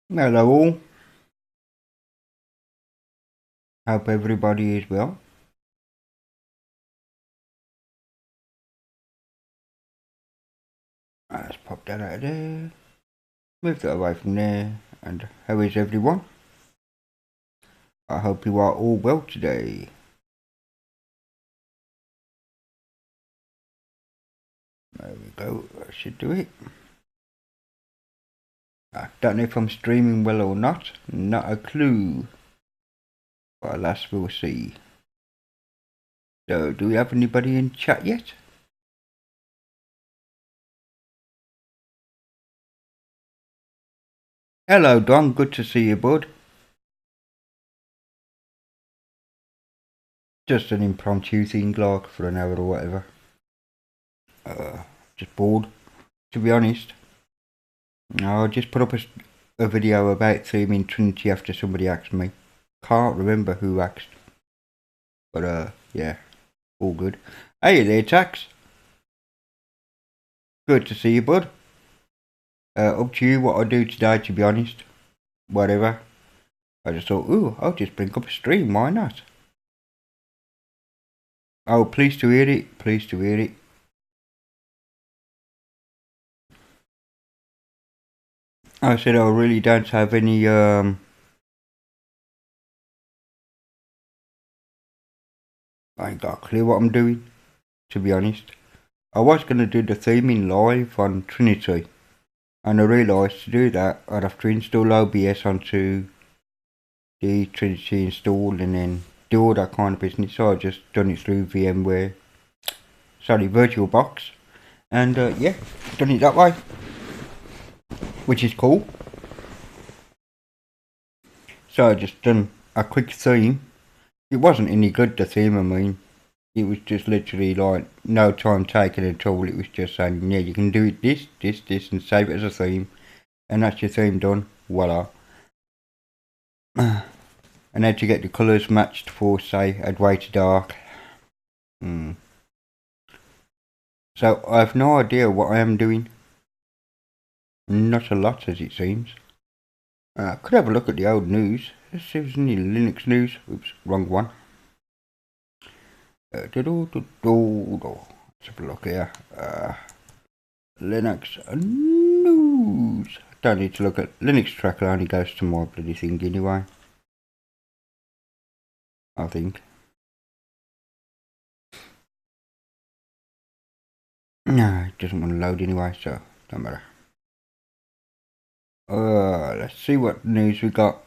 Hello all, hope everybody is well. Let's pop that out of there, move that away from there, and how is everyone? I hope you are all well today. There we go, that should do it. I don't know if I'm streaming well or not, not a clue, but alas we'll see. So, do we have anybody in chat yet? Hello Don, good to see you bud. Just an impromptu thing like for an hour or whatever. Just bored, to be honest. I just put up a video about theming Trinity after somebody asked me. Can't remember who asked. But yeah, all good. Hey there, Tax. Good to see you, bud. Up to you what I do today, to be honest. Whatever. I just thought, ooh, I'll just bring up a stream, why not? Oh, pleased to hear it, pleased to hear it. I said I really don't have any, I ain't got a clue what I'm doing, to be honest. I was going to do the theming live on Trinity, and I realised to do that I'd have to install OBS onto the Trinity install and then do all that kind of business. So I've just done it through VMware, sorry, VirtualBox, and yeah, done it that way, which is cool. So I just done a quick theme. It wasn't any good, the theme, I mean. It was just literally like no time taken at all. It was just saying, yeah, you can do it this, and save it as a theme, and that's your theme done. Voila. And how to get the colours matched for, say, a way to dark. So I have no idea what I am doing. Not a lot, as it seems. Could have a look at the old news. Let's see if there's any Linux news. Oops, wrong one. Let's have a look here. Linux news. Don't need to look at Linux Tracker, only goes to my bloody thing anyway. I think. No, it doesn't want to load anyway, so don't matter. Let's see what news we got.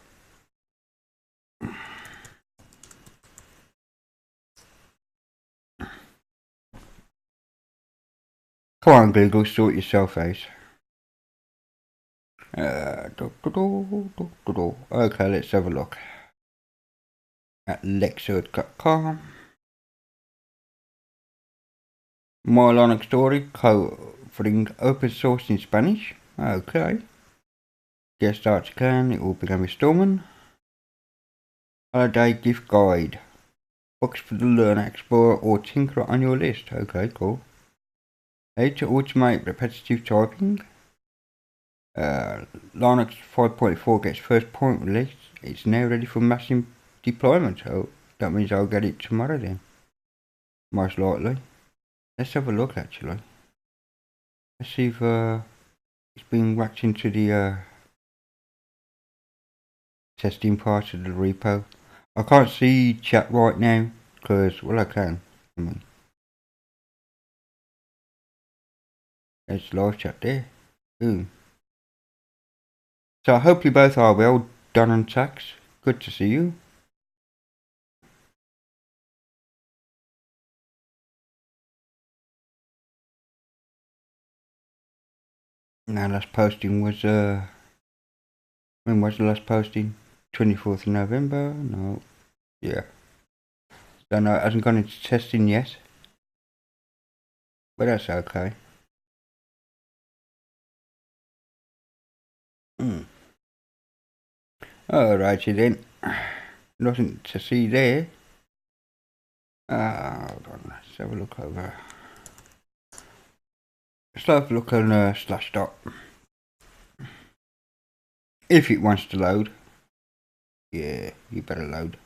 Come on, Google, sort yourself out. Okay, let's have a look at Lexert.com. My Linux story covering open source in Spanish. Okay. Guest article, it will become a Stallman. Holiday gift guide. Books for the Learner, Explorer, or Tinkerer on your list. Okay, cool. How to automate repetitive typing. Linux 5.4 gets first point release. It's now ready for mass deployment. So that means I'll get it tomorrow then. Most likely. Let's have a look actually. Let's see if it's been whacked into the testing part of the repo. I can't see chat right now because, well, I can. I mean, there's live chat there. Boom. So I hope you both are well, Don and Tax. Good to see you. Now, last posting was when was the last posting? 24th of November? No. Yeah. So no, it hasn't gone into testing yet. But that's okay. Alrighty then. Nothing to see there. Hold on, let's have a look over. Let's have a look on Slashdot. If it wants to load. Yeah, you better load.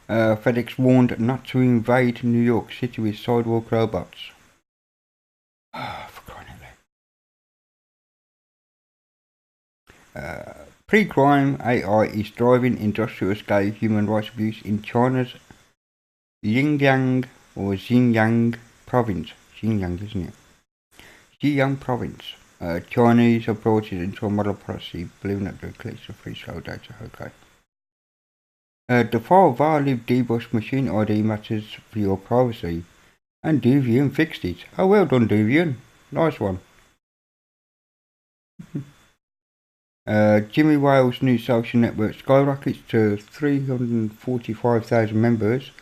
FedEx warned not to invade New York City with sidewalk robots. For crying out loud. Pre-crime AI is driving industrial scale human rights abuse in China's Xinjiang province. Xinjiang, isn't it? Xinjiang province. Chinese have brought it into a model policy, believing that the collection of free show data. Okay. The file violated debug machine ID matters for your privacy, and Deviant fixed it. Oh, well done, Deviant. Nice one. Jimmy Wales' new social network skyrockets to 345,000 members,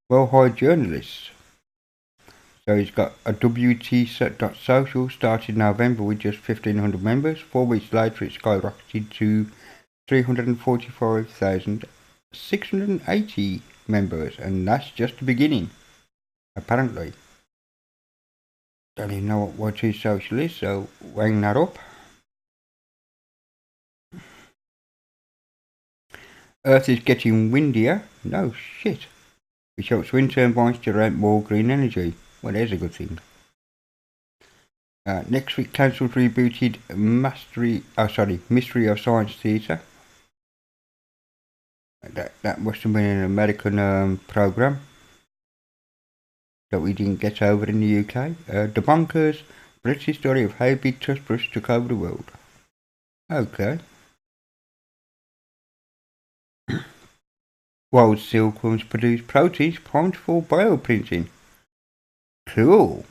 well-hired journalists. So he's got a WT.social started in November with just 1,500 members. 4 weeks later it skyrocketed to 345,680 members, and that's just the beginning, apparently. Don't even know what YT.social is, so weighing that up. Earth is getting windier. No shit. Which helps wind turbines generate more green energy. Well, there's a good thing. Next week, cancelled rebooted Mystery of Science Theatre. That must have been an American program that we didn't get over in the UK. The Bonkers, British story of how big toothbrush took over the world. Okay. Wild silkworms produce proteins primed for bioprinting. Cool.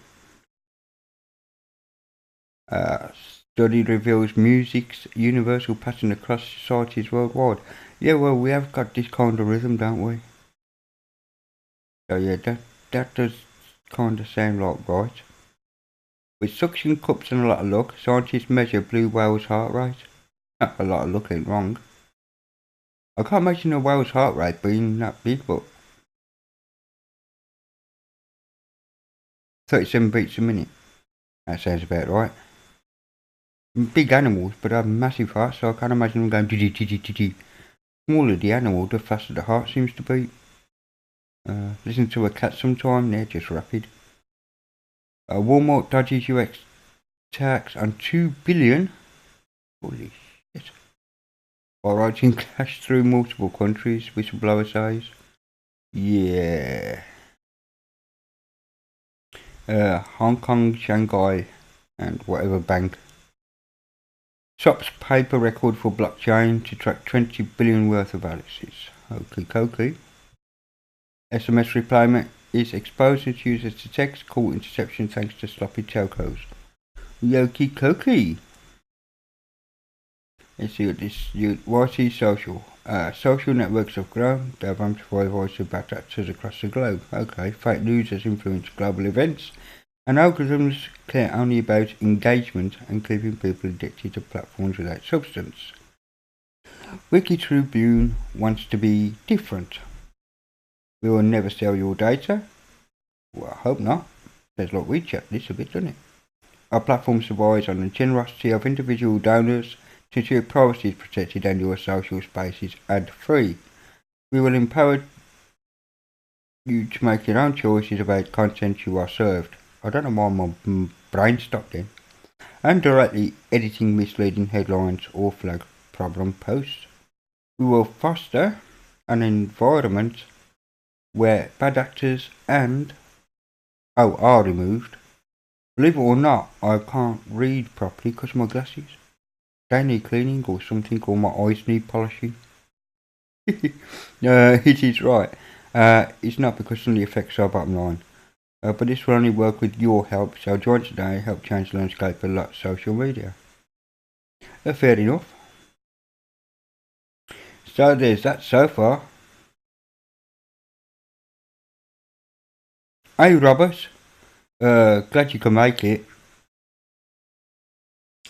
Study reveals music's universal pattern across societies worldwide. Yeah, well, we have got this kind of rhythm, don't we? So yeah, that does kind of sound like right. With suction cups and a lot of luck, scientists measure blue whale's heart rate. A lot of luck ain't wrong. I can't imagine a whale's heart rate being that big, but 37 beats a minute. That sounds about right. Big animals, but have massive hearts, so I can't imagine them going dee-dee-dee-dee-dee. Smaller the animal, the faster the heart seems to beat. Listen to a cat sometime, they're just rapid. Walmart dodges US tax on $2 billion. Holy shit. While writing cash through multiple countries, whistleblower says. Yeah. Hong Kong, Shanghai, and whatever bank. SOP's paper record for blockchain to track 20 billion worth of addresses. Okie dokie. SMS replayment is exposing users to text call interception thanks to sloppy telcos. Okie dokie. Let's see what this YT social. Social networks have grown. They have amplified voice of bad actors across the globe. Okay, fake news has influenced global events, and algorithms care only about engagement and keeping people addicted to platforms without substance. Wiki Tribune wants to be different. We will never sell your data. Well, I hope not. Says like we check this a bit, doesn't it? Our platform survives on the generosity of individual donors to ensure privacy is protected and your social space is ad-free. We will empower you to make your own choices about content you are served. I don't know why my brain stopped then. And directly editing misleading headlines or flag problem posts. We will foster an environment where bad actors are removed. Believe it or not, I can't read properly because of my glasses. They need cleaning or something, or my eyes need polishing. It is right. It's not because it affects our bottom line. But this will only work with your help, so join today, help change the landscape of social media. Fair enough. So there's that so far. Hey Robert, glad you could make it.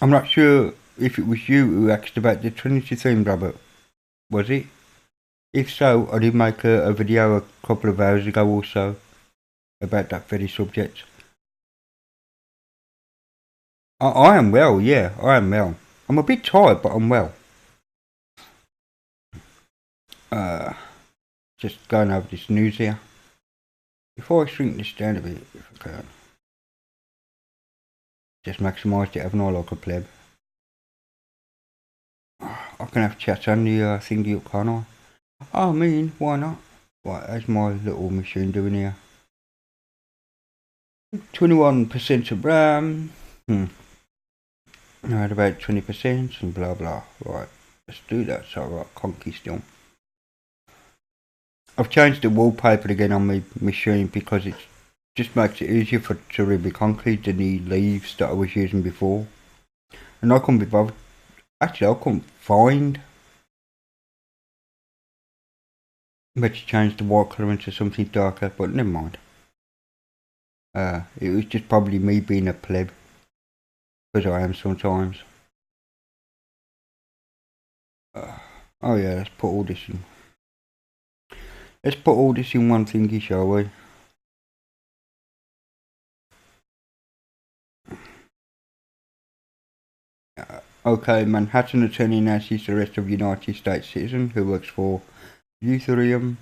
I'm not sure if it was you who asked about the Trinity theme, Robert. Was it? If so, I did make a video a couple of hours ago or so about that very subject. I am well, yeah, I am well. I'm a bit tired, but I'm well. Uh, just going over this news here. Before I shrink this down a bit, if I can. Just maximised it, haven't I, like a pleb? I can have chats on the thingy up, can't I? I mean, why not? Right, how's my little machine doing here? 21% of RAM. At about 20% and blah blah. Right, let's do that. So right, Conky still. I've changed the wallpaper again on my machine because it just makes it easier to read the concrete than the leaves that I was using before. And I couldn't be bothered. Actually, I couldn't find. But to change the white colour into something darker, but never mind. It was just probably me being a pleb, because I am sometimes. Oh yeah, let's put all this in. Let's put all this in one thingy, shall we? Okay, Manhattan attorney announces the arrest of United States citizen who works for Ethereum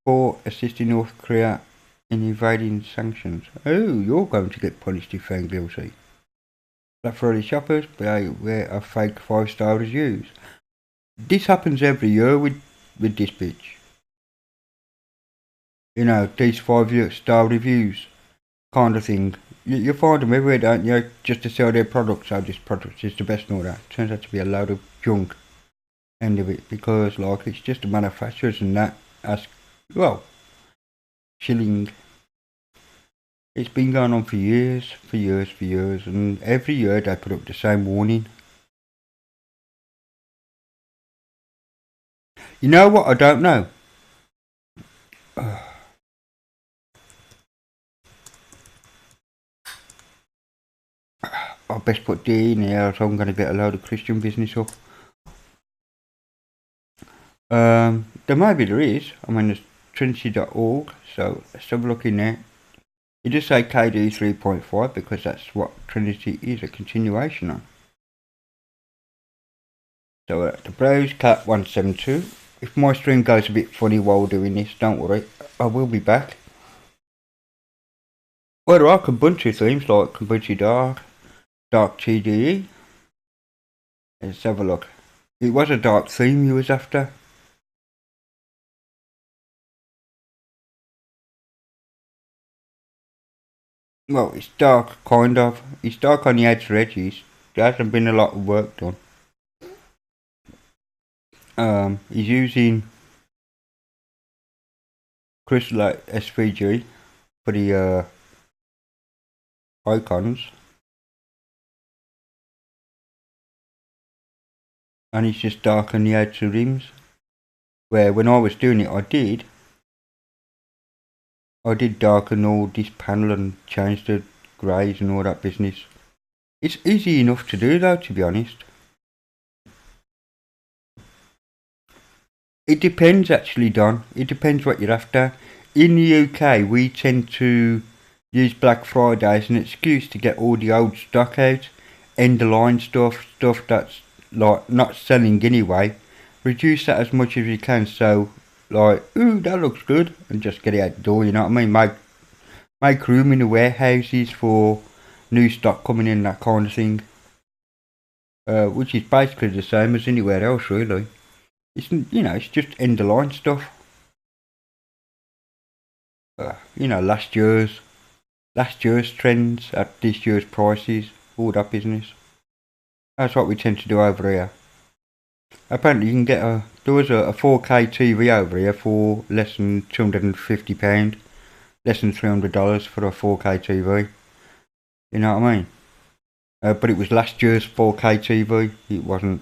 for assisting North Korea in evading sanctions. Oh, you're going to get punished if found guilty. Black Friday shoppers beware of fake 5-star reviews. This happens every year with this bitch. You know, these 5-star reviews kind of thing. You find them everywhere, don't you? Just to sell their products. Oh, this product is the best and all that. Turns out to be a load of junk. End of it, because like it's just the manufacturers and that as well. Shilling. It's been going on for years, and every year they put up the same warning. You know what? I don't know. I best put D in here, so I'm going to get a load of Christian business up. There is. I mean, there's Trinity.org, so let's have a look in there. You just say KD 3.5 because that's what Trinity is, a continuation on. So the browse cat 172. If my stream goes a bit funny while doing this, don't worry, I will be back. Well, there are Kubuntu themes like Kubuntu Dark TDE. Let's have a look. It was a dark theme you was after. Well, it's dark, kind of. It's dark on the outer edges. There hasn't been a lot of work done. He's using Crystallite SVG for the icons. And it's just dark on the outer rims. Where when I was doing it, I did darken all this panel and change the greys and all that business. It's easy enough to do though, to be honest. It depends actually, Don. It depends what you're after. In the UK, we tend to use Black Friday as an excuse to get all the old stock out, end the line stuff that's like not selling anyway. Reduce that as much as you can, so like, ooh, that looks good, and just get it out the door, you know what I mean? Make room in the warehouses for new stock coming in, that kind of thing. Which is basically the same as anywhere else, really. It's just end the line stuff. Last year's trends at this year's prices, all that business. That's what we tend to do over here. Apparently you can get there was a 4K TV over here for less than £250, less than $300 for a 4K TV. You know what I mean? But it was last year's 4K TV, it wasn't.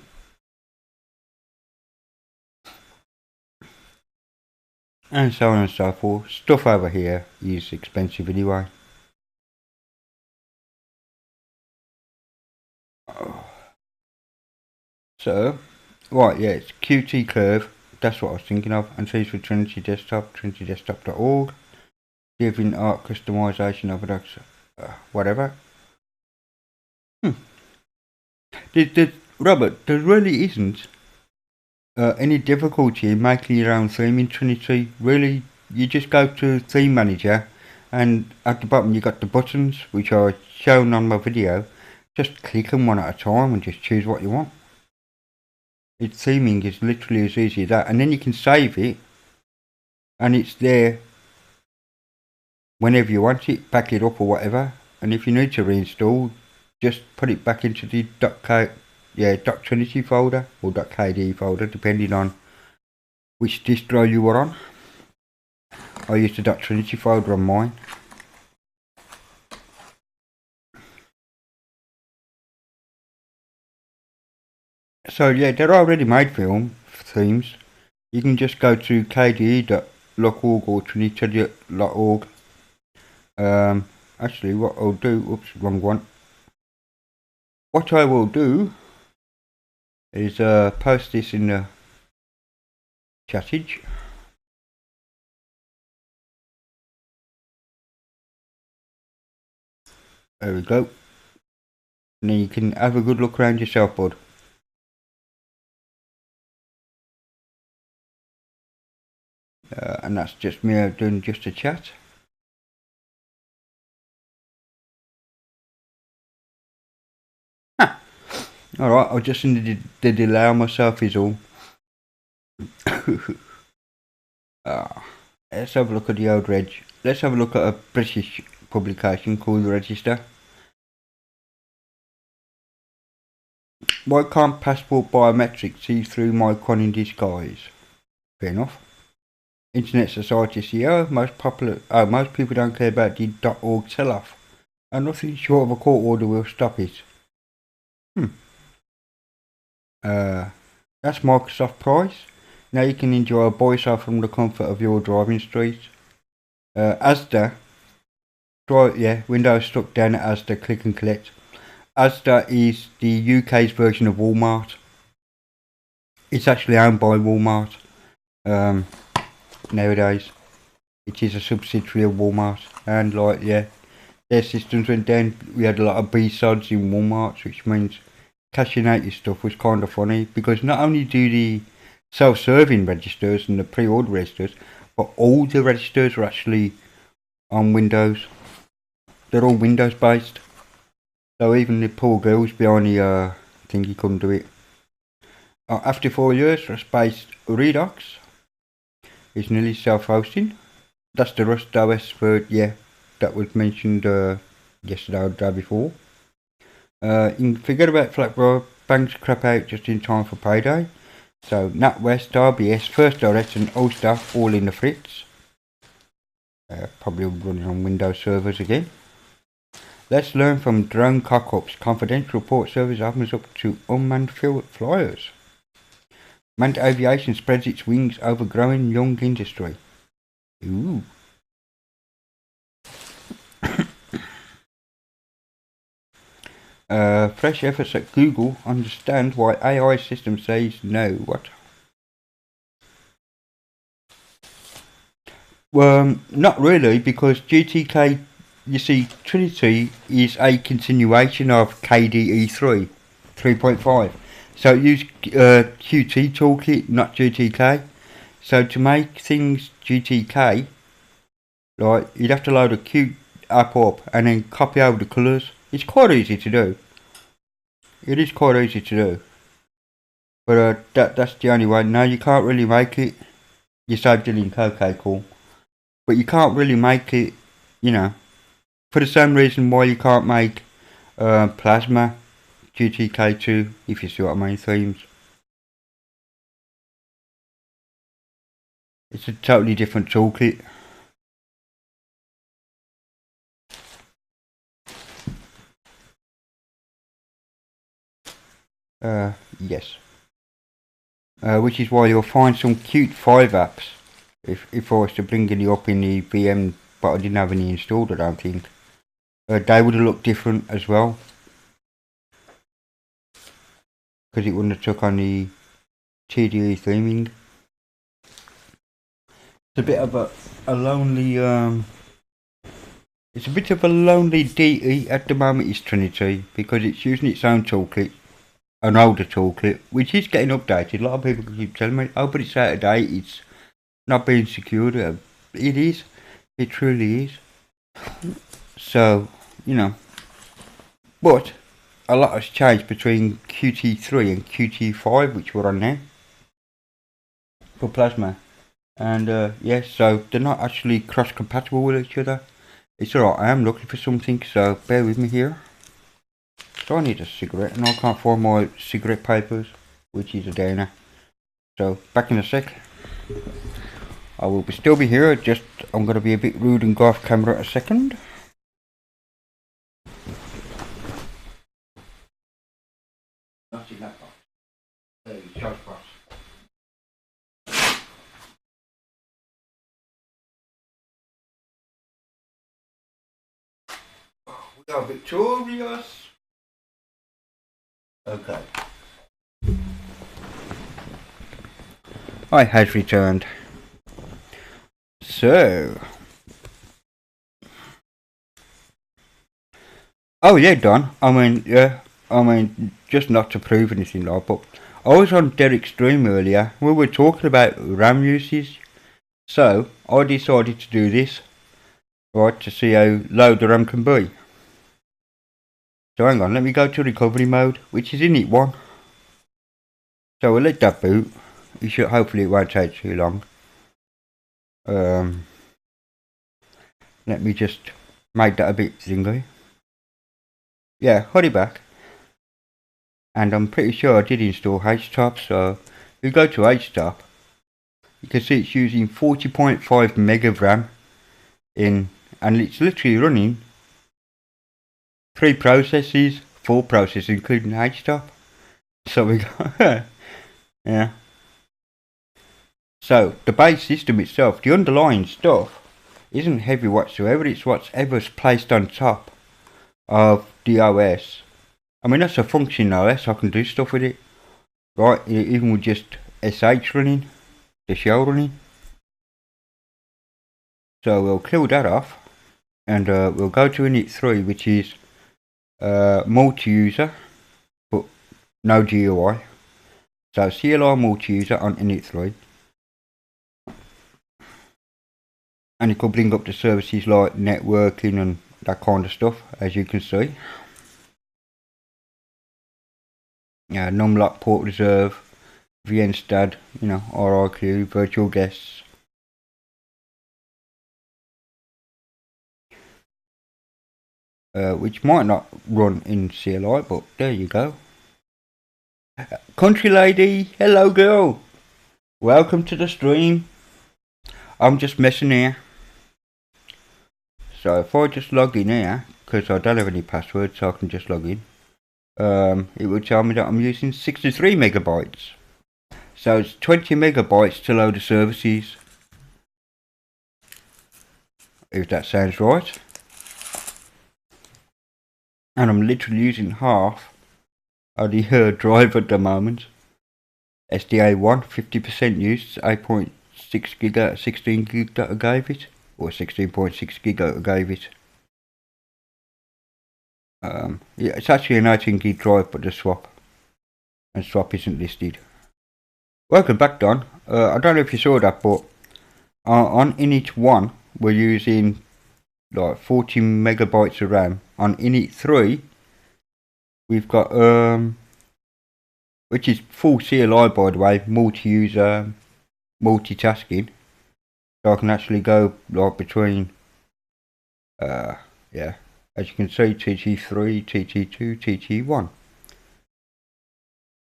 And so on and so forth. Stuff over here is expensive anyway. So, right, yeah, it's Qt Curve. That's what I was thinking of. And choose for Trinity Desktop, trinitydesktop.org. DeviantArt customization of products, whatever. Hmm. Robert, there really isn't any difficulty in making your own theme in Trinity. Really, you just go to Theme Manager, and at the bottom you got the buttons, which are shown on my video. Just click them one at a time and just choose what you want. Its theming is literally as easy as that, and then you can save it, and it's there whenever you want it, back it up or whatever. And if you need to reinstall, just put it back into the .trinity folder or .kde folder, depending on which distro you were on. I used the .trinity folder on mine. So yeah, they're already made film themes. You can just go to kde.loc.org or trinity.org. Actually, what I'll do, oops, wrong one. What I will do is post this in the chattage. There we go. And then you can have a good look around yourself, bud. And that's just me doing just a chat. Alright, I'll just need to delay on myself is all. Let's have a look at the old reg. Let's have a look at a British publication called The Register. Why can't passport biometrics see through Micron in disguise? Fair enough. Internet Society CEO, most people don't care about the .org sell-off, and nothing short of a court order will stop it. That's Microsoft price. Now you can enjoy a voiceover from the comfort of your driving street. Asda, Windows struck down at Asda Click and Collect. Asda is the UK's version of Walmart. It's actually owned by Walmart nowadays. It is a subsidiary of Walmart, and their systems went down. We had a lot of B-sods in Walmart, which means cashing out your stuff was kind of funny, because not only do the self-serving registers and the pre-order registers, but all the registers are actually on Windows. They're all Windows based. So even the poor girls behind the thingy couldn't do it. After 4 years, Rust-based Redux is nearly self-hosting. That's the Rust OS that was mentioned yesterday or the day before. You can forget about Flatbro, banks crap out just in time for payday. So NatWest, RBS, First Direct and Ulster all in the fritz. Probably running on Windows servers again. Let's learn from drone cock-ups. Confidential report service opens up to unmanned flyers. Manned aviation spreads its wings over growing young industry. Ooh. Fresh efforts at Google understand why AI system says no. What? Well, not really, because GTK, you see, Trinity is a continuation of KDE 3.5. So it used Qt toolkit, not GTK. So to make things GTK, you'd have to load a Qt app up and then copy over the colours. It's quite easy to do. It is quite easy to do. But that's the only way. No, you can't really make it. You saved the link, okay, cool. But you can't really make it, for the same reason why you can't make Plasma GTK2, if you see what I mean, themes. It's a totally different toolkit. Yes. Which is why you'll find some Qt 5 apps, if I was to bring it up in the VM, but I didn't have any installed, I don't think. They would have looked different as well, because it wouldn't have took on the TDE theming. It's a bit of a lonely It's a bit of a lonely DE at the moment, is Trinity, because it's using its own toolkit, an older toolkit, which is getting updated. A lot of people keep telling me, oh, but it's out of date, it's not being secured. It is, it truly is. So, you know, but a lot has changed between QT3 and QT5, which we're on now, for Plasma. And yes, so they're not actually cross-compatible with each other. It's alright, I am looking for something, so bear with me here. So I need a cigarette, and I can't find my cigarette papers, which is a downer. So, back in a sec. I will still be here, just I'm going to be a bit rude and go off camera a second. Not in that box. Charge box. We are victorious. Okay. I has returned. So. Oh yeah, Don. I mean, yeah. I mean, just not to prove anything, like, but I was on Derek's stream earlier. We were talking about RAM usage. So, I decided to do this, right, to see how low the RAM can be. So hang on, let me go to recovery mode, which is init 1. So we'll let that boot. Hopefully it won't take too long. Let me just make that a bit thingy. Yeah, hold it back. And I'm pretty sure I did install HTOP, so if you go to HTOP, you can see it's using 40.5 meg of RAM and it's literally running 3 processes, 4 processes including HTOP. So we go, yeah. So the base system itself, the underlying stuff, isn't heavy whatsoever. It's whatever's placed on top of the OS. I mean, that's a functioning OS. I can do stuff with it, right? Even with just SH running, the shell running. So we'll kill that off, and we'll go to init 3, which is multi-user, but no GUI. So CLI multi-user on init 3. And it could bring up the services like networking and that kind of stuff, as you can see. Yeah, numlock, port reserve, vnstad, you know, RIQ, virtual guests. Which might not run in CLI, but there you go. Country lady, hello girl. Welcome to the stream. I'm just messing here. So if I just log in here, because I don't have any password, so I can just log in. It will tell me that I'm using 63 megabytes. So it's 20 megabytes to load the services. If that sounds right. And I'm literally using half of the drive at the moment. SDA1, 50% use, 8.6 gig out of 16 gig that I gave it. Or 16.6 gig that I gave it. Yeah, it's actually an 18 gig drive, but the swap. And swap isn't listed. Welcome back, Don. I don't know if you saw that, but on init 1, we're using like 40 megabytes of RAM. On init 3, we've got which is full CLI, by the way, multi-user, multitasking. So I can actually go like between yeah, as you can see, TT3, TT2, TT1.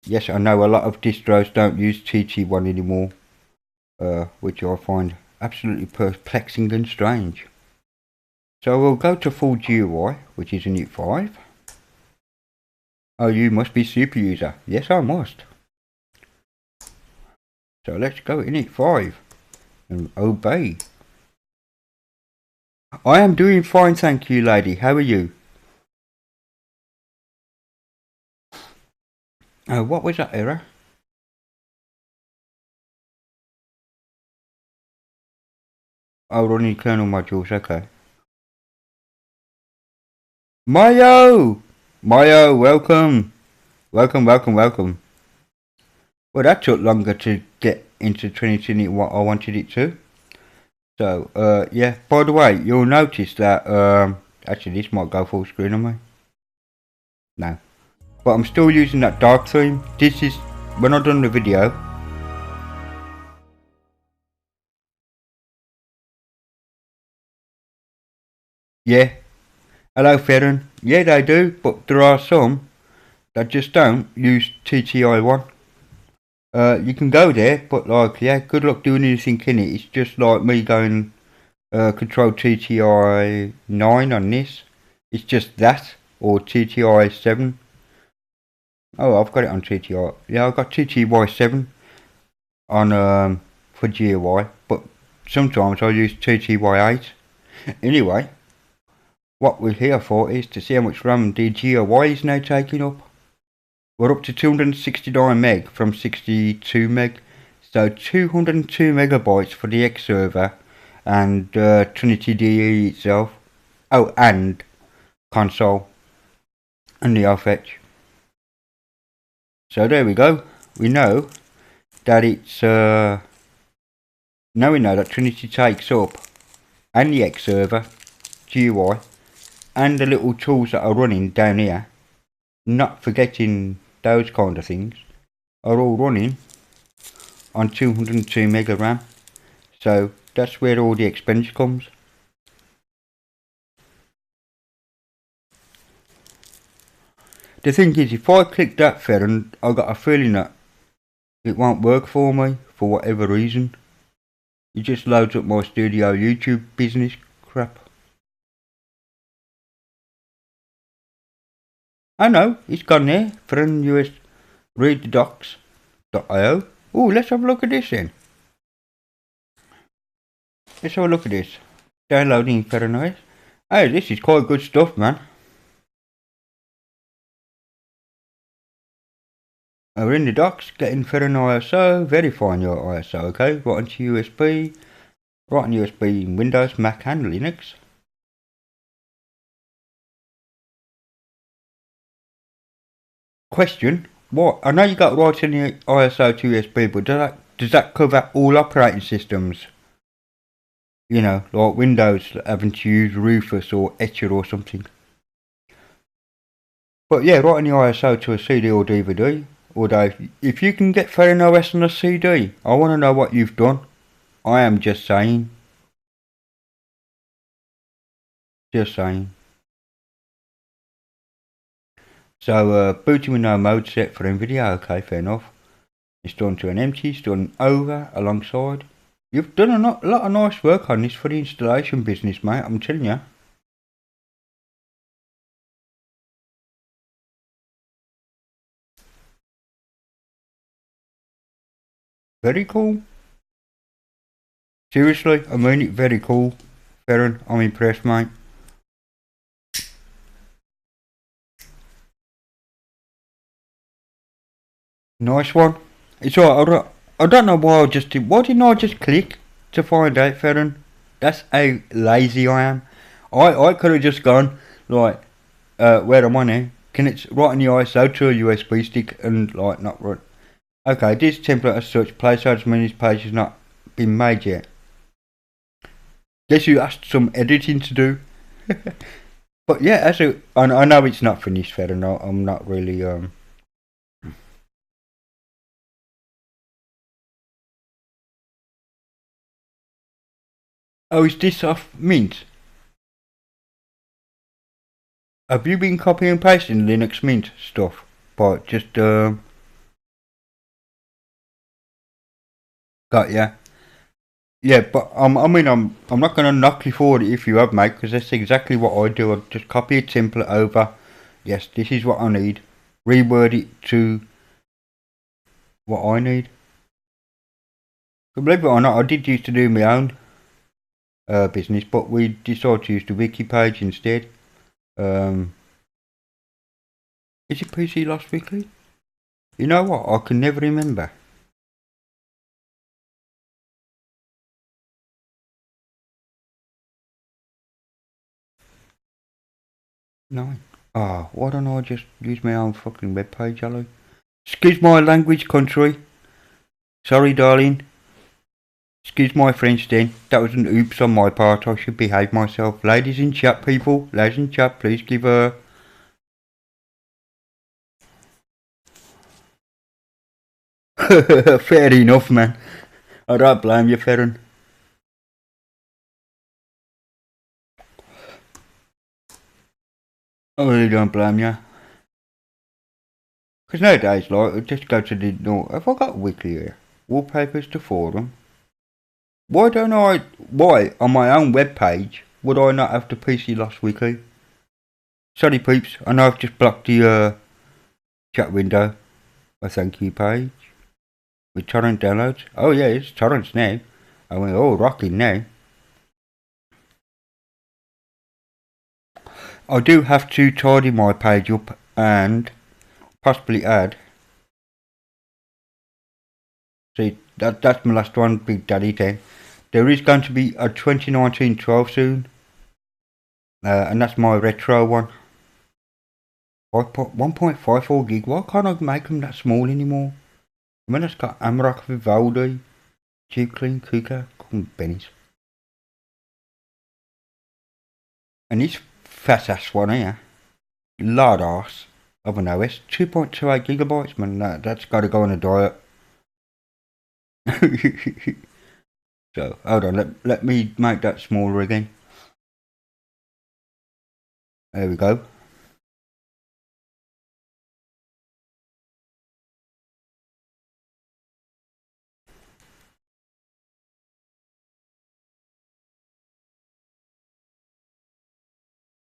Yes, I know a lot of distros don't use TT1 anymore, which I find absolutely perplexing and strange. So we'll go to full GUI, which is init 5. Oh, you must be super user. Yes, I must. So let's go init 5 and obey. I am doing fine, thank you, lady. How are you? What was that error? Oh, running kernel modules, okay. Mayo! Mayo, welcome! Welcome. Well, that took longer to get into Trinity than what I wanted it to. So, yeah. By the way, you'll notice that, actually this might go full screen on me. No. But I'm still using that dark theme. This is, when I've done the video. Yeah. Hello, Ferren. Yeah, they do, but there are some that just don't use TTI1. You can go there, but like, yeah, good luck doing anything in it. It's just like me going control TTI 9 on this. It's just that, or TTI 7. Oh, I've got it on TTI. Yeah, I've got TTY 7 on for GUI, but sometimes I use TTY 8. Anyway, what we're here for is to see how much RAM the GUI is now taking up. We're up to 269 meg from 62 meg, so 202 megabytes for the X server and Trinity DE itself. Oh, and console and the fetch. So there we go. We know that it's now we know that Trinity takes up and the X server, GUI, and the little tools that are running down here, not forgetting those kind of things, are all running on 202 mega RAM. So that's where all the expense comes. The thing is, if I click that Ferren, I got a feeling that it won't work for me for whatever reason. It just loads up my studio YouTube business crap. I know, it's gone there. Ferren US read the docs.io. Oh, let's have a look at this then. Let's have a look at this. Downloading Ferren. Hey, this is quite good stuff, man. We're in the docs, getting Ferren ISO, verifying your ISO, okay? Right onto USB, right on USB in Windows, Mac and Linux. Question, what? I know you got right in the ISO to USB, but does that cover all operating systems? You know, like Windows having to use Rufus or Etcher or something. But yeah, right in the ISO to a CD or DVD. Although, if you can get Ferren OS on a CD, I want to know what you've done. I am just saying. Just saying. So, booting with no mode set for NVIDIA, okay, fair enough. It's done to an empty, it's done over, alongside. You've done a lot of nice work on this for the installation business, mate, I'm telling you. Very cool. Seriously, I mean it, very cool. Ferren, I'm impressed, mate. Nice one. It's alright, I don't know why why didn't I just click to find out, Ferren? That's how lazy I am. I could have just gone, like, where am I now? Can it's right in the ISO to a USB stick and, like, not right. Okay, this template as such, placeholder means page has not been made yet. Guess you asked some editing to do. But yeah, I know it's not finished, Ferren. I'm not really Oh, is this off Mint? Have you been copying and pasting Linux Mint stuff? But just got ya. Yeah, but I mean, I'm not gonna knock you for it if you have, mate, because that's exactly what I do. I just copy a template over. Yes, this is what I need. Reword it to what I need. But believe it or not, I did used to do my own business, but we decided to use the wiki page instead. Is it PC Lost Wiki? You know what? I can never remember. 9. Oh, why don't I just use my own fucking webpage, Ali? Excuse my language, country. Sorry, darling. Excuse my French then. That was an oops on my part. I should behave myself. Ladies in chat, people. Ladies in chat, please give her... Fair enough, man. I don't blame you, Ferren. I really don't blame you. Because nowadays, like, just go to the... No, have I got Weekly here? Wallpapers to forum. Why don't I... Why, on my own webpage, would I not have the PC Lost Weekly? Sorry, peeps. I know I've just blocked the chat window. A thank you page. With torrent downloads. Oh yeah, it's torrents now. I went all rocking now. I do have to tidy my page up and possibly add. See, that's my last one, Big Daddy 10. There is going to be a 2019 12 soon. And that's my retro one. 1.54 gig. Why can't I make them that small anymore? I mean, it's got Amarok, Vivaldi, Cheap Clean, Kuka, Benny's. And this fat ass one here, lard ass of an OS, 2.28 gigabytes, man, that's got to go on a diet. So, hold on, let me make that smaller again. There we go.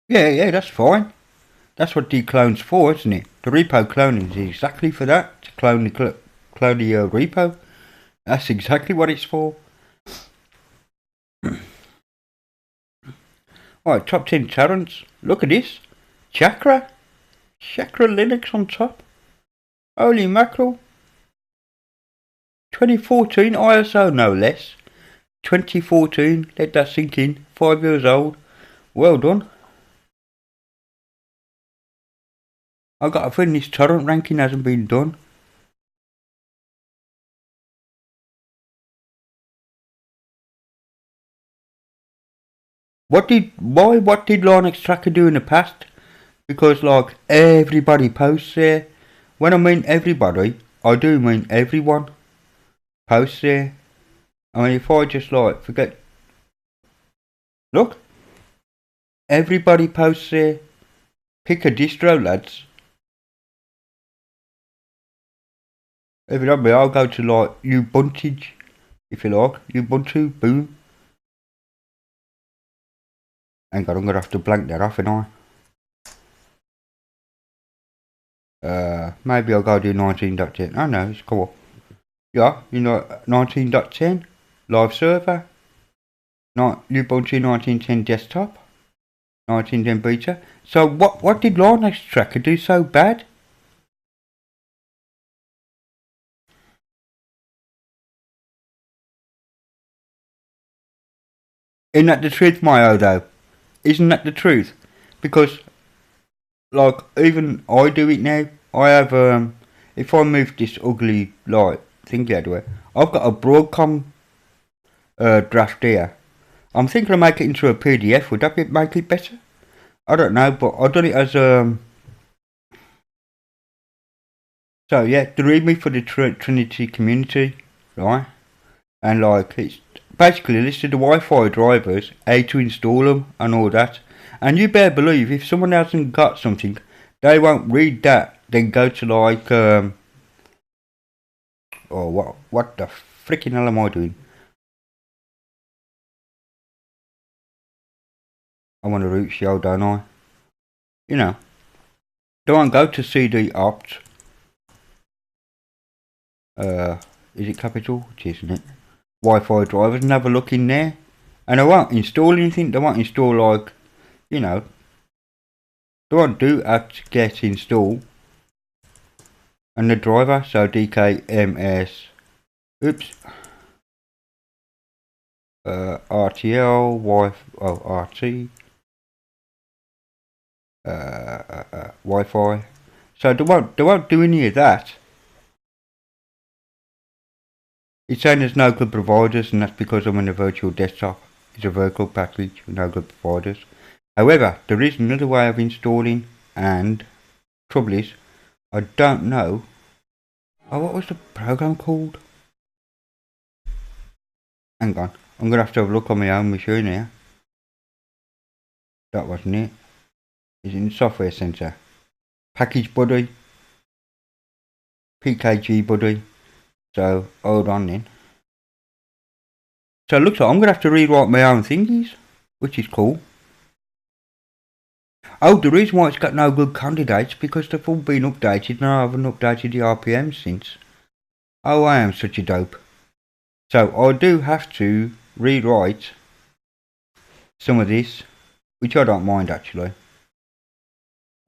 Yeah, that's fine. That's what dclone's for, isn't it? The repo cloning is exactly for that, to clone the repo. That's exactly what it's for. Alright, top 10 torrents. Look at this. Chakra Linux on top. Holy mackerel. 2014 ISO, no less. 2014, let that sink in. 5 years old. Well done. I got a feeling this torrent ranking hasn't been done. What did Linux Tracker do in the past? Because like everybody posts there. When I mean everybody, I do mean everyone posts there. I mean, if I just like forget, look, everybody posts there. Pick a distro, lads. If you don't me, I'll go to like Ubuntu, if you like, Ubuntu, boom. Hang on, I'm gonna have to blank that off, ain't I? Maybe I'll go do 19.10. Oh no, it's cool. Yeah, you know, 19.10 live server. Not Ubuntu 19.10 desktop. 19.10 beta. So what did Linux Tracker do so bad? Isn't that the truth, Mayo, though? Isn't that the truth? Because, like, even I do it now. I have, if I move this ugly, like, thing out of the way, I've got a Broadcom draft here. I'm thinking of making it into a PDF. Would that make it better? I don't know, but I've done it as, so, yeah, the README for the Trinity community, right? And, like, it's basically listed the Wi-Fi drivers, how to install them, and all that. And you better believe if someone hasn't got something, they won't read that, then go to like, oh, what the freaking hell am I doing? I want a root shell, don't I? You know, don't go to CD opt. Is it capital? It is, isn't it? Wi-Fi drivers and have a look in there. And I won't install anything. They won't install like, you know, they won't do apt-get install. And the driver, so DKMS, oops, RTL, RT, Wi-Fi. So they won't do any of that. It's saying there's no good providers, and that's because I'm in a virtual desktop. It's a virtual package with no good providers. However, there is another way of installing, and trouble is, I don't know. Oh, what was the program called? Hang on, I'm gonna have to have a look on my own machine here. That wasn't it. It's in the software center. Package Buddy, PKG Buddy. So hold on then. So it looks like I'm gonna have to rewrite my own thingies, which is cool. Oh, the reason why it's got no good candidates because they've all been updated and I haven't updated the RPM since. Oh, I am such a dope. So I do have to rewrite some of this, which I don't mind actually.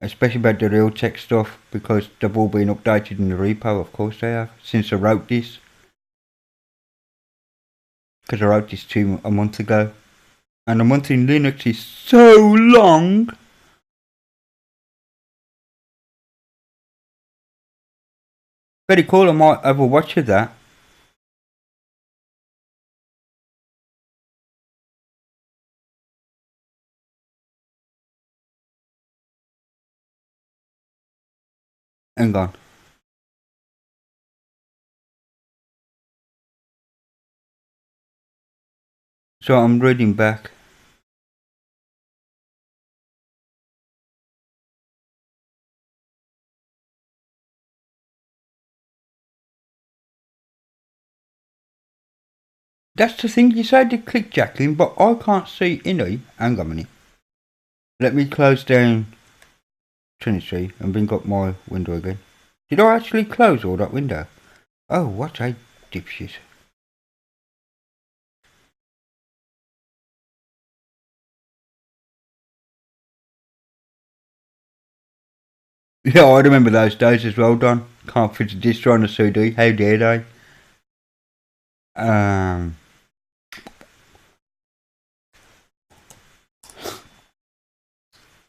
Especially about the Realtek stuff because they've all been updated in the repo, of course they have, since I wrote this. Because I wrote this a month ago. And a month in Linux is so long. Very cool, I might have a watch of that. Hang on. So I'm reading back. That's the thing, you say the click jacking, but I can't see any. Hang on a minute. Let me close down Trinity and bring up my window again. Did I actually close all that window? Oh, what a dipshit. Yeah, I remember those days as well, Don. Can't fit a distro on a CD. How dare they?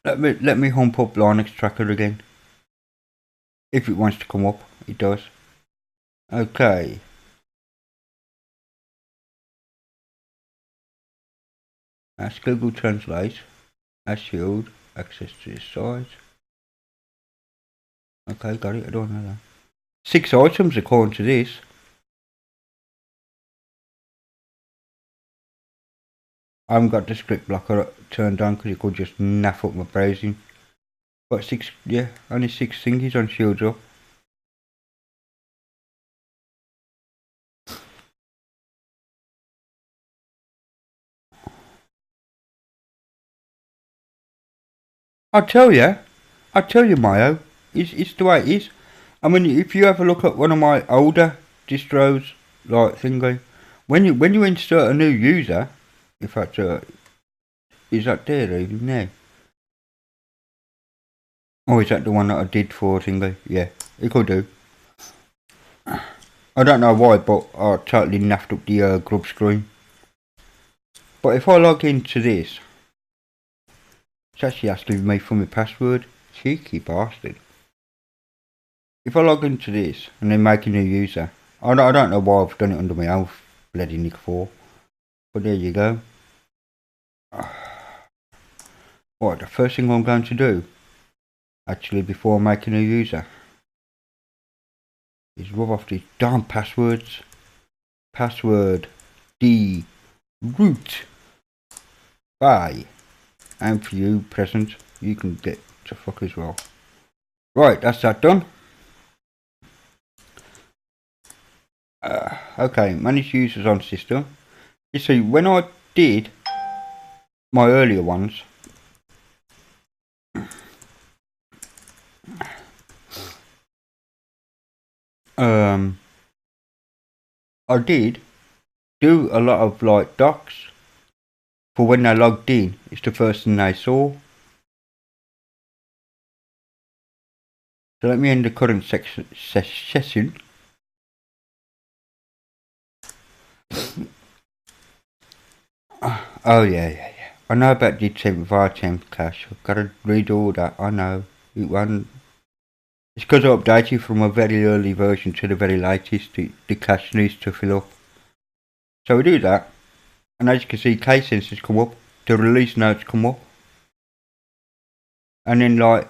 Let me hump up Linux Tracker again. If it wants to come up, it does. Okay. Ask Google Translate. Ask Shield. Access to this site. Okay, got it. I don't know that. 6 items according to this. I haven't got the script blocker turned on because it could just naff up my browsing. But 6, yeah, only 6 thingies on Shields up. I tell you, Mayo, it's the way it is. I mean, if you have a look at one of my older distros, like thingy, when you insert a new user, in fact, is that there even now? Oh, is that the one that I did for thingy? Yeah, it could do. I don't know why, but I totally naffed up the grub screen. But if I log into this, it's actually asking me for my password. Cheeky bastard. If I log into this and then make a new user, I don't know why I've done it under my own bloody nick 4. But there you go. What, the first thing I'm going to do, actually before making a user, is rub off these damn passwords. Password D root by, and for you present, you can get to fuck as well. Right, that's that done. Okay, manage users on system. You see, when I did my earlier ones, I did do a lot of like docs for when they logged in. It's the first thing they saw. So let me end the current session. Oh yeah. I know about the 10th RTM cache. I've got to read all that. I know. It won't. It's because I updated from a very early version to the very latest. The cache needs to fill up. So we do that. And as you can see, case sensors come up. The release notes come up. And then like,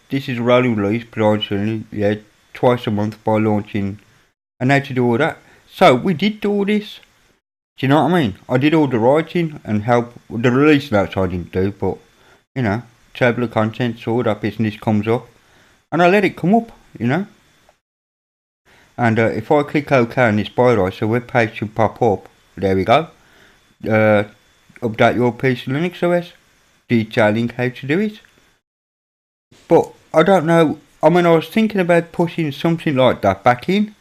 this is a rolling release, but obviously, yeah, twice a month by launching. And how to do all that. So we did do all this. Do you know what I mean? I did all the writing and help. The release notes I didn't do, but you know, table of contents, all that business comes up, and I let it come up, you know. And if I click OK on this BioRise, so web page should pop up. There we go. Update your PC Linux OS, detailing how to do it. But I don't know. I mean, I was thinking about pushing something like that back in.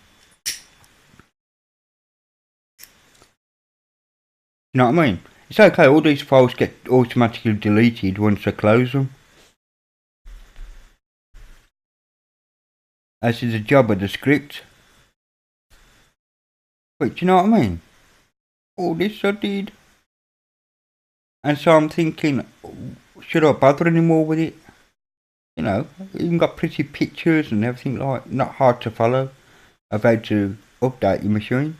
You know what I mean? It's okay, all these files get automatically deleted once I close them. As is the job of the script. But do you know what I mean? All this I did. And so I'm thinking, should I bother anymore with it? You know, even got pretty pictures and everything like, not hard to follow. Of how to update your machine.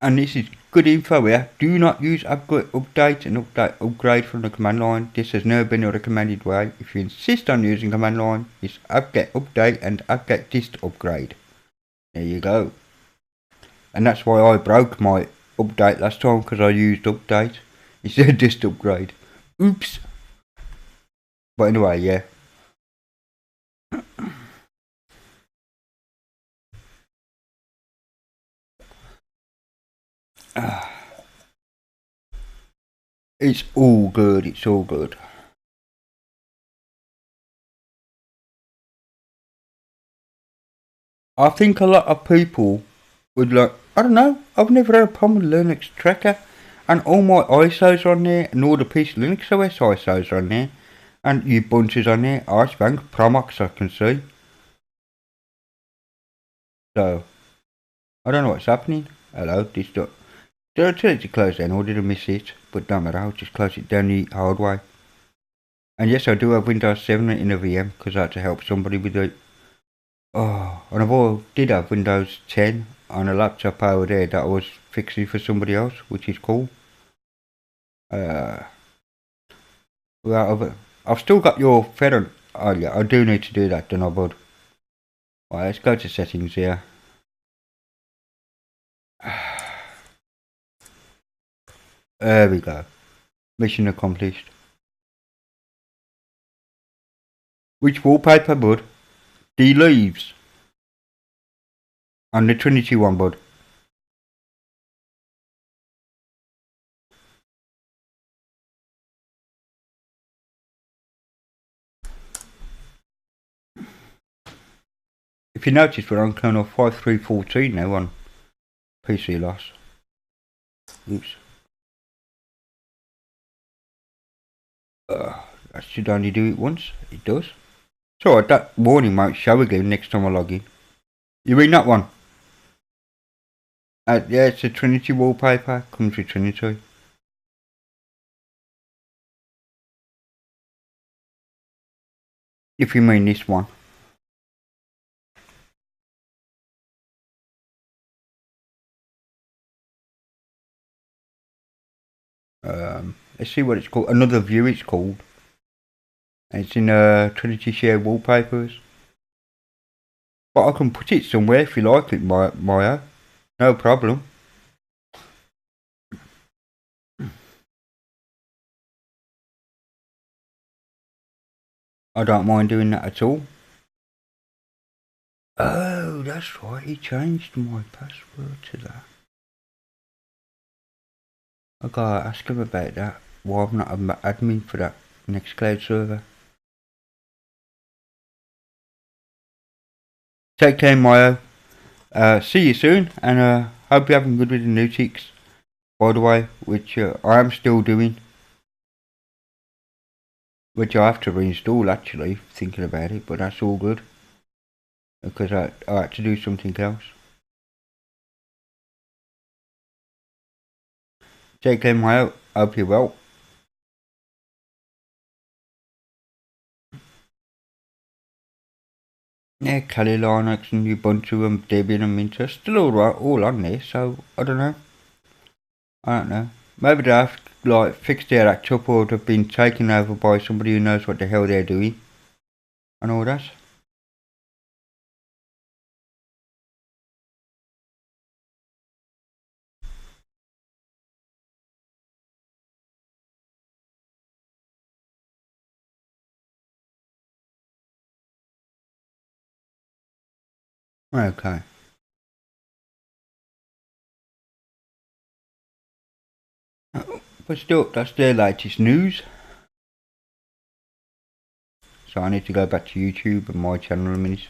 And this is good info here. Do not use update and upgrade from the command line. This has never been a recommended way. If you insist on using command line, it's apt-get update and apt-get dist upgrade. There you go. And that's why I broke my update last time, because I used update instead of dist upgrade. Oops. But anyway, yeah. It's all good, it's all good. I think a lot of people would like, I don't know, I've never had a problem with Linux Tracker, and all my ISOs are on there, and all the PC Linux OS ISOs are on there, and Ubuntu's on there, Archbank, Promox I can see. So, I don't know what's happening. Hello, this dot. Did I tell it to close down or did I miss it? But don't matter, I'll just close it down the hard way. And yes, I do have Windows 7 in a VM because I had to help somebody with it. Oh, and did have Windows 10 on a laptop over there that I was fixing for somebody else, which is cool. Well, I've still got your Fedon. Oh yeah, I do need to do that, don't I, bud? Right, let's go to settings here. There we go. Mission accomplished. Which wallpaper, bud? The leaves. And the Trinity one, bud. If you notice, we're on kernel 5314 now on PC loss. Oops. That should only do it once. It does. So that warning won't show again next time I log in. You mean that one? Yeah, it's a Trinity wallpaper. Comes with Trinity. If you mean this one. Let's see what it's called. Another view it's called. It's in Trinity Share Wallpapers. But I can put it somewhere if you like it, Maya. No problem. I don't mind doing that at all. Oh, that's right. He changed my password to that. I gotta ask him about that. Why I'm not an admin for that Nextcloud server. Take care, Mayo. See you soon, and hope you're having good with the new ticks. By the way, which I am still doing. Which I have to reinstall actually, thinking about it, but that's all good. Because I had to do something else. Take him out. Hope you're well. Yeah, Kelly Linux and Ubuntu and Debian and Minter still all on there, so I don't know. I don't know. Maybe they have like fixed their act up or they've been taken over by somebody who knows what the hell they're doing and all that. Okay. But still, that's their latest news. So I need to go back to YouTube and my channel in a minute.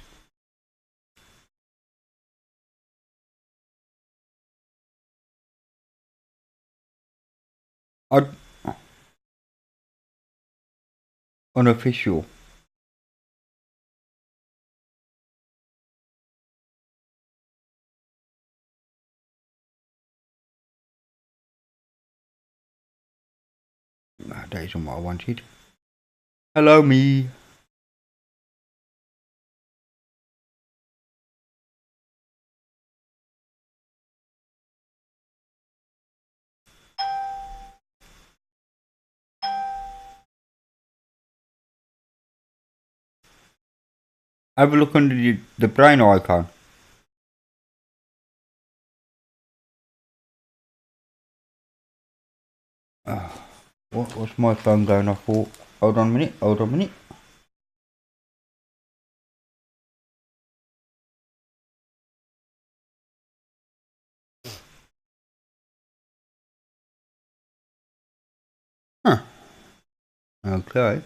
Unofficial. That isn't what I wanted. Hello, me. Have a look under the brain icon. What's my phone going off for? Hold on a minute. Huh. Okay.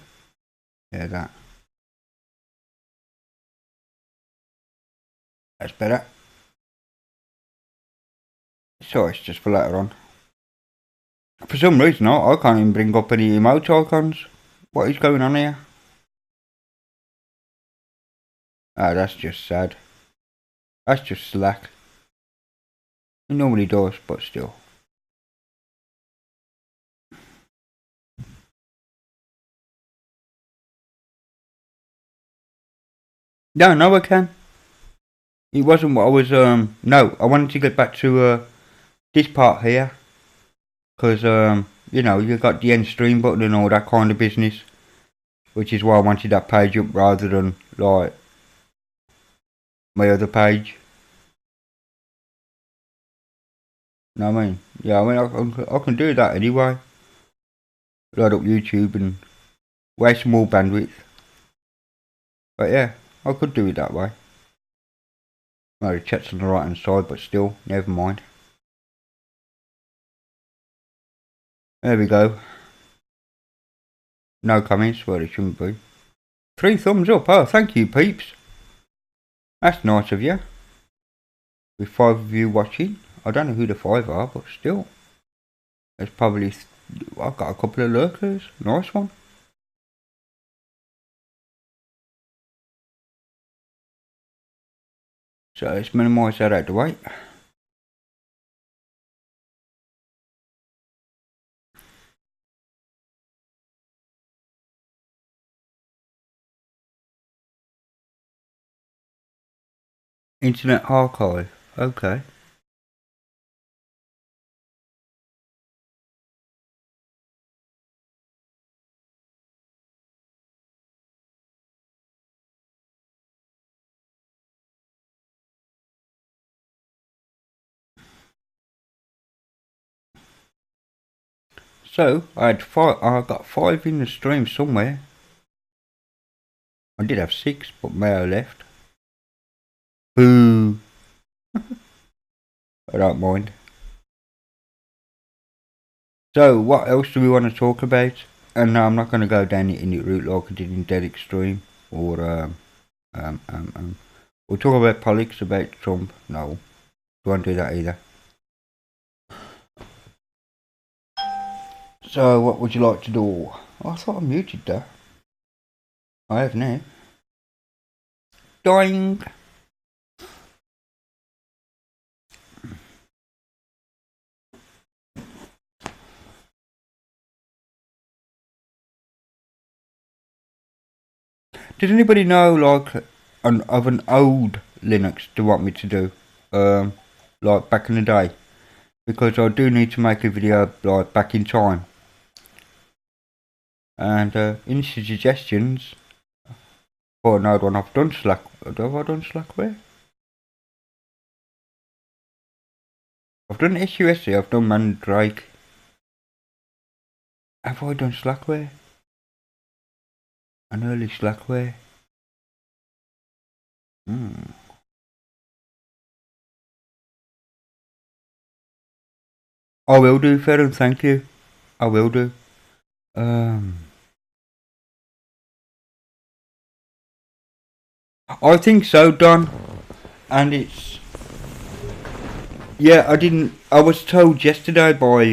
Yeah, that's better. So it's just for later on. For some reason, I can't even bring up any emote icons. What is going on here? Ah, that's just sad. That's just slack. It normally does, but still. No, I can. It wasn't what I was, no, I wanted to get back to, this part here. Because, you know, you got the end stream button and all that kind of business. Which is why I wanted that page up rather than, like, my other page. Know what I mean? Yeah, I mean, I can do that anyway. Load up YouTube and waste more bandwidth. But yeah, I could do it that way. Well, the chat's on the right hand side, but still, never mind. There we go. No comments, well, it shouldn't be. 3 thumbs up. Oh, thank you, peeps. That's nice of you. With 5 of you watching. I don't know who the 5 are, but still. There's probably... I've got a couple of lurkers. Nice one. So let's minimise that out of the way. Internet Archive. Okay. So, I got 5 in the stream somewhere. I did have 6, but Mayo left. Boo! I don't mind. So, what else do we want to talk about? And no, I'm not going to go down the Inuit route like I did in Dead Extreme. Or, we'll talk about politics, about Trump. No, don't want to do that either. So, what would you like to do? Oh, I thought I muted that. I have now. Dying. Does anybody know like of an old Linux to want me to do? Like back in the day, because I do need to make a video like back in time. And any suggestions? Oh, no one. I've done Slack. Have I done Slackware? I've done SUSC. I've done Mandrake. Have I done Slackware? An early Slackware. I will do, Ferren, thank you. I will do. I think so, Don. And it's... Yeah, I was told yesterday by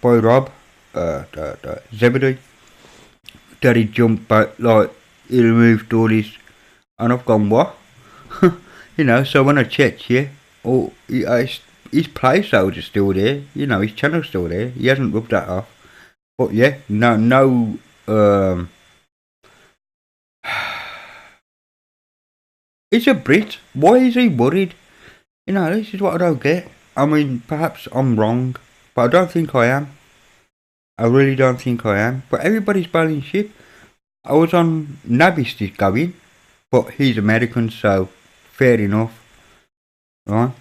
Rob, Zebedee, that he jumped back, like, he removed all his... And I've gone, what? You know, so when I checked, yeah, his placeholder's still there, you know, his channel's still there, he hasn't rubbed that off. But yeah, no, he's a Brit, why is he worried? You know, this is what I don't get. I mean, perhaps I'm wrong, but I don't think I am. I really don't think I am. But everybody's bailing ship. I was on Nabis is going, but he's American, so fair enough. Right?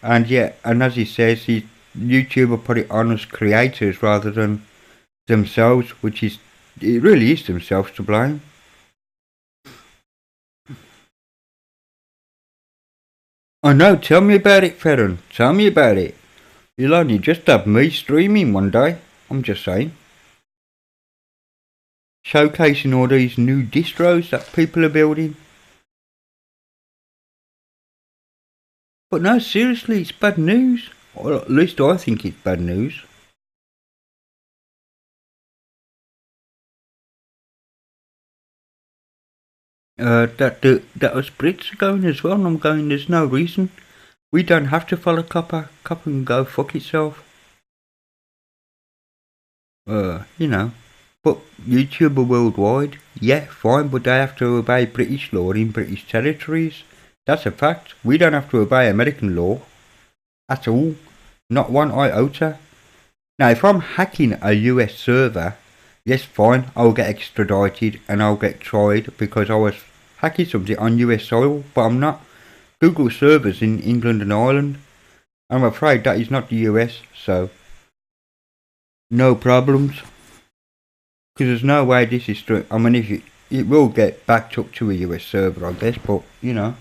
And yeah, and as he says, YouTube will put it on as creators rather than themselves, which is, it really is themselves to blame. I know, tell me about it, Ferren. Tell me about it. You'll only just have me streaming one day. I'm just saying. Showcasing all these new distros that people are building. But no, seriously, it's bad news. Or at least I think it's bad news. That us Brits are going as well, and I'm going, there's no reason. We don't have to follow Copper. Copper can go fuck itself. You know. But YouTuber worldwide, yeah, fine, but they have to obey British law in British territories. That's a fact. We don't have to obey American law. At all. Not one iota. Now, if I'm hacking a US server, yes, fine, I'll get extradited and I'll get tried because I was hacking something on US soil, but I'm not. Google servers in England and Ireland. I'm afraid that is not the US, so no problems. Because there's no way this is true. I mean, if it will get backed up to a US server, I guess, but you know,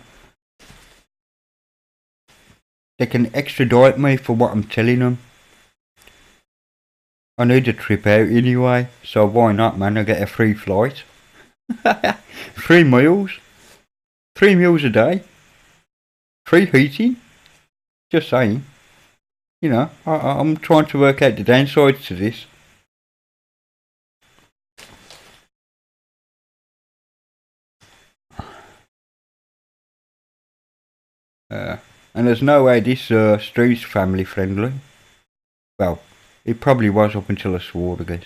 they can extradite me for what I'm telling them. I need a trip out anyway, so why not, man? I get a free flight. 3 meals. 3 meals a day. Free heating. Just saying. You know, I'm trying to work out the downsides to this. And there's no way this stream's family friendly. Well, it probably was up until I swore, I guess.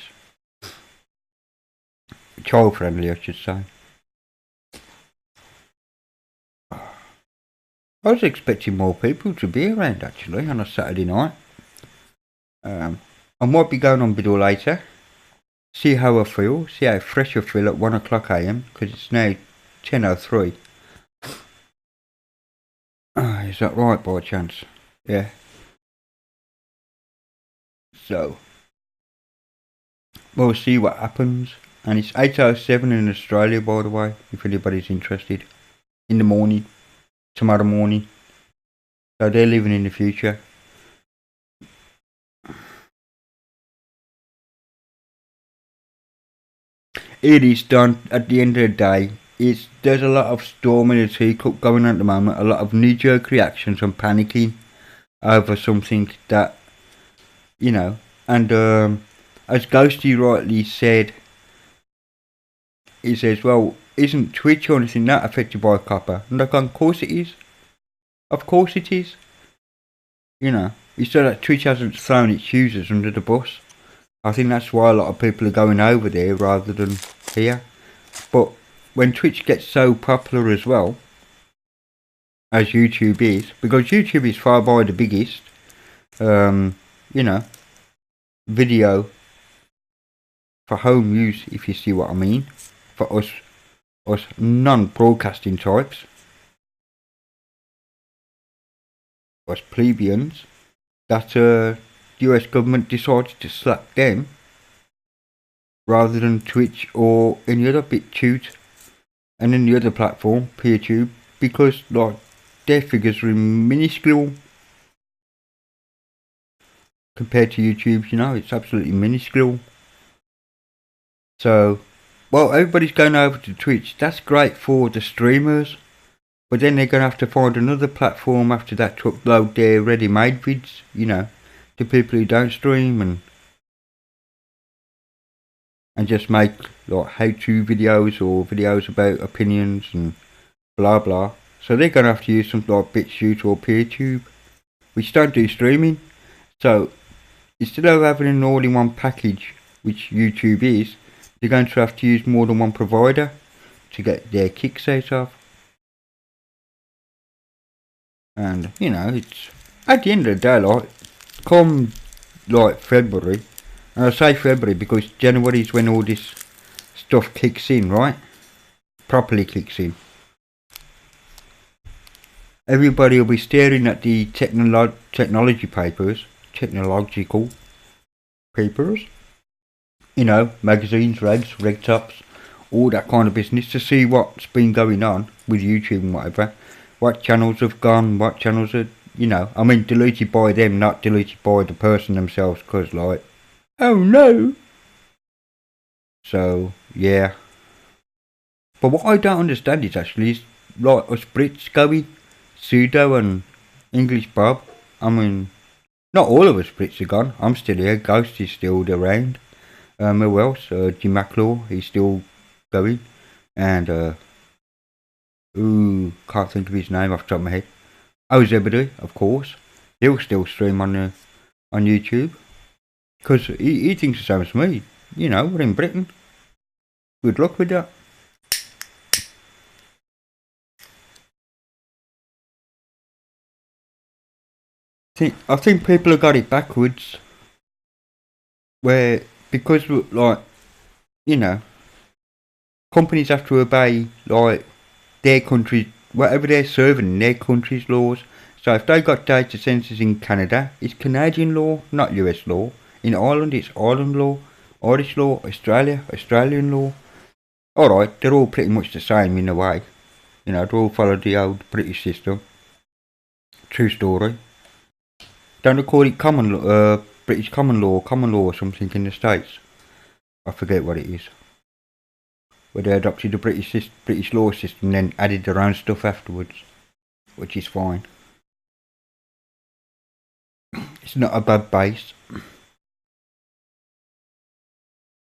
Child friendly, I should say. I was expecting more people to be around actually on a Saturday night. I might be going on a bit later. See how I feel, see how fresh I feel at 1 o'clock AM, because it's now 10:03. Is that right by chance? Yeah. So, we'll see what happens. And it's 8:07 in Australia, by the way, if anybody's interested. In the morning. Tomorrow morning. So they're living in the future. It is done at the end of the day. There's a lot of storm in the teacup going on at the moment, a lot of knee-jerk reactions and panicking over something that, you know, and as Ghosty rightly said, he says, well, isn't Twitch or anything that affected by Copper? And like, of course it is. Of course it is. You know, he said that Twitch hasn't thrown its users under the bus. I think that's why a lot of people are going over there rather than here. But when Twitch gets so popular as well, as YouTube is, because YouTube is far by the biggest, you know, video for home use, if you see what I mean, for us non-broadcasting types, us plebeians, that the US government decided to slap them rather than Twitch or any other BitChute and any other platform, PeerTube, because like their figures are minuscule compared to YouTube. You know, it's absolutely minuscule. So, well, everybody's going over to Twitch. That's great for the streamers, but then they're going to have to find another platform after that to upload their ready-made vids, you know, to people who don't stream and just make like how-to videos or videos about opinions and blah blah. So they're going to have to use something like BitChute or PeerTube, which don't do streaming. So instead of having an all-in-one package, which YouTube is, they're going to have to use more than one provider to get their kicks out of. And you know, it's at the end of the day, like come like February, and I say February because January is when all this stuff kicks in, right? Properly kicks in. Everybody will be staring at the technological papers, you know, magazines, reg tops, all that kind of business, to see what's been going on with YouTube and whatever, what channels have gone, what channels are, you know, I mean deleted by them, not deleted by the person themselves, because like, oh no. So yeah, but what I don't understand is actually is like us Brits going, Pseudo and English Bob. I mean, not all of us Brits are gone. I'm still here. Ghost is still around. Who else? Jim McLaw, he's still going. And, can't think of his name off the top of my head. Oh, Zebedee, of course. He'll still stream on YouTube. Because he thinks the same as me. You know, we're in Britain. Good luck with that. I think people have got it backwards. Where, because, like, you know, companies have to obey, like, their country, whatever they're serving in their country's laws. So if they got data centres in Canada, it's Canadian law, not US law. In Ireland, it's Ireland law. Irish law, Australia, Australian law. Alright, they're all pretty much the same in a way. You know, they all follow the old British system. True story. Don't they call it British common law or something in the States? I forget what it is. Where they adopted the British law system and then added their own stuff afterwards. Which is fine. It's not a bad base.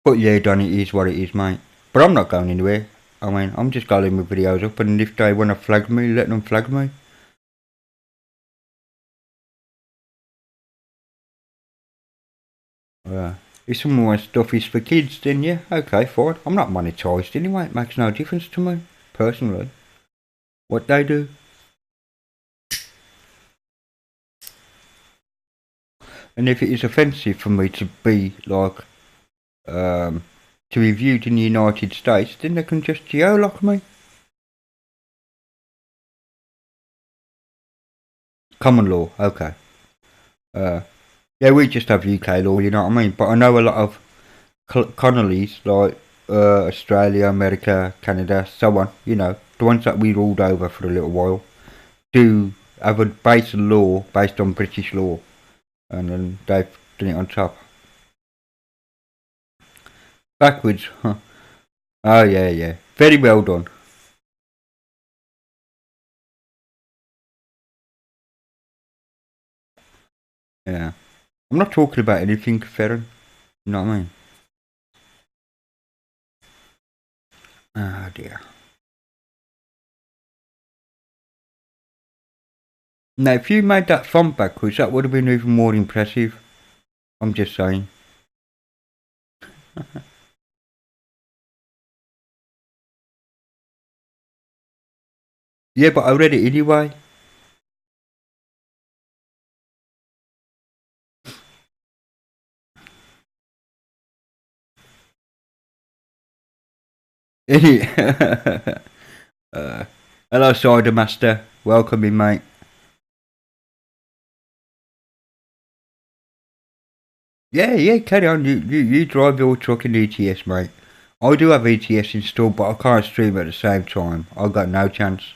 But yeah, Don, it is what it is, mate. But I'm not going anywhere. I mean, I'm just going my videos up, and if they want to flag me, let them flag me. If some of my stuff is for kids, then yeah, okay, fine. I'm not monetised anyway, it makes no difference to me, personally. What they do. And if it is offensive for me to be, like, to be viewed in the United States, then they can just geolock me. Common law, okay. Yeah, we just have UK law, you know what I mean? But I know a lot of colonies, like Australia, America, Canada, so on, you know, the ones that we ruled over for a little while, do have a base of law based on British law. And then they've done it on top. Backwards, huh? Oh yeah, yeah. Very well done. Yeah. I'm not talking about anything, Ferren. You know what I mean? Ah dear. Now, if you made that font backwards, that would have been even more impressive. I'm just saying. Yeah, but I read it anyway. uh, hello, Cider Master. Welcome in, mate. Yeah, carry on. You drive your truck in ETS, mate. I do have ETS installed, but I can't stream at the same time. I've got no chance.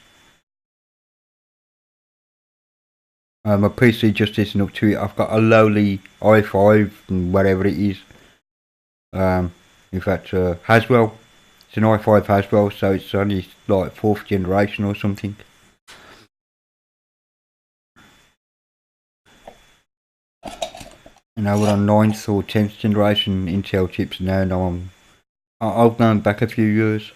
My PC just isn't up to it. I've got a lowly i5 and whatever it is. In fact, Haswell. It's an i5 Haswell, so it's only like 4th generation or something. You know, we're on 9th or 10th generation Intel chips now. Now I've gone back a few years.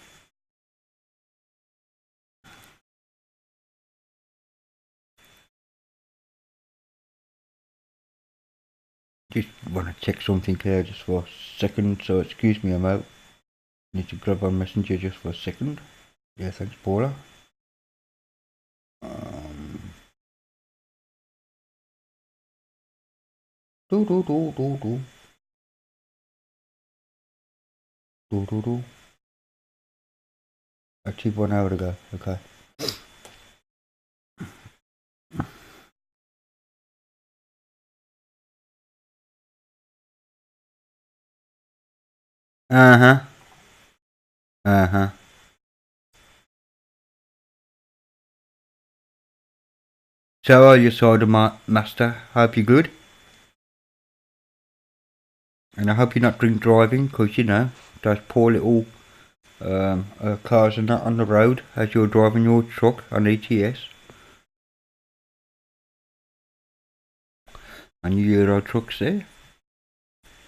Just want to check something here just for a second, so excuse me, I'm out. Need to grab on Messenger just for a second. Yeah, thanks, Paula. Do do do do do do do do. Actually, 1 hour ago. Okay. Uh huh. So are you, Cider Master? Hope you're good. And I hope you're not drink driving, because you know, those poor little cars are not on the road as you're driving your truck on ETS. And you Euro trucks there.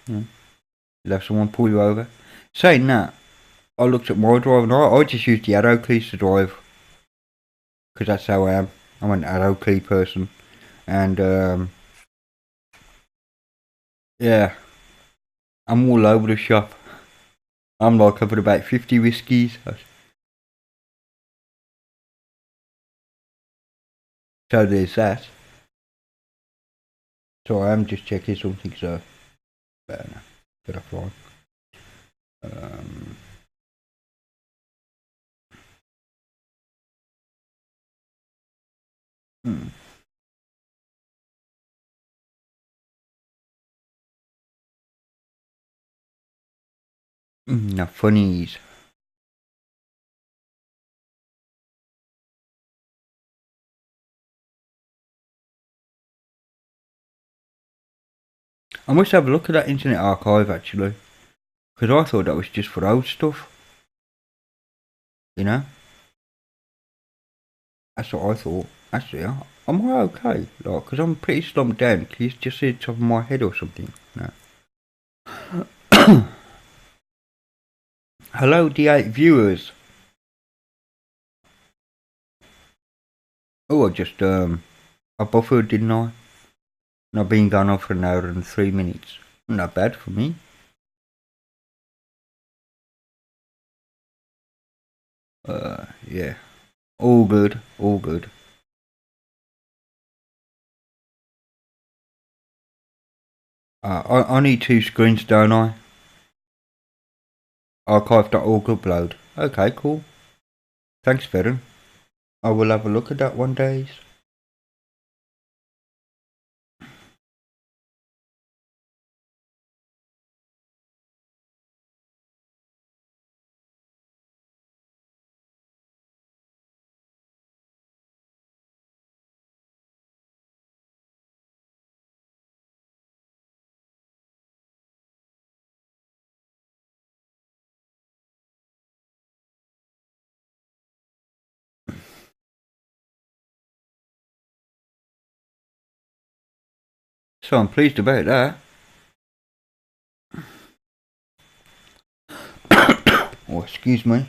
Yeah. You'll have someone pull you over. Saying that, I looked at my driving. I just use the arrow keys to drive. Because that's how I am. I'm an arrow key person. And yeah, I'm all over the shop. I'm like, I've got about 50 whiskies. So there's that. So I am just checking something, so get offline. Um, hmm. Now funnies. I must have a look at that Internet Archive actually, because I thought that was just for old stuff. You know, that's what I thought. Actually, am I okay? Like, because I'm pretty slumped down. Can you just see the top of my head or something? No. Hello, D8 viewers. Oh, I just I buffered, didn't I? And I've been gone on for an hour and 3 minutes. Not bad for me. Yeah. All good, all good. I need 2 screens, don't I? Archive.org upload. Okay, cool. Thanks, Veron. I will have a look at that one day. So I'm pleased about that. Oh, excuse me.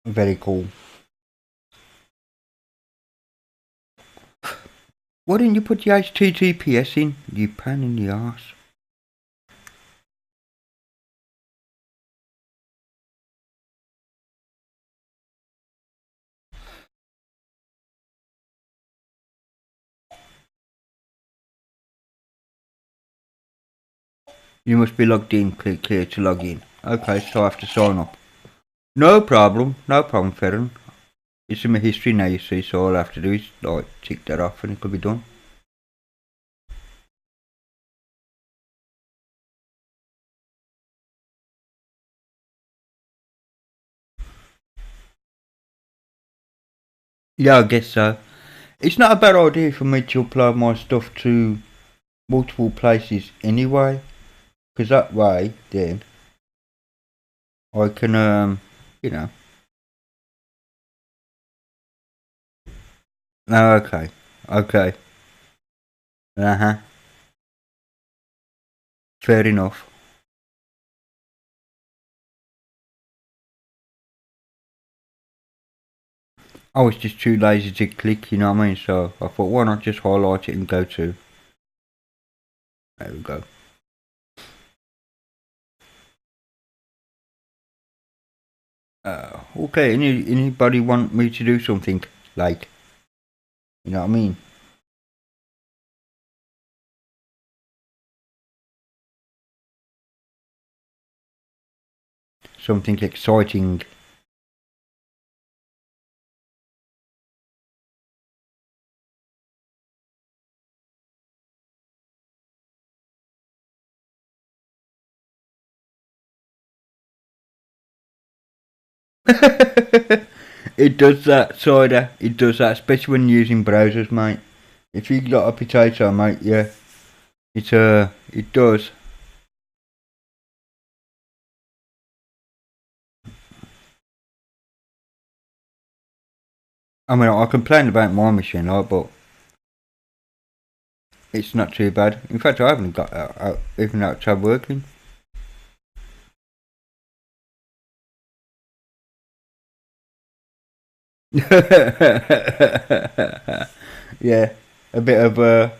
Very cool. Why didn't you put the HTTPS in? You pain in the arse. You must be logged in. Click here to log in. Okay, so I have to sign up. No problem, Ferran. It's in my history now, you see, so all I have to do is like tick that off and it could be done. Yeah, I guess so. It's not a bad idea for me to upload my stuff to multiple places anyway, because that way then I can you know. Oh, okay, okay. Fair enough. I was just too lazy to click, you know what I mean? So I thought, why not just highlight it and go to. There we go. Okay, anybody want me to do something like, you know what I mean? Something exciting. It does that, Cider. It does that, especially when using browsers, mate. If you got a potato, mate, yeah, it does. I mean, I complain about my machine, like, but it's not too bad. In fact, I haven't got even that tab working. Yeah, a bit of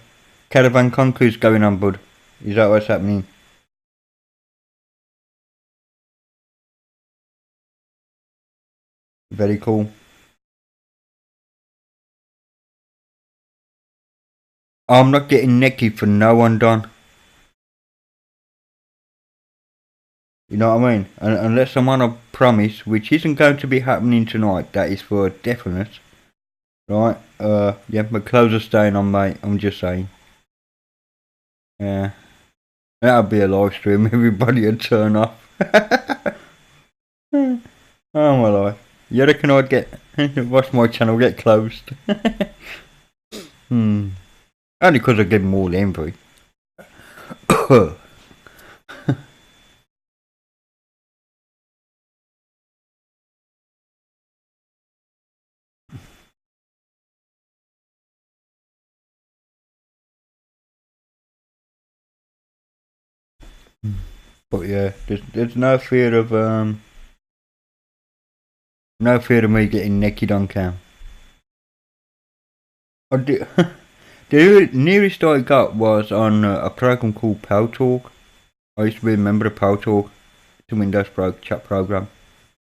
caravan conquers going on, bud. Is that what's happening? Very cool. I'm not getting necky for no one, Don. You know what I mean? Unless I'm on a promise, which isn't going to be happening tonight, that is for definite. Right? Yeah, my clothes are staying on, mate. I'm just saying. Yeah. That'll be a live stream. Everybody would turn off. Oh my life. You reckon I'd get watch my channel get closed? Only because I give them all envy. But yeah, there's no fear of me getting naked on cam. I do, the nearest I got was on a program called Paltalk. I used to be a member of Paltalk. It's a Windows chat program.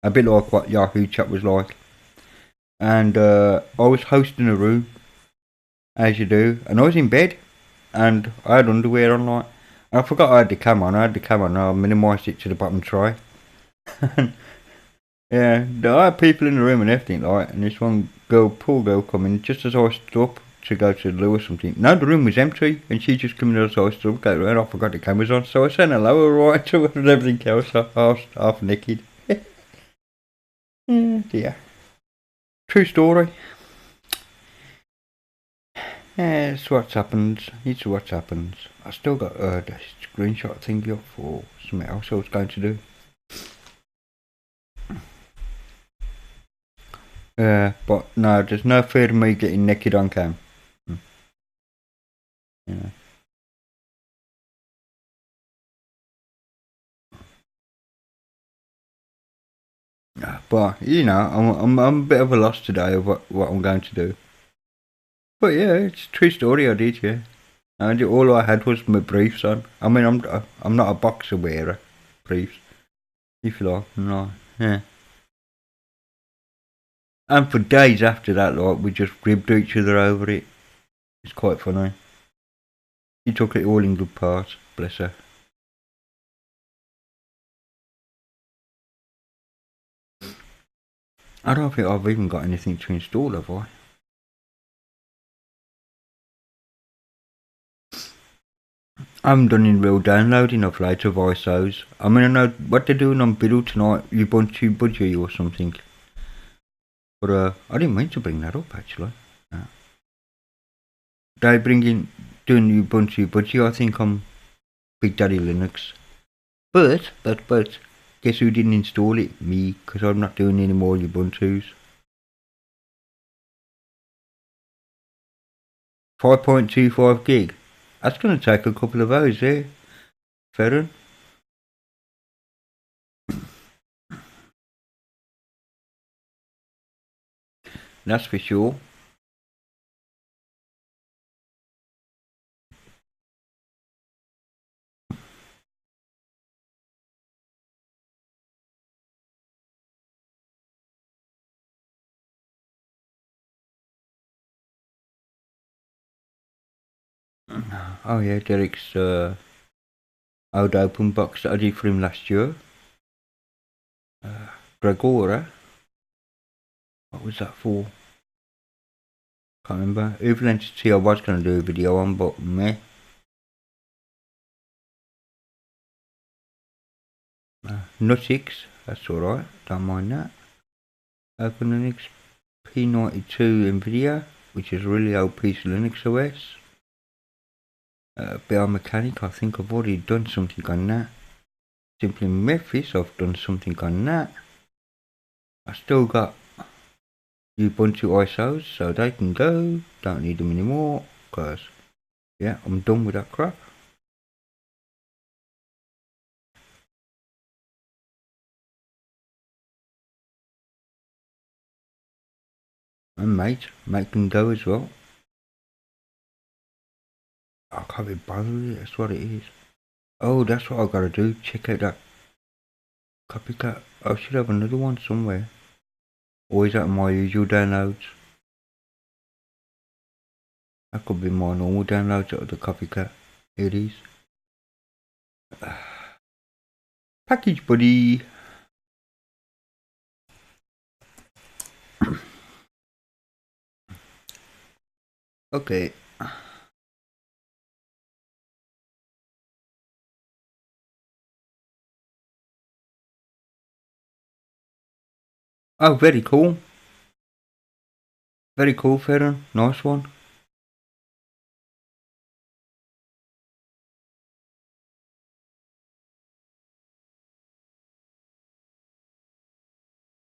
A bit like what Yahoo Chat was like. And I was hosting a room, as you do, and I was in bed, and I had underwear on, like, and I forgot I had the cam on. I minimised it to the bottom tray. Yeah, there are people in the room and everything, like, and this one girl, poor girl, coming just as I stood up to go to the loo or something. No, the room was empty, and she just come in as I stood up, go around, I forgot the cameras on, so I said hello, right, to her and everything else, half naked. Yeah, dear. True story. Yeah, it's what happens. It's what happens. I still got the screenshot thingy up for something else I was going to do. But no, there's no fear of me getting naked on cam. Yeah. But you know, I'm a bit of a loss today of what I'm going to do. But yeah, it's a true story. I did, yeah. And all I had was my briefs on. I mean, I'm not a boxer wearer, briefs. If you like, no, yeah. And for days after that, like we just ribbed each other over it. It's quite funny. She took it all in good part, bless her. I don't think I've even got anything to install, have I? I haven't done any real downloading of late of ISOs. I mean, I know what they're doing on Biddle tonight, Ubuntu Budgie or something. But I didn't mean to bring that up actually. They doing Ubuntu Budgie, I think, on Big Daddy Linux. But, guess who didn't install it? Me, because I'm not doing any more Ubuntu's. 5.25 gig. That's going to take a couple of hours there. Fair. That's for sure. Oh yeah, Derek's old open box that I did for him last year. Gregora. What was that for? Can't remember. Evil Entity I was going to do a video on, but meh. Nutix, that's alright, don't mind that. Open Linux P92 Nvidia, which is a really old piece of Linux OS. Biomechanic, I think I've already done something on that. Simply Memphis, I've done something on that. I still got Ubuntu ISOs, so they can go. Don't need them anymore, because, yeah, I'm done with that crap. And mate can go as well. I can't be bothered with it, that's what it is. Oh, that's what I've got to do, check out that copycat. I should have another one somewhere. Or is that my usual downloads? That could be my normal downloads of the copycat. Here it is. Package buddy. Okay. Oh, very cool. Very cool, Farron. Nice one.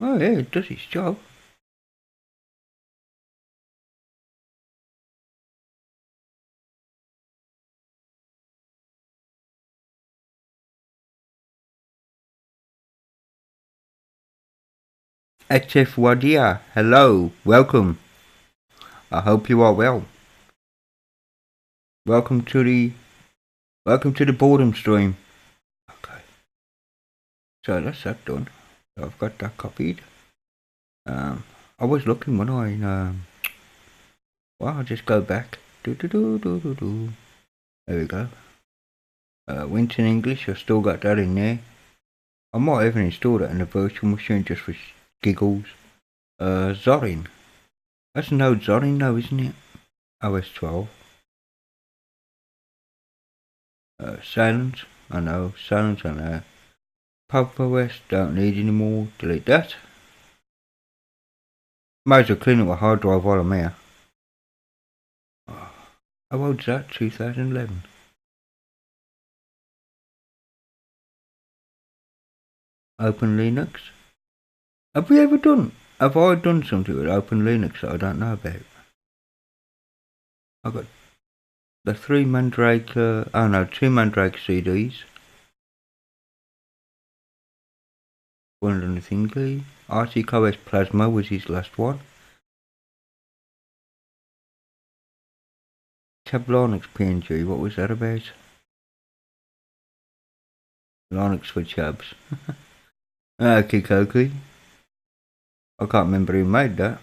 Oh yeah, it does its job. HF Wadia, hello, welcome. I hope you are well. Welcome to the boredom stream. Okay. So that's that done. So I've got that copied. I was looking when well, I'll just go back. There we go. Winton English, I've still got that in there. I might even install that in a virtual machine just for giggles. Zorin. That's no Zorin though, isn't it? OS 12. Silence. I know. Silence, I know. Pub OS, don't need anymore. Delete that. Might as well clean up my hard drive while I'm here. How old's that? 2011. Open Linux. Have I done something with Open Linux that I don't know about? I got the two Mandrake CDs. One of the thingy. RTOS Plasma was his last one. have Linux PNG. What was that about? Linux for chabs. Okay. I can't remember who made that.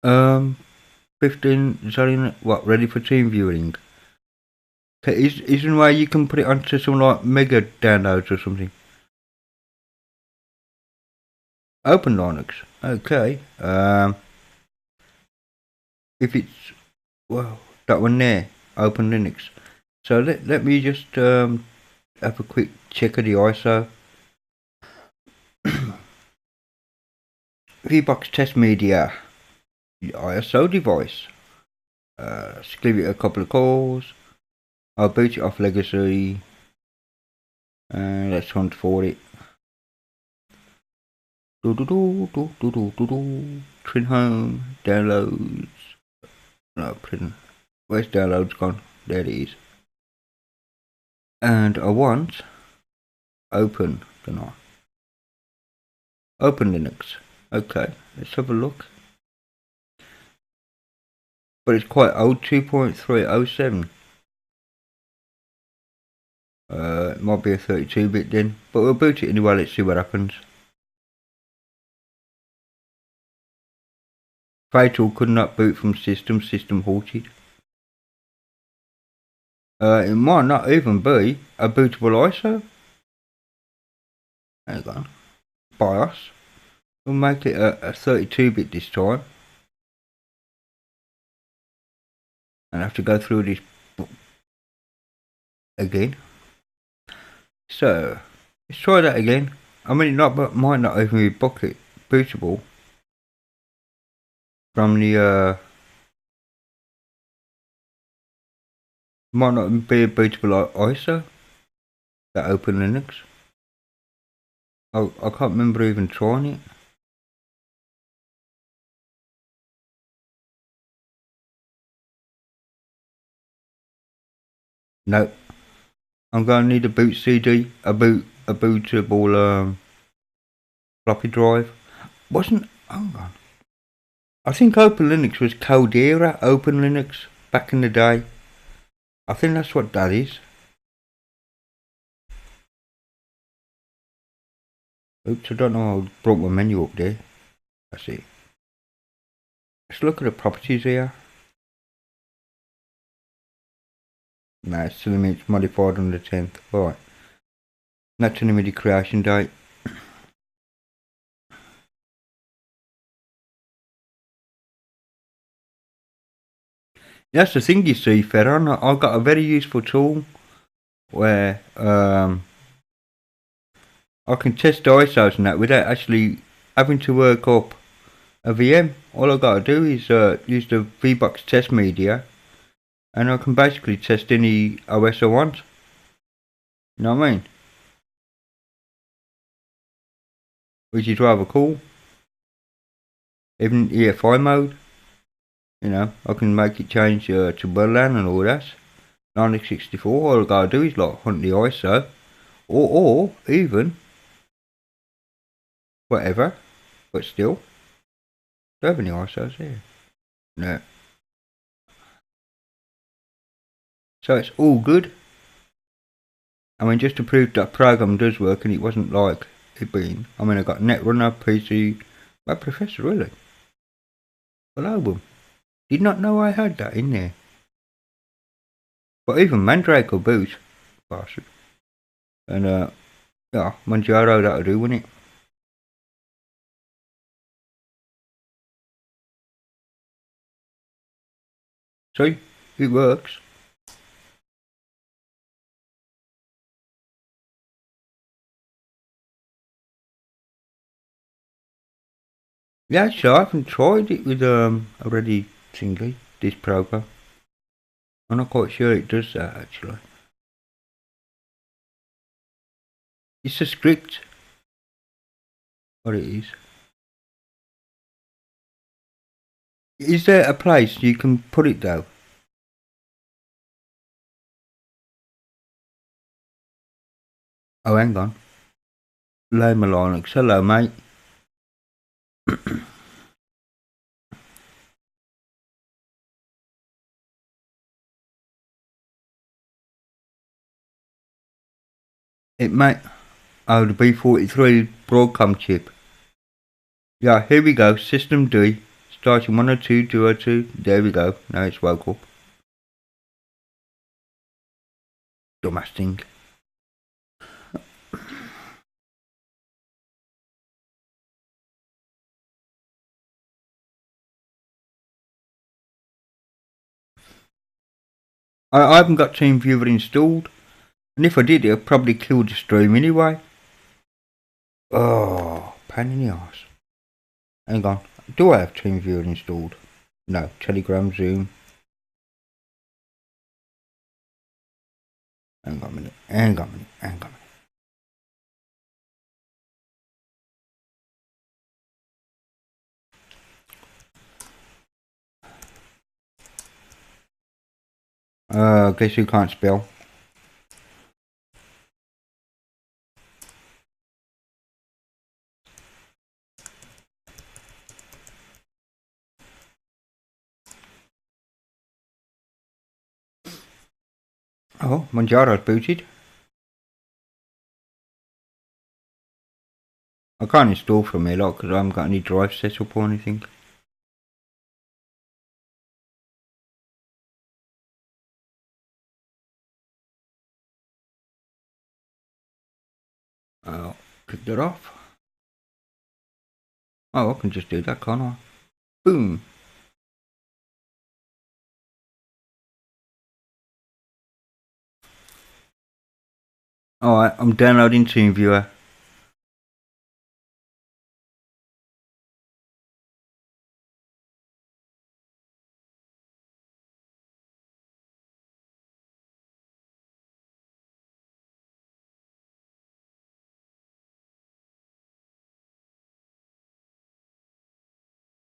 Um, 15, sorry, what, ready for team viewing? Okay, isn't where you can put it onto some like mega downloads or something? Open Linux. Okay. If it's, well, that one there, Open Linux. So let me just have a quick check of the ISO. VBox Test Media, the ISO device. Let's give it a couple of calls. I'll boot it off Legacy. And let's hunt for it. Print home, downloads. No, print. Where's downloads gone? There it is. And I want open, don't I? Open Linux. Okay, let's have a look. But it's quite old, 2.307. It might be a 32-bit then, but we'll boot it anyway. Let's see what happens. Fatal could not boot from system halted. It might not even be a bootable ISO. Hang on. BIOS. We'll make it a 32-bit this time. And I have to go through this again. So, let's try that again. I mean, it might not even be bootable from the, might not be a bootable ISO, that Open Linux. I can't remember even trying it. No, I'm going to need a boot CD, a bootable floppy drive. Hang on. I think Open Linux was Codera Open Linux back in the day. I think that's what that is. Oops, I don't know, I brought my menu up there. That's it. Let's look at the properties here. No, it's telling me it's modified on the 10th. Right. Not telling me the creation date. That's the thing you see, Ferron. I've got a very useful tool where I can test ISOs and that without actually having to work up a VM. All I've got to do is use the VBox Test Media, and I can basically test any OS I want. You know what I mean? Which is rather cool. Even EFI mode, you know, I can make it change to Berlin and all that. 1964, all I gotta do is like hunt the ISO, or even whatever, but still, don't have any ISOs here. No. So it's all good. I mean, just to prove that program does work and it wasn't like it being. I mean, I got Netrunner, PC, my Professor, really. Hello, boom. Did not know I had that in there. But even Mandrake will boot. Bastard. And, yeah, Manjaro that'll do, wouldn't it? See? It works. Yeah, so I haven't tried it with already singly, this program. I'm not quite sure it does that actually. It's a script. What it is. Is there a place you can put it though? Oh, hang on. Loma Linux. Hello, mate. It might. Oh, the B43 Broadcom chip. Yeah, here we go. System D. Starting 102.202. There we go. Now it's woke up. Dumbass thing. I haven't got TeamViewer installed. And if I did, it'd probably kill the stream anyway. Oh, pain in the arse. Hang on. Do I have TeamViewer installed? No. Telegram, Zoom. Hang on a minute. Hang on a minute. Hang on a minute. Guess who can't spell? Oh, Manjaro's booted. I can't install from here, like, because I haven't got any drive set up or anything. I'll click that off. Oh, I can just do that, can't I? Boom. Alright, I'm downloading TeamViewer.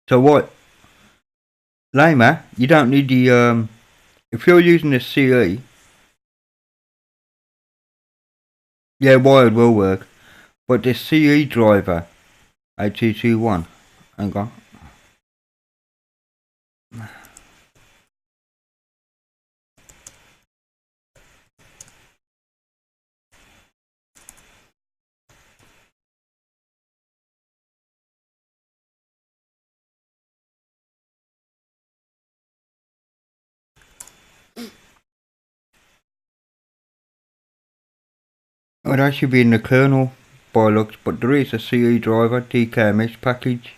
So what? Lama, you don't need the, if you're using the CE, yeah, wired will work. But the CE driver, 8221, hang on. Oh, that should be in the kernel by looks, but there is a CE driver, DKMS package,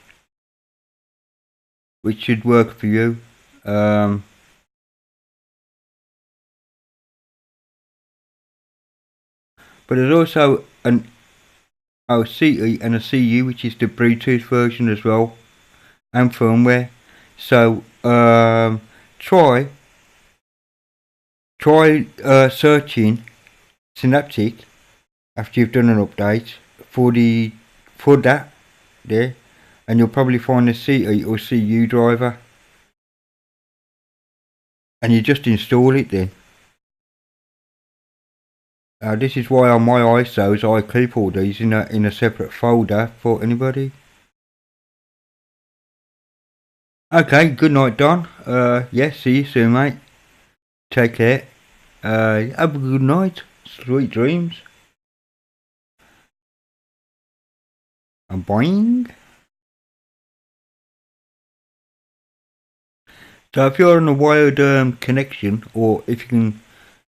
which should work for you. But there's also an CE and a CU, which is the Bluetooth version as well, and firmware. So try searching Synaptic after you've done an update for that there, and you'll probably find a CE or CU driver, and you just install it then. This is why on my ISOs I keep all these in a separate folder for anybody. Okay, good night, Don. Yeah, see you soon, mate. Take care. Have a good night. Sweet dreams. And boing. So if you're on a wired connection, or if you can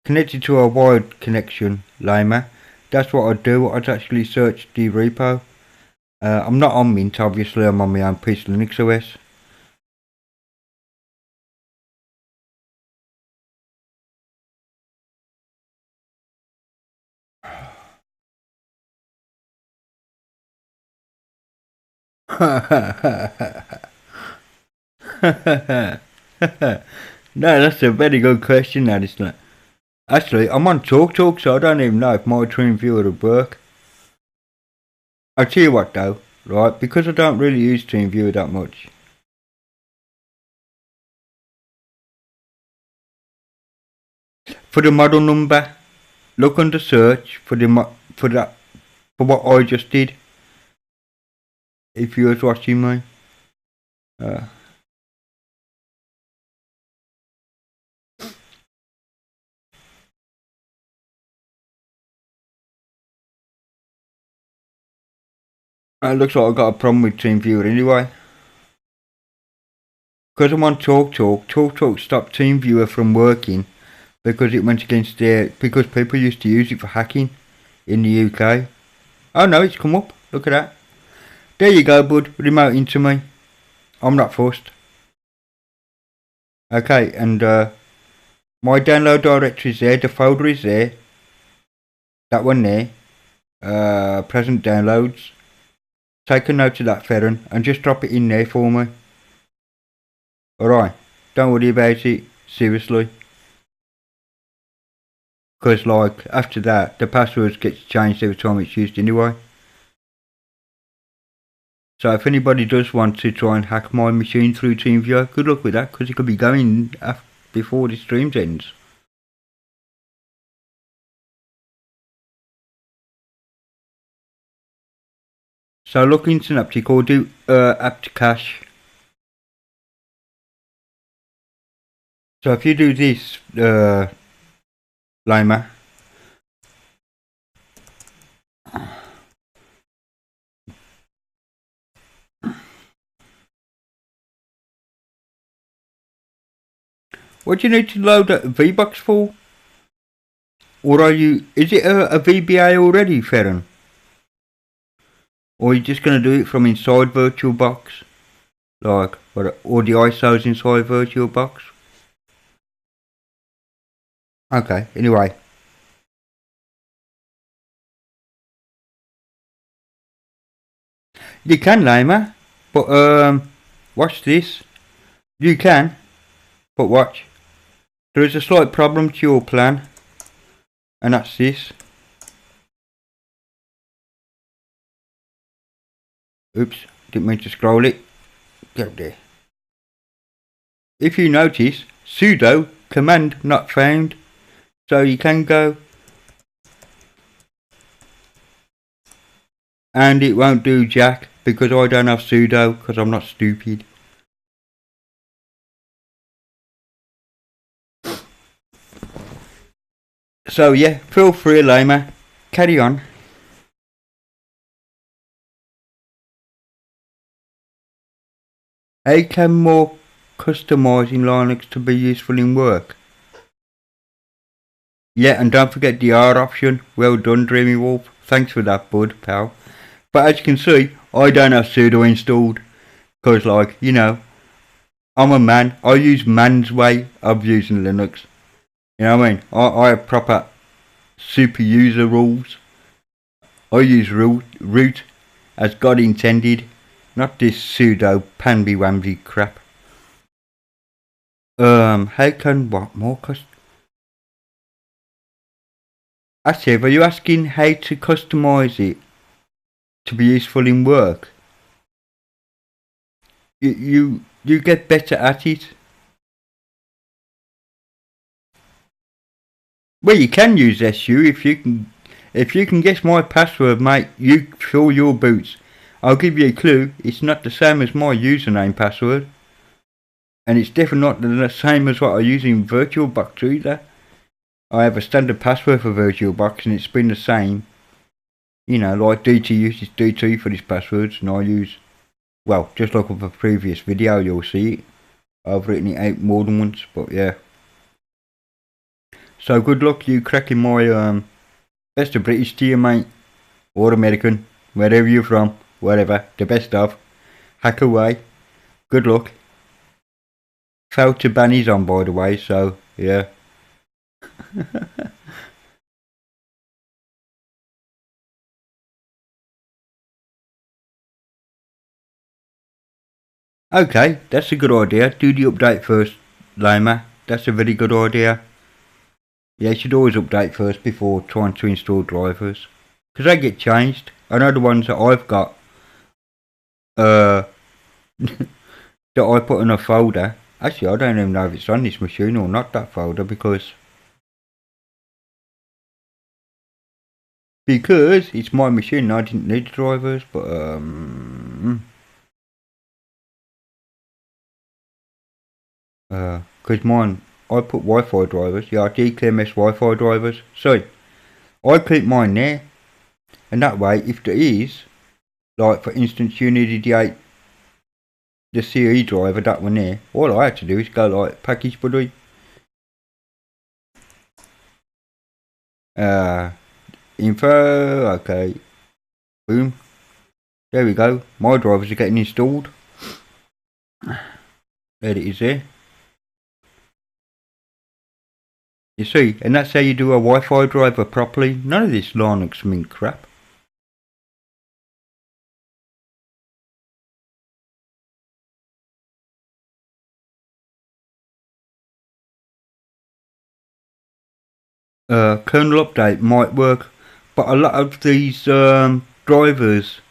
connect it to a wired connection, Lama, that's what I'd do. I'd actually search the repo. I'm not on Mint, obviously. I'm on my own piece of Linux OS. No, that's a very good question, that is not. Actually, I'm on TalkTalk, so I don't even know if my TeamViewer would work. I'll tell you what though, right, because I don't really use TeamViewer that much, for the model number, look under search for for what I just did. If you was watching me. It looks like I've got a problem with TeamViewer anyway. Because I'm on TalkTalk stopped TeamViewer from working because it went against because people used to use it for hacking in the UK. Oh no, it's come up. Look at that. There you go, bud. Remote into me. I'm not fussed. Okay, and my download directory is there. The folder is there. That one there. Present downloads. Take a note of that, Ferran, and just drop it in there for me. Alright, don't worry about it, seriously. Because like, after that, the passwords gets changed every time it's used anyway. So if anybody does want to try and hack my machine through TeamViewer, good luck with that, because it could be going before the stream ends. So look in Synaptic or do apt cache. So if you do this, Lima, what do you need to load a VBox for? Or is it a VBA already, Ferran? Or are you just going to do it from inside VirtualBox? Like, or the ISOs inside VirtualBox? Okay, anyway. You can, Lima, but watch this. You can, but watch. There is a slight problem to your plan, and that's this. Oops, didn't mean to scroll it. Get there. If you notice, sudo command not found, so you can go, and it won't do jack because I don't have sudo because I'm not stupid. So yeah, feel free, Lima, carry on. How can more customizing Linux to be useful in work? Yeah, and don't forget the R option. Well done, Dreamy Wolf. Thanks for that, bud, pal. But as you can see, I don't have sudo installed. Because, like, you know, I'm a man. I use man's way of using Linux. You know what I mean? I have proper super user rules. I use root as God intended. Not this pseudo panby-wamby crap. How can what more cost? Actually, are you asking how to customize it to be useful in work? You get better at it. Well, you can use SU if you can guess my password, mate. You fill your boots. I'll give you a clue. It's not the same as my username password, and it's definitely not the same as what I use in VirtualBox either. I have a standard password for VirtualBox, and it's been the same. You know, like DT uses DT for his passwords, and I use, well, just like with a previous video, you'll see it. I've written it out more than once, but yeah. So good luck you cracking my best of British to you, mate, or American, wherever you're from, whatever, the best of. Hack away. Good luck. Fell to Banny's on, by the way, so yeah. Okay, that's a good idea. Do the update first, Lima. That's a very good idea. Yeah, you should always update first before trying to install drivers. Because they get changed. I know the ones that I've got, that I put in a folder. Actually, I don't even know if it's on this machine or not, that folder, because Because it's my machine, I didn't need drivers, but because mine, I put Wi-Fi drivers, yeah, DKMS Wi-Fi drivers, so I keep mine there, and that way, if there is, like for instance, you needed the CE driver, that one there, all I had to do is go like package buddy, info, okay, boom, there we go, my drivers are getting installed, there it is there. You see, and that's how you do a Wi-Fi driver properly, none of this Linux mint crap. Kernel update might work, but a lot of these drivers,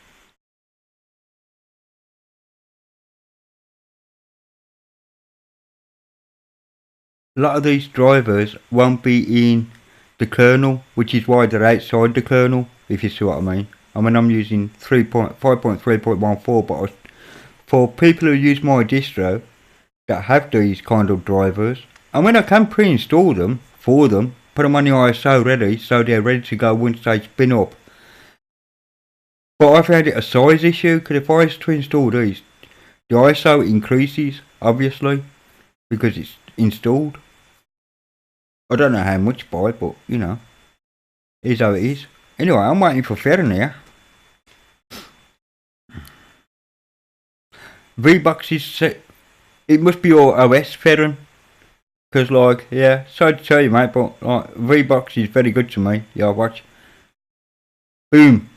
won't be in the kernel, which is why they're outside the kernel, if you see what I mean. I mean, I'm using 5.3.14, but for people who use my distro that have these kind of drivers, I mean, I can pre-install them for them, put them on the ISO ready, so they're ready to go once they spin up. But I found it a size issue, because if I was to install these, the ISO increases, obviously, because it's installed. I don't know how much by, but, you know, is how it is. Anyway, I'm waiting for Ferron here. V-Box is set. It must be your OS, Ferron. Because, like, yeah, sorry to tell you, mate, but, like, V-Box is very good to me. Yeah, watch. Boom.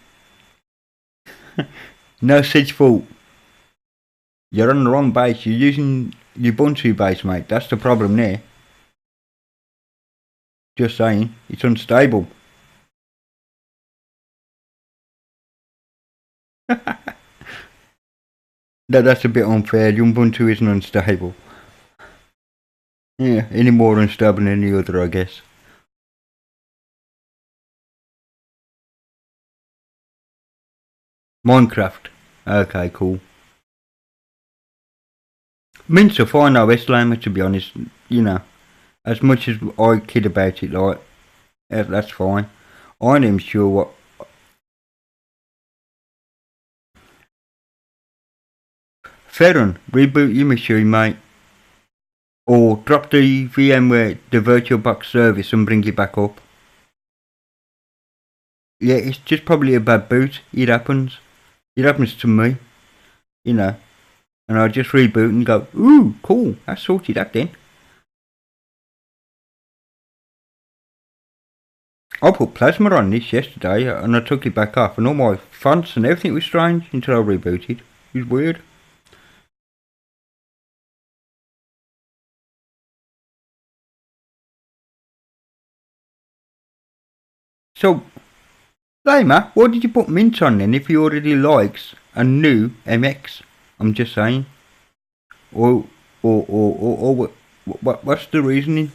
No such fault. You're on the wrong base. You're using Ubuntu base, mate. That's the problem there. Just saying. It's unstable. That's a bit unfair. Ubuntu isn't unstable. Yeah, any more unstable than any other, I guess. Minecraft. Okay, cool. Mint's a fine OS lamer, to be honest. You know, as much as I kid about it, like, that's fine. I ain't sure what. Ferron, reboot your machine, mate. Or drop the VMware, the VirtualBox service, and bring it back up. Yeah, it's just probably a bad boot. It happens. It happens to me. You know. And I just reboot and go, ooh, cool, I sorted that then. I put Plasma on this yesterday and I took it back off and all my fonts and everything was strange until I rebooted. It was weird. So, Lamer, why did you put Mint on then if he already likes a new MX? I'm just saying. Or what's the reasoning?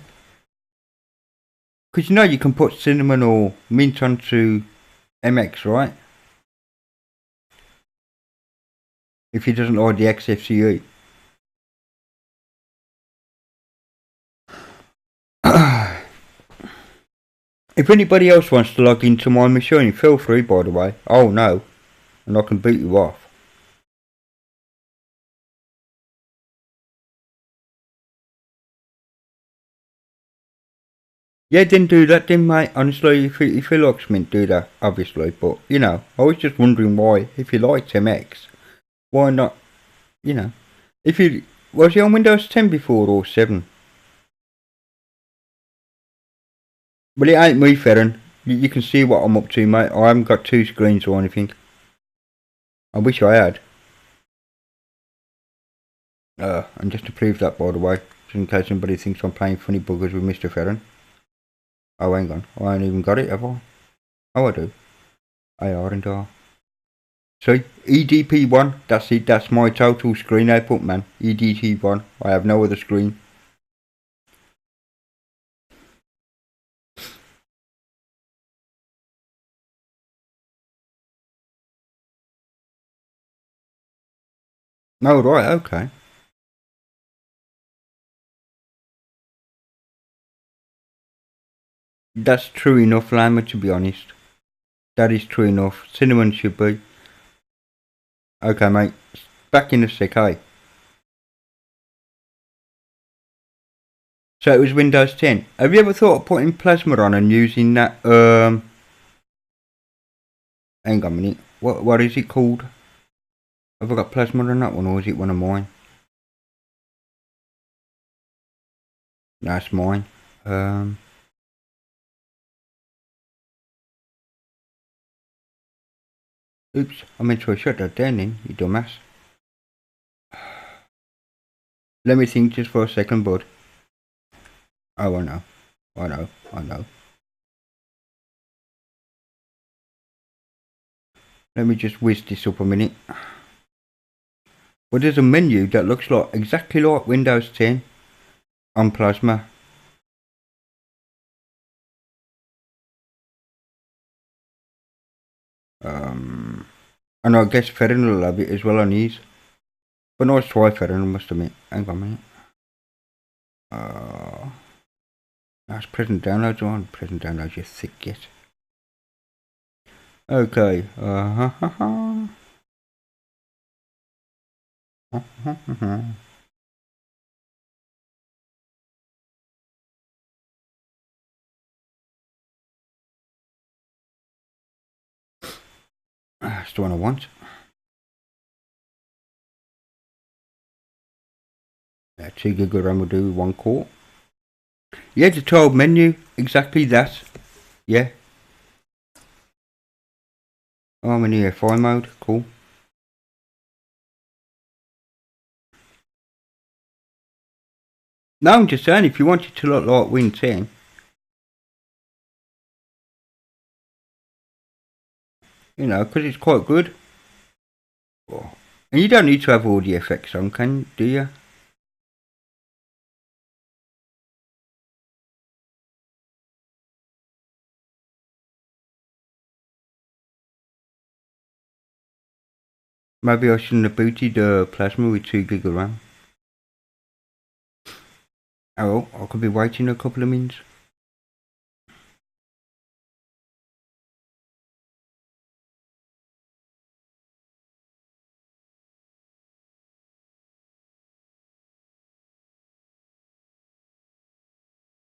Because you know you can put Cinnamon or Mint onto MX, right? If he doesn't like the XFCE. If anybody else wants to log into my machine, feel free, by the way. Oh no, and I can beat you off. Yeah, then do that then, mate. Honestly, if he likes Mint, do that, obviously. But, you know, I was just wondering why, if he likes MX, why not, you know. If he, was he on Windows 10 before or 7? Well, it ain't me, Ferron. You can see what I'm up to, mate. I haven't got two screens or anything. I wish I had. And just to prove that, by the way, just in case somebody thinks I'm playing funny buggers with Mr. Ferron. Oh, hang on. I ain't even got it, have I? Oh, I do. AR and R. So, EDP1, that's it. That's my total screen output, man. EDP1. I have no other screen. Oh, right, okay. That's true enough, Lama, to be honest. That is true enough. Cinnamon should be. Okay, mate. Back in a sec, eh? So it was Windows 10. Have you ever thought of putting Plasma on and using that, hang on a minute. What is it called? Have I got Plasma on that one, or is it one of mine? That's mine. Oops, I meant to shut that down then, you dumbass. Let me think just for a second, bud. Oh, I know. I know. I know. Let me just whiz this up a minute. But there's a menu that looks like exactly like Windows 10 on Plasma. And I guess Ferrin will have it as well on his. But nice try, Ferrin, I must admit. Hang on a minute. That's present downloads on. Present downloads, you're thick yet. Okay. That's the one I want. 2 gig of RAM will do 1 core. Yeah, the 12 menu, exactly that. Yeah. Oh, I'm in EFI mode, cool. No, I'm just saying, if you want it to look like Win 10, you know, because it's quite good. Oh. And you don't need to have all the effects on, do you? Maybe I shouldn't have booted Plasma with 2 gig of RAM. Oh, I could be waiting a couple of minutes.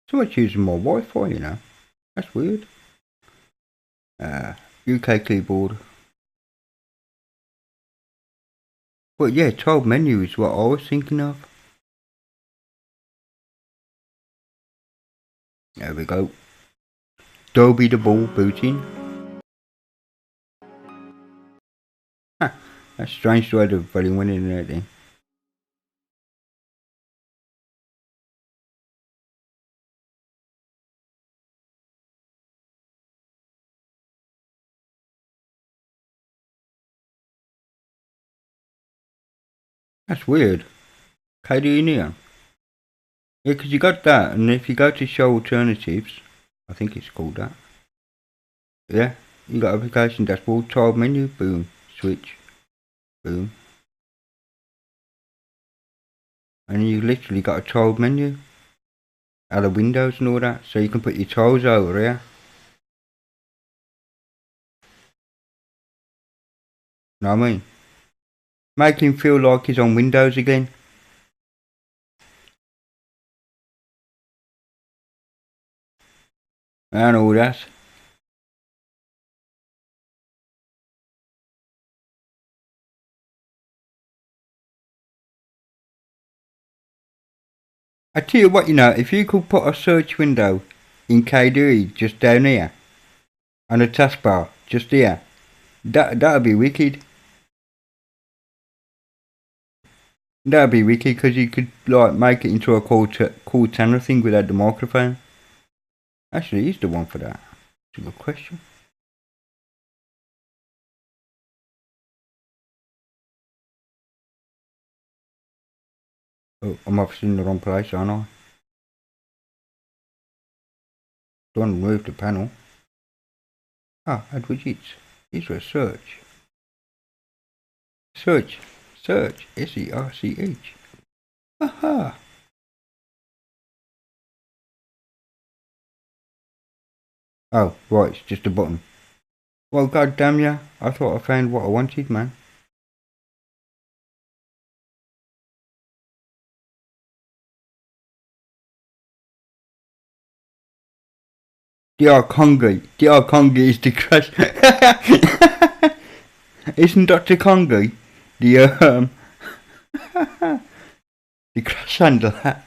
So much using my Wi-Fi, you know. That's weird. UK keyboard. But yeah, 12 menu is what I was thinking of. There we go. Dolby the ball booting. Huh, that's strange to have the volume went in there then. That's weird. KDE Neon. Yeah, because you got that, and if you go to show alternatives, I think it's called that. Yeah, you got application dashboard, 12 menu, boom, switch, boom. And you literally got a 12 menu. Out of Windows and all that, so you can put your tiles over here. Know what I mean? Make him feel like he's on Windows again. And all that. I tell you what, you know, if you could put a search window in KDE just down here, and a taskbar just here, that'd be wicked. That'd be wicked because you could like make it into a Cortana thing without the microphone. Actually, he's the one for that. That's a good question. Oh, I'm obviously in the wrong place, aren't I? Don't remove the panel. Ah, add widgets. These were search. Search. Search. SERCH. Aha. Oh, right, it's just a button. Well, god damn ya. I thought I found what I wanted, man. DR Congi. DR Congi is the crash. Isn't Dr. Congi the the crash handler?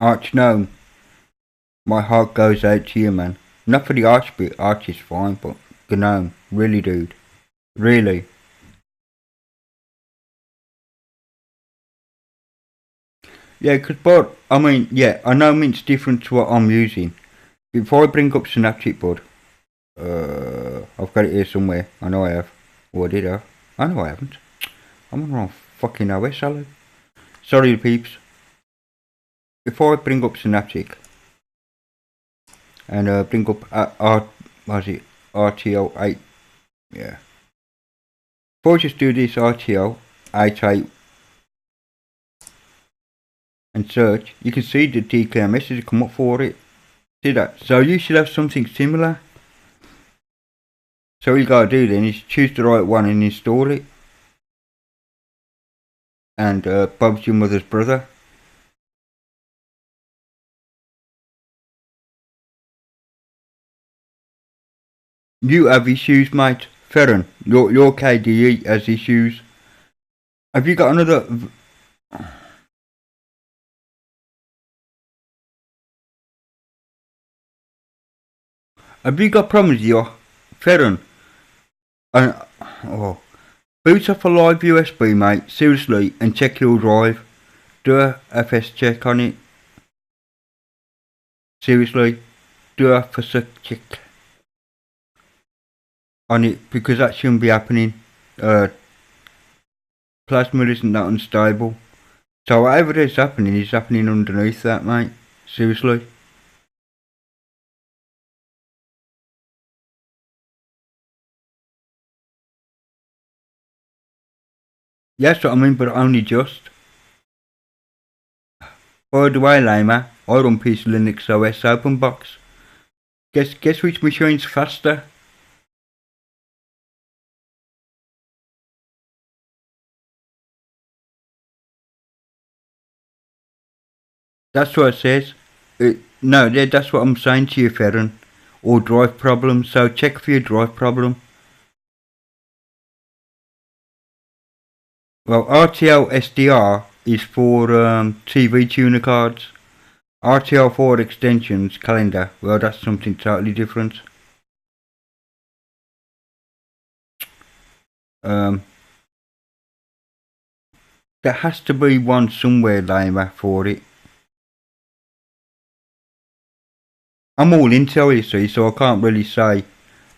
Arch gnome. My heart goes out to you, man. Not for the arch bit, arch is fine, but gnome, really, dude. Really. Yeah, but, I mean, yeah, I know it's different to what I'm using. Before I bring up Synaptic, bud, I've got it here somewhere. I know I have. Or I did have. I know I haven't. I'm on the wrong fucking OS, hello. Sorry, peeps. Before I bring up Synaptic, and bring up RTL 8, yeah. Before I just do this RTL 88 and search, you can see the declare message come up for it. See that? So you should have something similar. So all you gotta do then is choose the right one and install it. And Bob's your mother's brother. You have issues, mate. Ferren, your KDE has issues. Have you got another? Have you got problems with your Ferren? Oh, boot up a live USB, mate. Seriously, and check your drive. Do a FS check on it. Seriously, do a FS check on it, because that shouldn't be happening. Plasma isn't that unstable. So whatever is happening underneath that, mate. Seriously. Yes, what I mean, but only just. By the way, Lama, I run PC Linux OS open box. Guess which machine's faster? That's what it says. No, that's what I'm saying to you, Ferren. Or drive problem. So check for your drive problem. Well, RTL SDR is for TV tuner cards. RTL4 extensions calendar. Well, that's something totally different. There has to be one somewhere, Lama, for it. I'm all Intel, you see, so I can't really say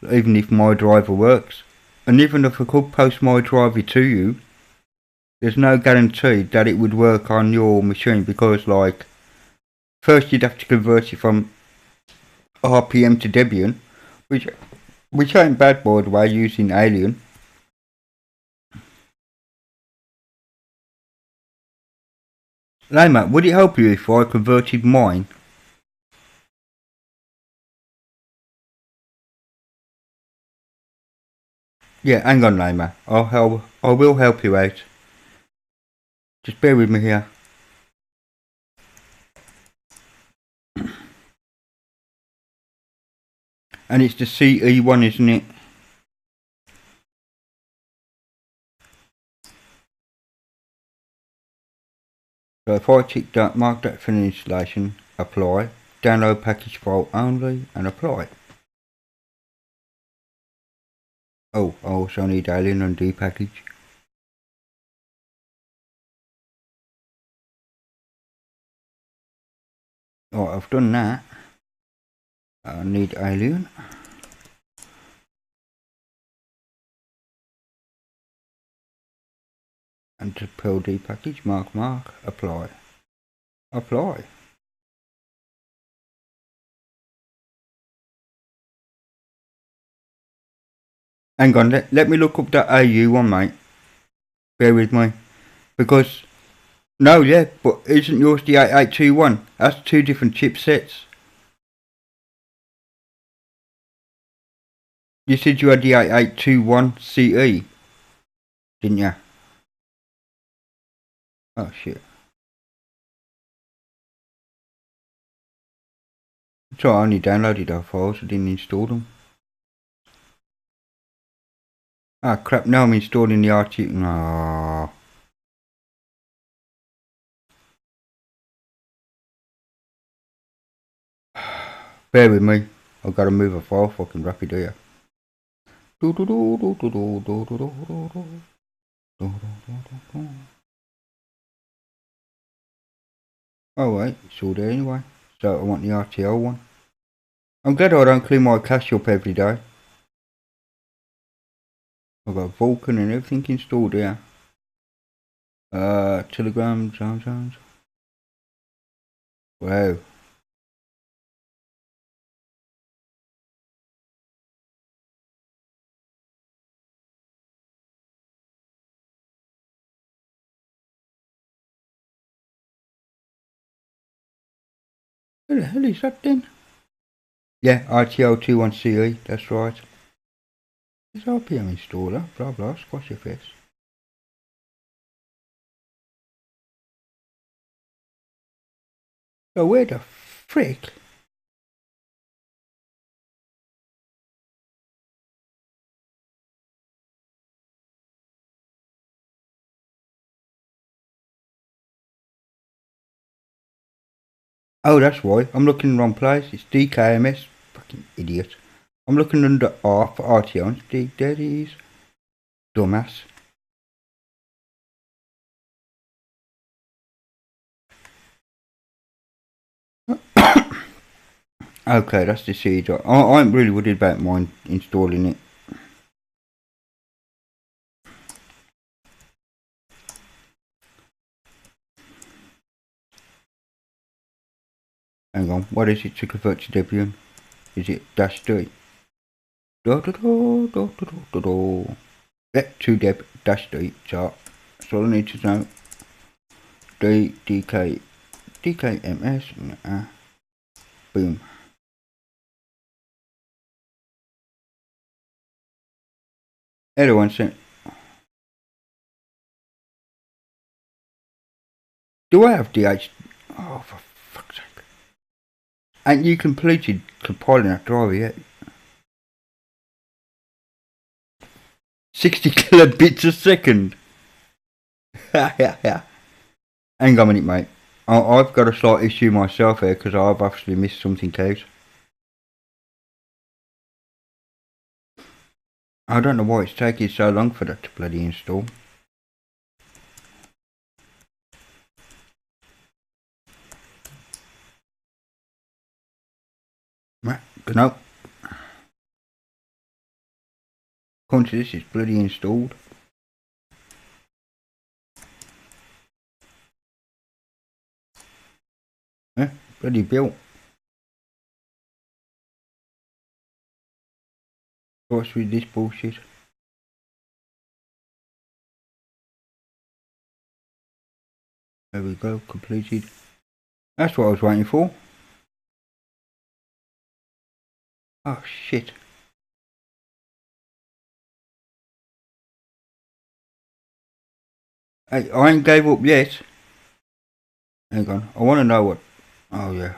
even if my driver works. And even if I could post my driver to you, there's no guarantee that it would work on your machine, because like, first you'd have to convert it from RPM to Debian, which ain't bad, by the way, using Alien. Lama, would it help you if I converted mine? Yeah, hang on, Lama. I will help you out. Just bear with me here. And it's the CE one, isn't it? So if I tick that, mark that for installation, apply, download package file only, and apply. Oh, I also need Alien and depackage. Oh, I've done that. I need alien. And to PLD package, mark, apply. Apply. Hang on, let me look up that AU one, mate. Bear with me. Because, no, yeah, but isn't yours the 8821? That's two different chipsets. You said you had the 8821 CE, didn't you? Oh, shit. So I only downloaded our files, I didn't install them. Ah, crap, now I'm installing the RT. No. Bear with me. I've got to move a file fucking rapid here. Oh wait, it's all there anyway. So I want the RTL one. I'm glad I don't clean my cache up every day. I've got Vulkan and everything installed here. Telegram, Jones. Wow. Where the hell is that then? Yeah, RTL21CE, that's right. It's RPM installer, blah blah, squash FS. So where the frick? Oh, that's why. I'm looking in the wrong place. It's DKMS. Fucking idiot. I'm looking under R for RTL. There it is. Dumbass. Okay, that's the seed. I'm really worried about mine installing it. Hang on, what is it to convert to Debian? Is it -3? Yeah, to -3 chart. That's all I need to know. DKMS. Boom. Everyone sent. Do I have DH? Oh, for fuck's sake. And you completed compiling that driver yet? 60 kilobits a second. Hang on a minute, mate. I've got a slight issue myself here because I've actually missed something out. I don't know why it's taking so long for that to bloody install. Right, nope. According to this, it's bloody installed. Yeah, bloody built. What's with this bullshit? There we go, completed. That's what I was waiting for. Oh shit. Hey, I ain't gave up yet. Hang on, I want to know what. Oh yeah.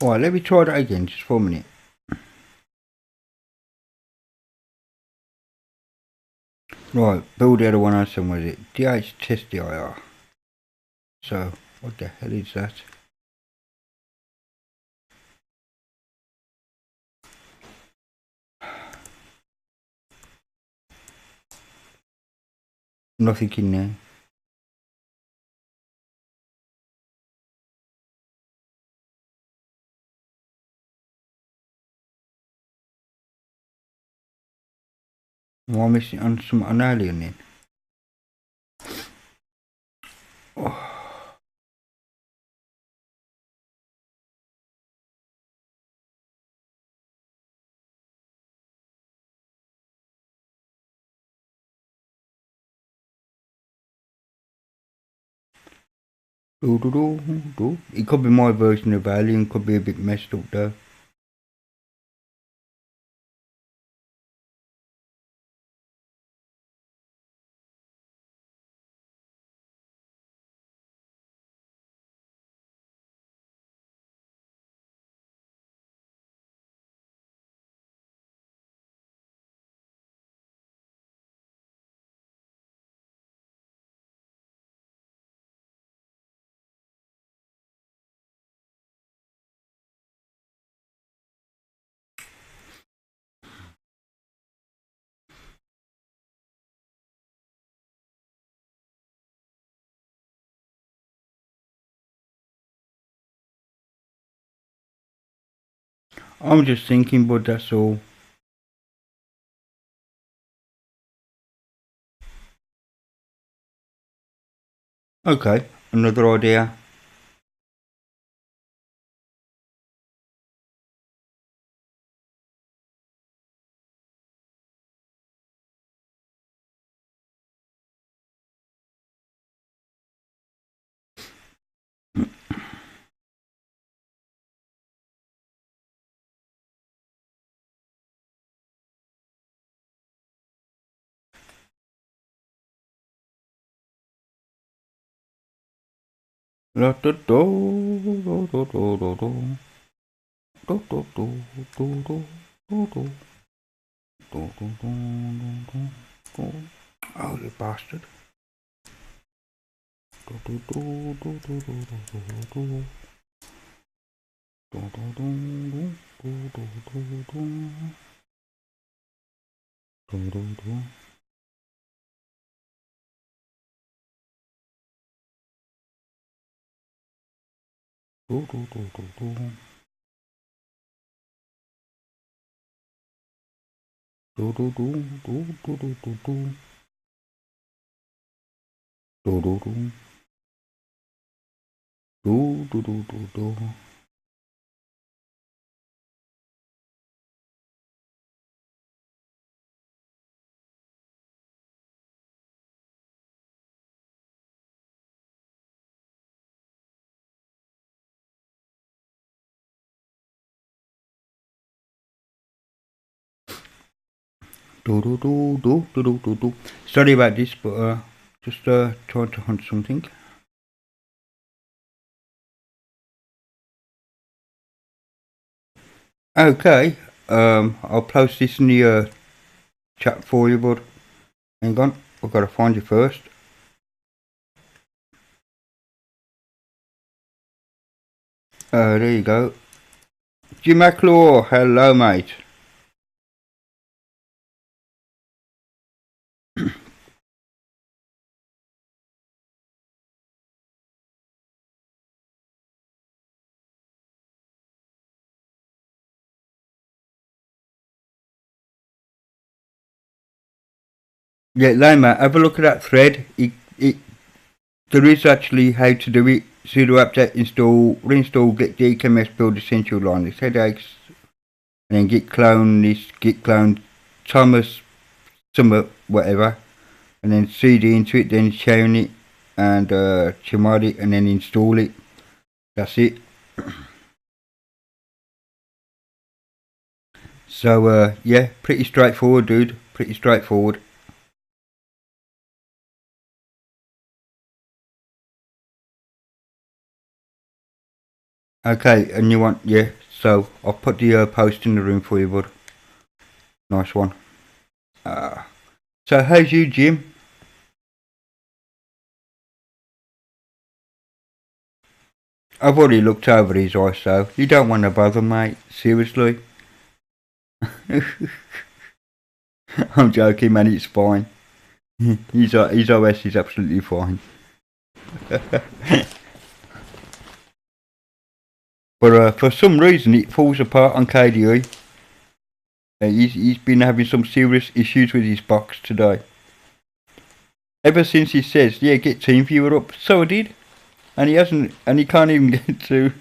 Alright, let me try that again just for a minute. Right, build the other one on somewhere. Is it DH test dir? So, what the hell is that? Nothing in there. Am I missing on some an alien then? Oh. It could be my version of Alien, could be a bit messed up though. I'm just thinking, but that's all. Okay, another idea. La do do do do do do do do do do do do do do do do do do. Oh, you bastard. Do do do do do do do do do. Do do do do do do do do. Do do do. Do do do do do. Do do do do do do do do. Do do do. Do do do do do. Do do do do do do do do. Sorry about this, but just trying to hunt something. Okay, I'll post this in the chat for you, bud. Hang on, I've got to find you first. There you go. Jim McClure, hello, mate. Yeah, Lama, have a look at that thread. There is actually how to do it. Sudo apt install, reinstall, git dkms build essential line. This headaches, and then git clone this, git clone Thomas, Summer, whatever, and then cd into it, then sharing it, and chmod it, and then install it. That's it. So yeah, pretty straightforward, dude. Pretty straightforward. Okay, and you want, yeah, so I'll put the post in the room for you, bud. Nice one. So how's you, Jim? I've already looked over his eyes, so you don't want to bother, mate. Seriously. I'm joking, man, it's fine. his OS is absolutely fine. But for some reason it falls apart on KDE. He's been having some serious issues with his box today. Ever since he says, yeah, get TeamViewer up, so I did. And he hasn't, and he can't even get to.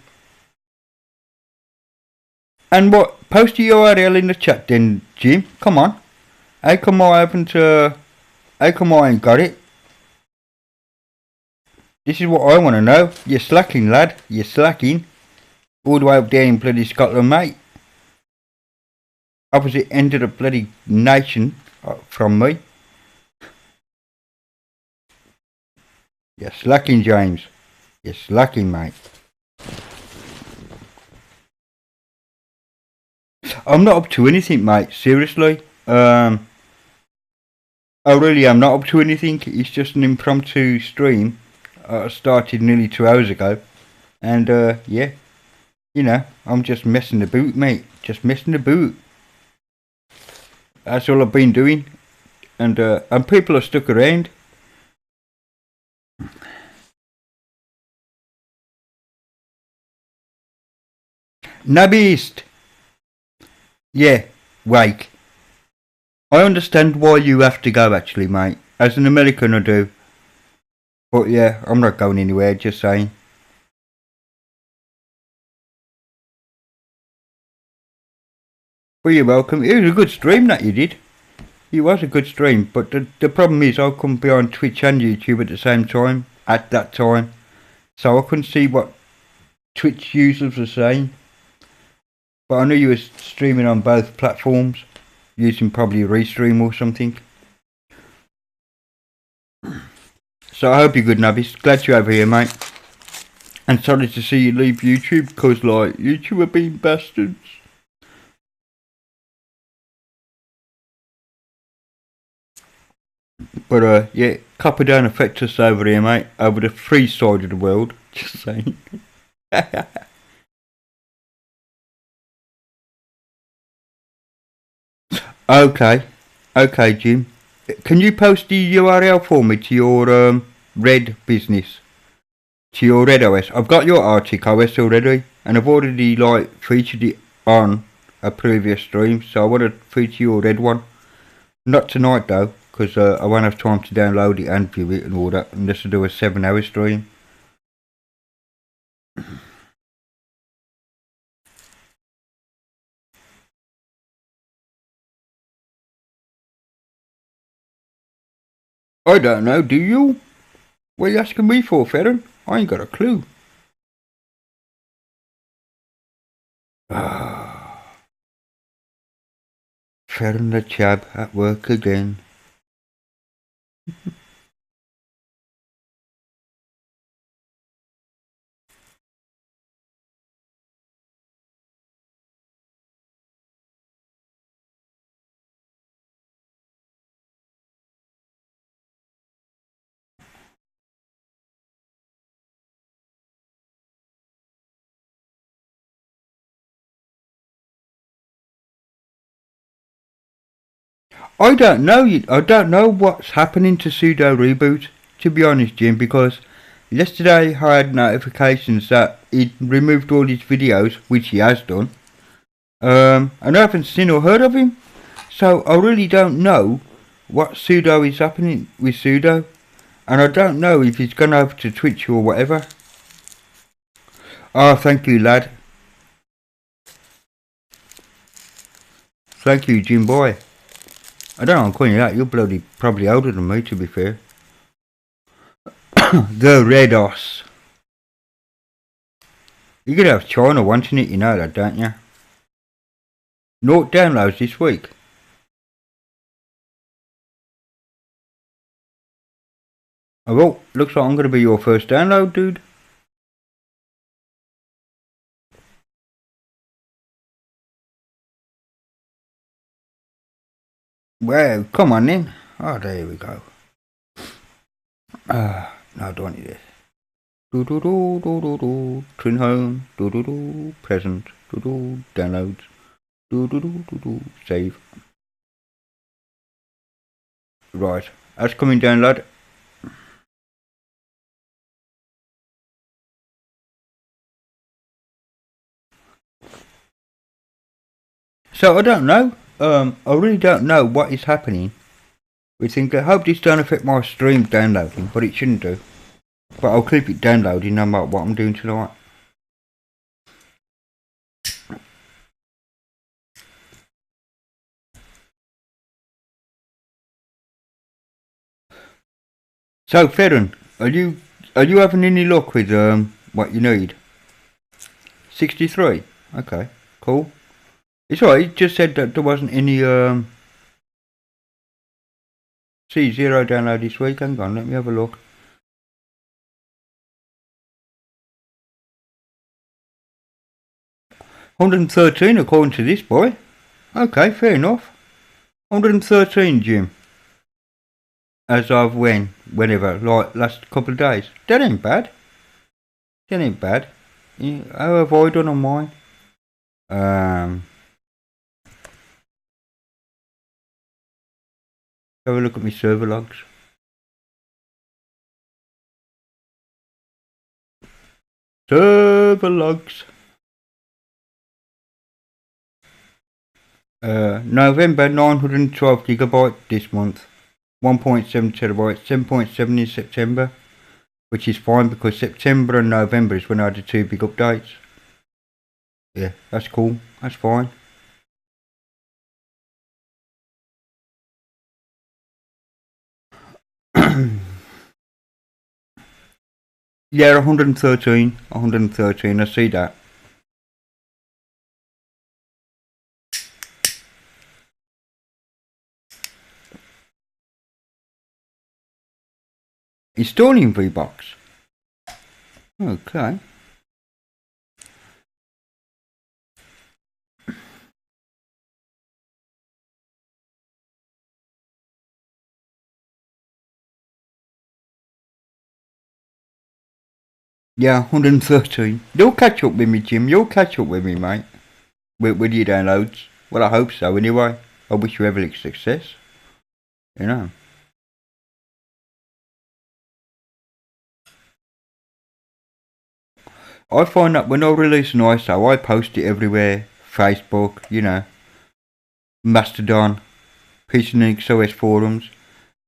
And what? Post the URL in the chat then, Jim. Come on. How come I haven't, how come I ain't got it? This is what I want to know. You're slacking, lad. You're slacking. All the way up there in bloody Scotland, mate. Opposite end of the bloody nation from me. You're slacking, James. You're slacking, mate. I'm not up to anything, mate. Seriously. I really am not up to anything. It's just an impromptu stream. I started nearly 2 hours ago. And, yeah. You know, I'm just messing the boot, mate. Just messing the boot. That's all I've been doing. And people are stuck around. Nabist! Yeah, Wake. I understand why you have to go, actually, mate. As an American, I do. But yeah, I'm not going anywhere, just saying. Well, you're welcome. It was a good stream that you did. It was a good stream, but the problem is I couldn't be on Twitch and YouTube at the same time, at that time. So I couldn't see what Twitch users were saying. But I knew you were streaming on both platforms, using probably Restream or something. So I hope you're good, Nubbies. Glad you're over here, mate. And sorry to see you leave YouTube, because, like, YouTube are being bastards. But, yeah, copper don't affect us over here, mate. Over the free side of the world. Just saying. Okay. Okay, Jim. Can you post the URL for me to your, Red business? To your Red OS? I've got your Arctic OS already. And I've already, like, featured it on a previous stream. So I want to feature your Red one. Not tonight, though. Because I won't have time to download it and view it and all that. Unless I do a 7-hour stream. I don't know, do you? What are you asking me for, Ferren? I ain't got a clue. Ferren the chap at work again. I don't know. I don't know what's happening to Sudo Reboot, to be honest, Jim, because yesterday I had notifications that he'd removed all his videos, which he has done. And I haven't seen or heard of him. So I really don't know what Sudo is happening with Sudo. And I don't know if he's gone over to Twitch or whatever. Oh, thank you, lad. Thank you, Jim boy. I don't know, I'm calling you out. You're probably older than me, to be fair. The Redos. You're gonna have China wanting it, you know that, don't you? 0 downloads this week. Oh well, looks like I'm gonna be your first download, dude. Well, come on then. Oh, there we go. No, I don't need this. Do do do do do do. Twin home. Do do do. Present. Do do. Downloads. Do do do do do. Save. Right. That's coming down, lad. So I don't know. I really don't know what is happening. We think I hope this don't affect my stream downloading, but it shouldn't do. But I'll keep it downloading no matter what I'm doing tonight. So Ferren, are you having any luck with what you need? 63? Okay, cool. It's alright, it just said that there wasn't any C0 download this week. Hang on, let me have a look. $113 according to this boy. Okay, fair enough. $113, Jim. As of whenever, like last couple of days. That ain't bad. That ain't bad. How have I done on mine? Have a look at my server logs. Server logs. November 912 gigabyte this month. 1.7 terabytes, 7.7 in September, which is fine because September and November is when I had the two big updates. Yeah, that's cool. That's fine. Yeah, 113. 113, I see that. Installing VBox. Okay. Yeah, 113. You'll catch up with me, Jim. You'll catch up with me, mate. With your downloads. Well, I hope so, anyway. I wish you every success. You know. I find that when I release an ISO, I post it everywhere. Facebook, you know. Mastodon. PC OS forums.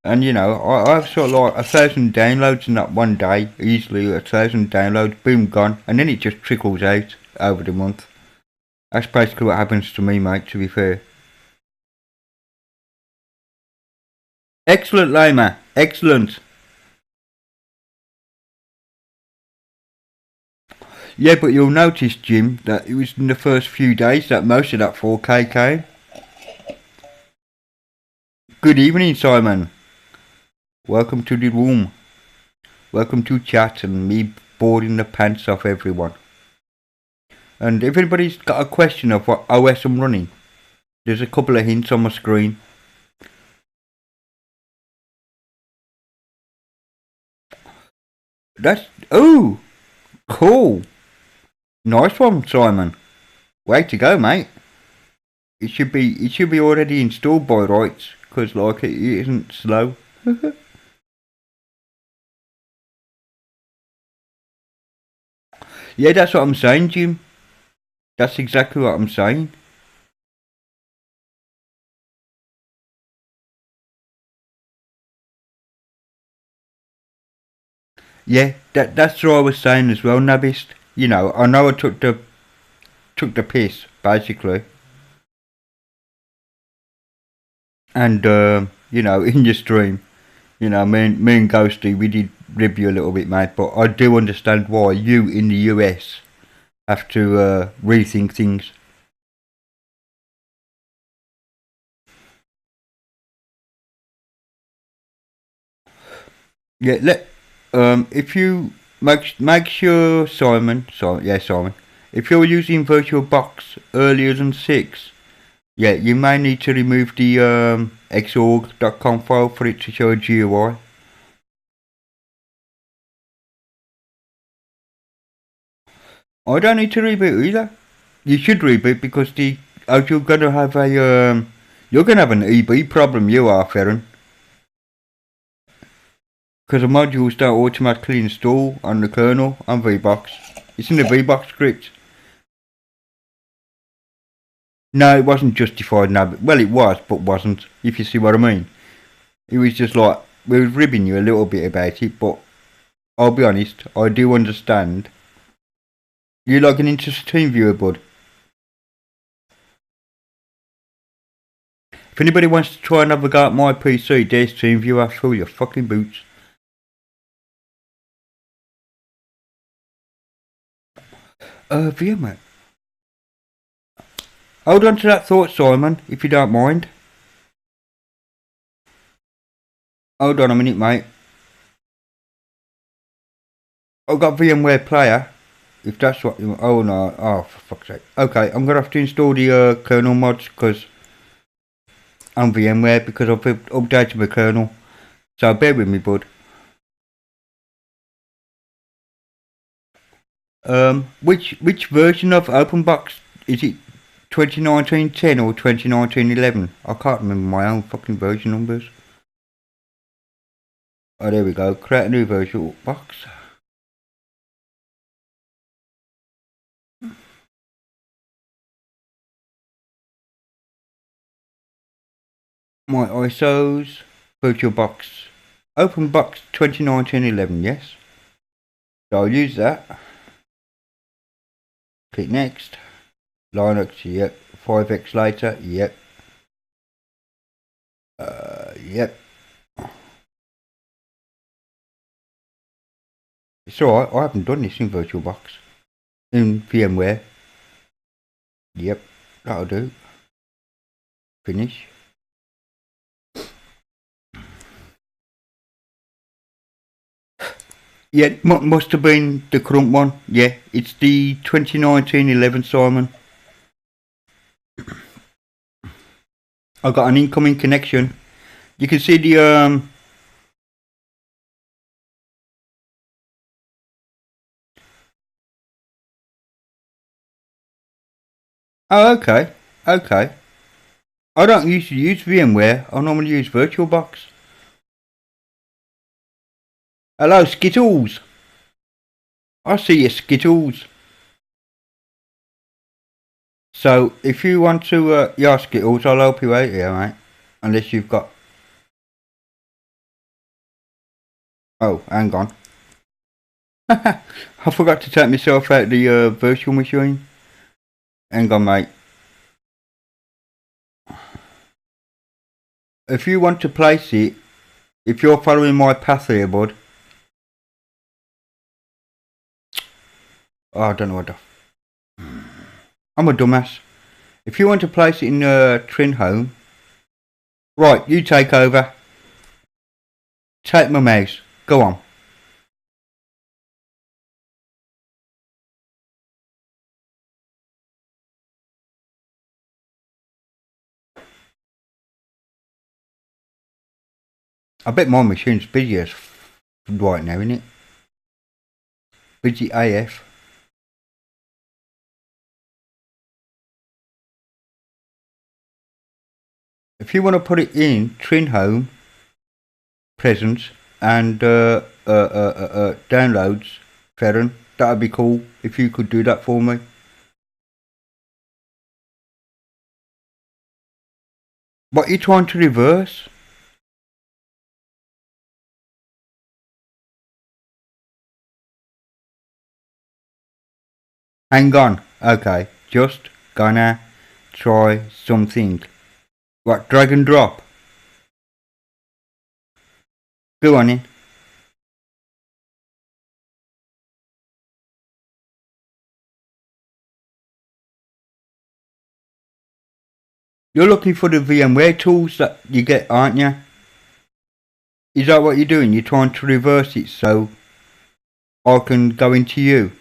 And you know, I have sort of like 1,000 downloads in that one day. Easily 1,000 downloads. Boom, gone. And then it just trickles out over the month. That's basically what happens to me, mate, to be fair. Excellent, Lima. Excellent. Yeah, but you'll notice, Jim, that it was in the first few days that most of that 4K came. Good evening, Simon. Welcome to the room. Welcome to chat and me boarding the pants off everyone. And if anybody's got a question of what OS I'm running, there's a couple of hints on my screen. That's... Oh! Cool! Nice one, Simon. Way to go, mate. It should be already installed by rights, because like it isn't slow. Yeah, that's what I'm saying, Jim. That's exactly what I'm saying. Yeah, that's what I was saying as well, Nabist. You know I took the piss, basically. And you know, in your stream, you know, me and Ghosty, we did rib you a little bit, mate, but I do understand why you in the US have to rethink things. Yeah, if you make sure Simon, if you're using VirtualBox earlier than 6, yeah, you may need to remove the xorg.com file for it to show a GUI. I don't need to reboot either. You should reboot because you're gonna have an EB problem. You are, Ferren. because the modules don't automatically install on the kernel on VBox. It's in the VBox script. No, it wasn't justified. No, well, it was, but wasn't. If you see what I mean. It was just like we was ribbing you a little bit about it, but I'll be honest, I do understand. You logging into TeamViewer, bud? If anybody wants to try and have a go at my PC, there's TeamViewer. Fill your fucking boots. VMware. Hold on to that thought, Simon, if you don't mind. Hold on a minute, mate. I've got VMware Player. If that's what you... Oh, no. Oh, for fuck's sake. Okay, I'm going to have to install the kernel mods because... on VMware because I've updated my kernel. So bear with me, bud. Which version of OpenBox is it? 2019-10 or 2019-11? I can't remember my own fucking version numbers. Oh, there we go. Create a new virtual box. My ISOs, VirtualBox, OpenBox 2019-11, yes. So I'll use that. Click next. Linux, yep. 5x later, yep. Yep. It's alright, I haven't done this in VirtualBox. In VMware. Yep, that'll do. Finish. Yeah, must have been the current one. Yeah, it's the 2019-11, Simon. I've got an incoming connection. You can see the Oh, okay. Okay. I don't usually use VMware. I normally use VirtualBox. Hello, Skittles. I see you, Skittles. So, if you want to, yeah, Skittles, I'll help you out here, mate. Unless you've got... Oh, hang on. I forgot to take myself out the virtual machine. Hang on, mate. If you want to place it, if you're following my path here, bud. Oh, I don't know what the... I'm a dumbass. If you want to place it in Trin Home... Right, you take over. Take my mouse. Go on. I bet my machine's busy as right now, isn't it? Busy AF. If you want to put it in Trin Home, Presents, and downloads, Ferren, that'd be cool if you could do that for me. What are you trying to reverse? Hang on. Okay, just gonna try something. What, drag and drop? Go on in. You're looking for the VMware tools that you get, aren't you? Is that what you're doing? You're trying to reverse it so I can go into you?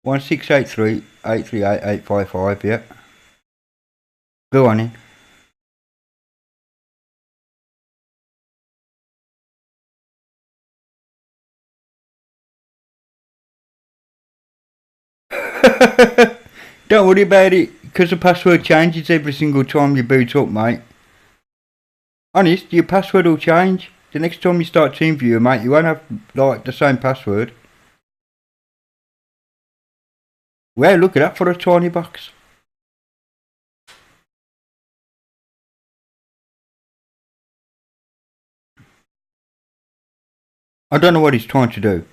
One 838 yeah. Go on in. Don't worry about it. because the password changes every single time you boot up, mate. Honest, your password will change. The next time you start TeamViewer, mate, you won't have, like, the same password. Well, look at that for a tiny box. I don't know what he's trying to do.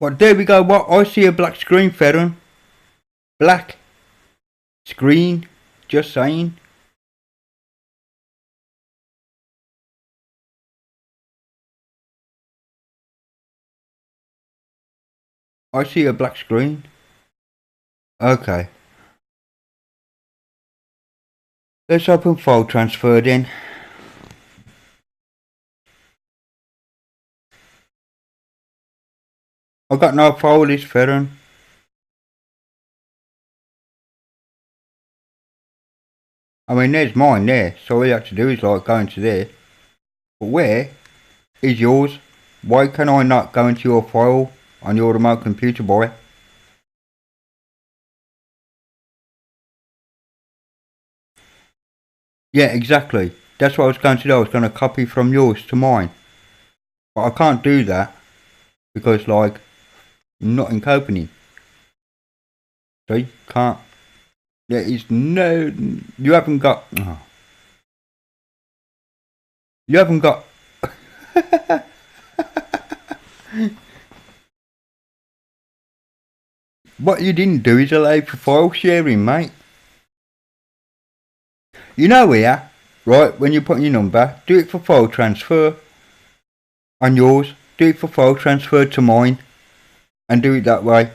What, there we go. What? I see a black screen, Ferron. Black screen. Just saying. I see a black screen. Okay. Let's open file transfer then. I've got no file list, Ferron. I mean, there's mine there, so all you have to do is like go into there. But where is yours? Why can I not go into your file on your remote computer, boy? Yeah, exactly. That's what I was going to do. I was going to copy from yours to mine. But I can't do that because, like, I'm not in Copenhagen. See? Can't. There is no... You haven't got... Oh. You haven't got... What you didn't do is allow for file sharing, mate. You know here, right, when you put your number, do it for file transfer on yours, do it for file transfer to mine, and do it that way.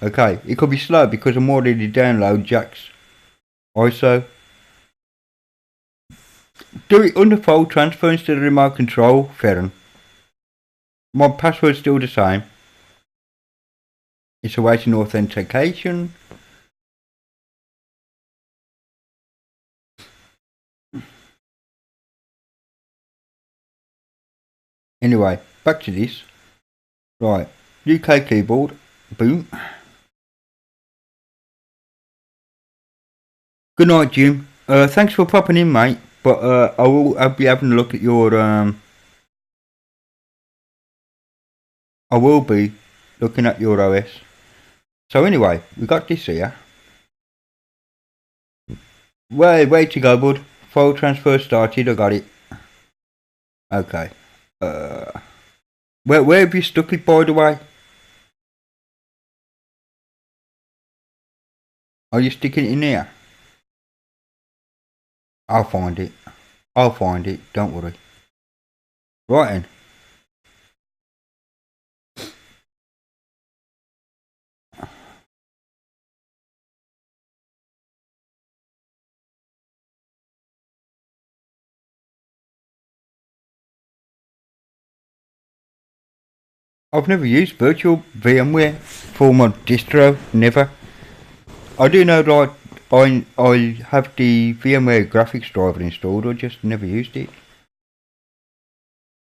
Okay, it could be slow because I'm already download Jack's ISO. Do it under file transfer instead of remote control, Ferron. My password's still the same. It's awaiting authentication. Anyway, back to this. Right, UK keyboard. Boom. Good night, Jim. Thanks for popping in, mate. But I'll be having a look at your I will be looking at your OS. So anyway, we got this here. Way to go, bud. File transfer started. I got it. Okay. Where have you stuck it, by the way? Are you sticking it in here? I'll find it. I'll find it. Don't worry. Right then. I've never used virtual VMware for my distro. Never. I do know, like, I have the VMware graphics driver installed. I just never used it.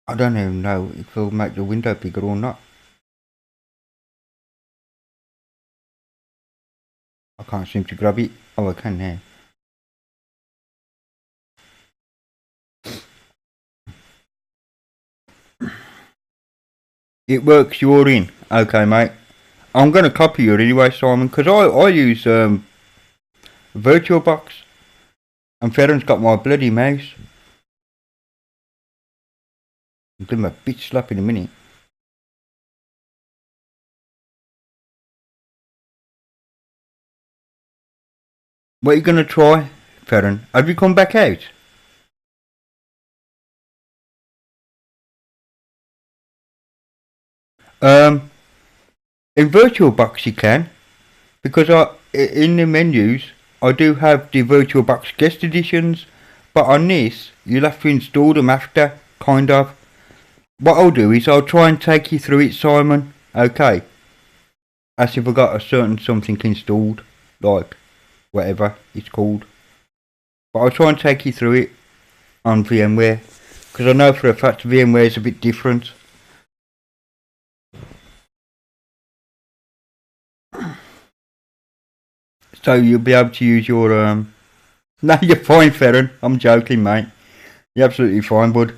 I don't even know if it'll make the window bigger or not. I can't seem to grab it. Oh, I can now. It works, you're in. Okay, mate. I'm going to copy you anyway, Simon, because I use VirtualBox. And Ferron's got my bloody mouse. I'll give him a bitch slap in a minute. What are you going to try, Ferron? Have you come back out? In VirtualBox you can, because in the menus I do have the VirtualBox guest editions, but on this you'll have to install them after, kind of. What I'll do is I'll try and take you through it, Simon. Okay. As if I got a certain something installed, like whatever it's called. But I'll try and take you through it on VMware. Because I know for a fact VMware is a bit different. So you'll be able to use your no, you're fine, Ferren. I'm joking, mate. You're absolutely fine, bud.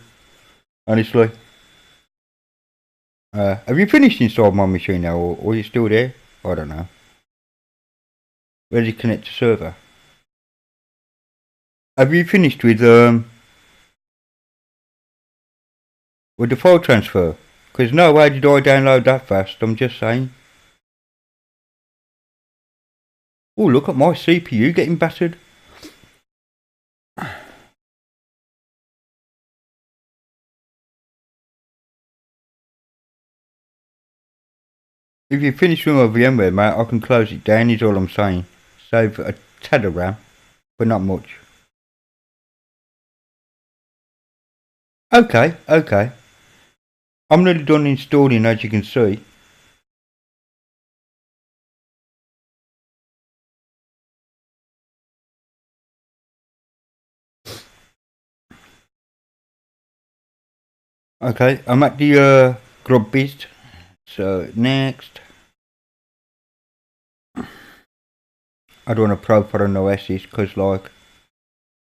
Honestly. Have you finished installing my machine now, or are you still there? I don't know. Where did you connect to server? Have you finished with the file transfer? Because no way did I download that fast, I'm just saying. Oh, look at my CPU getting battered. If you finish with my VMware, mate, I can close it down, is all I'm saying. Save a tad of RAM, but not much. Okay, okay. I'm nearly done installing, as you can see. Okay, I'm at the grub beast. So next, I don't want to profile on OSs because like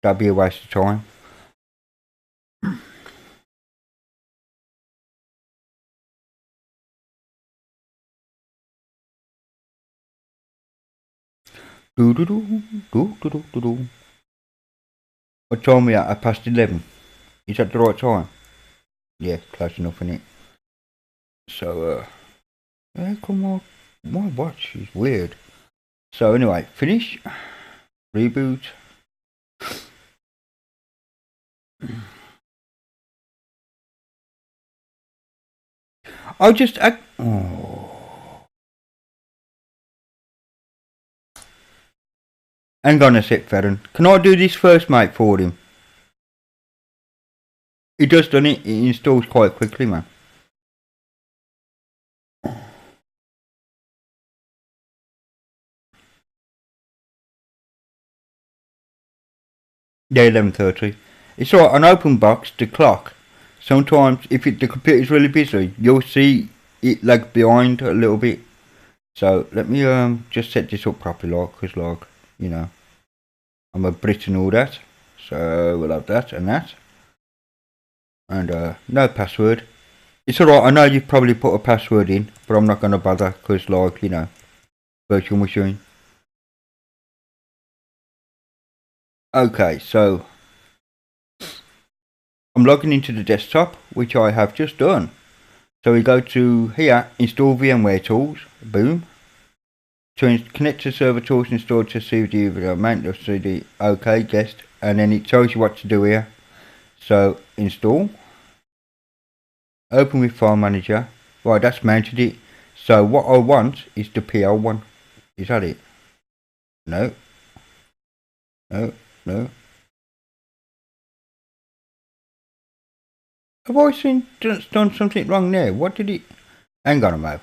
that'd be a waste of time. Do do do do do do do do. What time we at? 11:30. Is that the right time? Yeah, close enough, innit? So yeah, come on. My watch is weird. So anyway, finish. Reboot. I'll just oh. Hang on a sec, Ferren. Can I do this first, mate, for him? He does done it. It installs quite quickly, man. Yeah, 11:30. It's alright. On open box, the clock. Sometimes, if the computer's really busy, you'll see it lag behind a little bit. So let me just set this up properly, like, cause like you know, I'm a Brit and all that. So we'll have that and that, and no password. It's alright. I know you've probably put a password in, but I'm not gonna bother, cause like you know, virtual machine. Okay, so I'm logging into the desktop, which I have just done. So we go to here, install VMware tools, boom. To connect to server tools, install to CD video, mount your CD, okay, guest, and then it tells you what to do here. So install, open with file manager, right, that's mounted it. So what I want is the PL one, is that it? No, no, no. Have I done something wrong there? What did it, hang on a moment.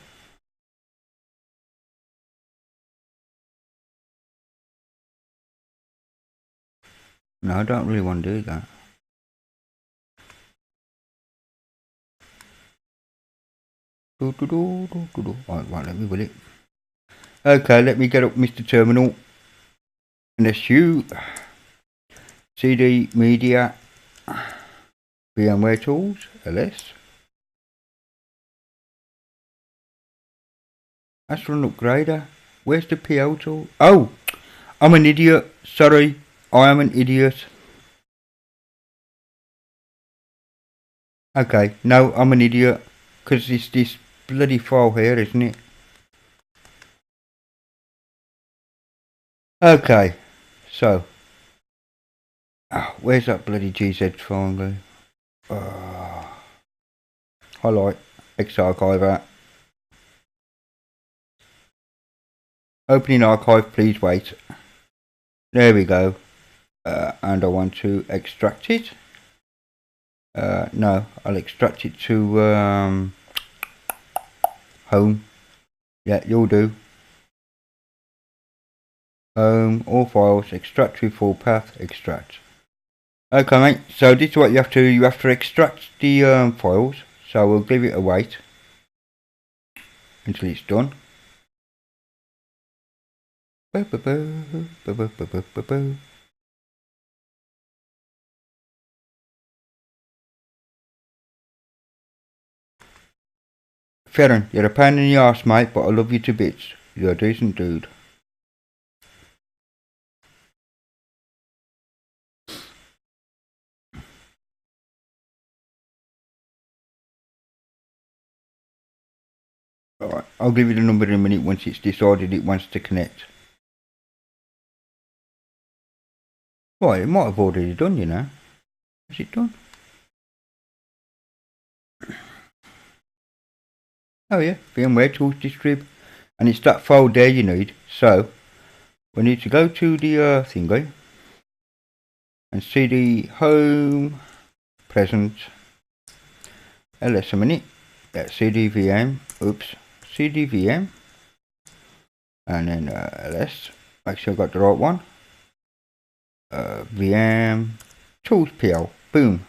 No, I don't really want to do that. Right, let me will it. Okay, let me get up Mr. Terminal. NSU, CD Media, VMware Tools, LS. That's run upgrader. Where's the PL tool? Oh, I'm an idiot. Sorry, I am an idiot. Okay, no, I'm an idiot. Because it's this bloody file here, isn't it? Okay, so. Oh, where's that bloody GZ file go? Highlight, X-Archiver. Opening archive, please wait. There we go. And I want to extract it. No, I'll extract it to home. Yeah, you'll do. Home, all files, extract with full path, extract. Okay, mate. So this is what you have to extract the files. So we'll give it a wait until it's done. Farron, you're a pain in the arse, mate, but I love you to bits. You're a decent dude. Alright, I'll give you the number in a minute once it's decided it wants to connect. Right, it might have already done, you know. Is it done? Oh yeah, VMware Tools Distrib. And it's that file there you need. So, we need to go to the thingy. And CD home, present, ls a minute. Yeah, CDVM, oops, CDVM. And then ls, make sure I got the right one. VM, tools PL, boom.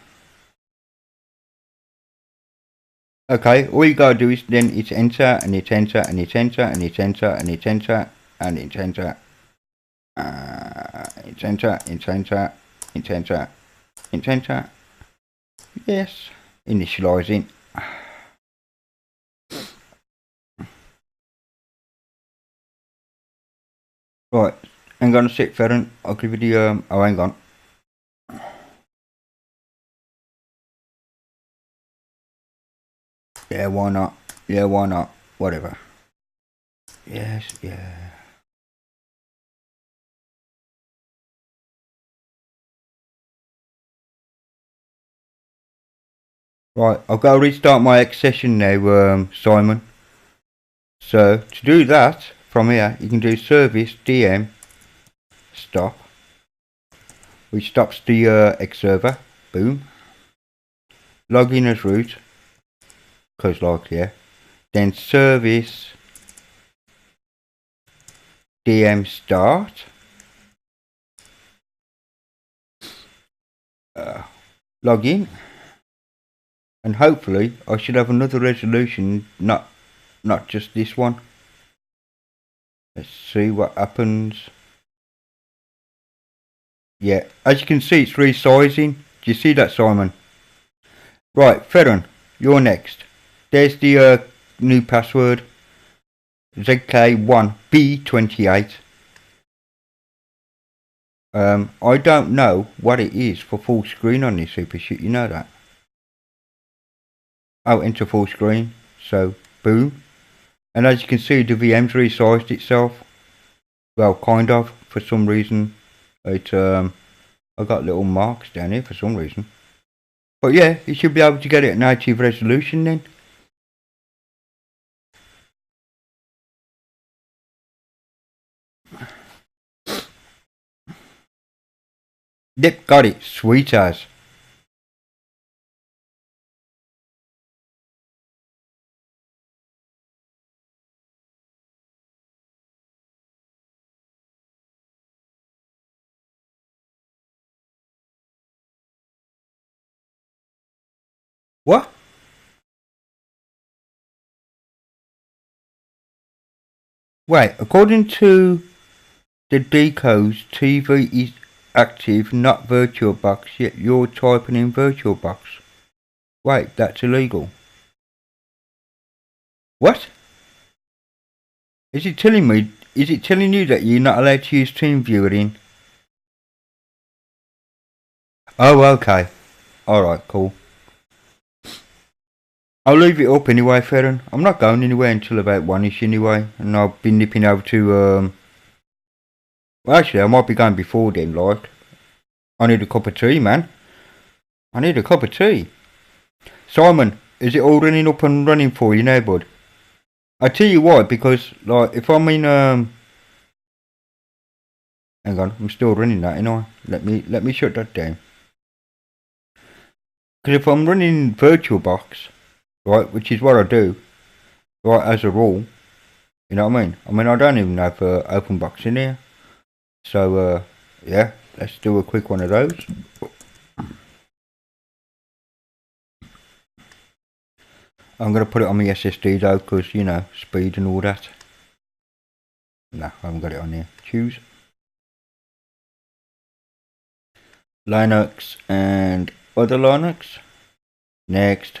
Okay, all you gotta do is then it's enter and it's enter and it's enter and it's enter and it's enter and it's enter. It's enter, it's enter, it's enter, it's enter. Yes, initializing. Right, hang on a sec, Farron. I'll give you the oh, hang on. Yeah, why not? Yeah, why not? Whatever. Yes, yeah. Right, I've got to restart my X session now, Simon. So, to do that, from here, you can do service DM stop, which stops the X server. Boom. Log in as root, cause like, yeah. Then service DM start. Log in. And hopefully I should have another resolution, not just this one. Let's see what happens. Yeah, as you can see it's resizing. Do you see that, Simon? Right, Farron, you're next. There's the new password. ZK1B28. I don't know what it is for full screen on this super shit, you know that? Oh, into full screen. So, boom. And as you can see, the VM's resized itself. Well, kind of, for some reason. It, I got little marks down here for some reason. But yeah, you should be able to get it at native resolution then. Yep, got it. Sweet as. What? Wait, according to the decodes, TV is active, not VirtualBox, yet you're typing in VirtualBox. Wait, that's illegal. What? Is it telling me, is it telling you that you're not allowed to use TeamViewer in? Oh, okay. Alright, cool. I'll leave it up anyway, Farron. I'm not going anywhere until about 1ish anyway, and I'll be nipping over to, well, actually, I might be going before then, like. I need a cup of tea, man. I need a cup of tea. Simon, is it all running up and running for you now, bud? I tell you why, because, like, if I'm in, hang on, I'm still running that, ain't I? Let me shut that down. Because if I'm running VirtualBox, right, which is what I do, right, as a rule, you know what I mean? I mean, I don't even have OpenBox in here. So, yeah, let's do a quick one of those. I'm going to put it on my SSD though, because, you know, speed and all that. Nah, I haven't got it on here. Choose. Linux and other Linux. Next.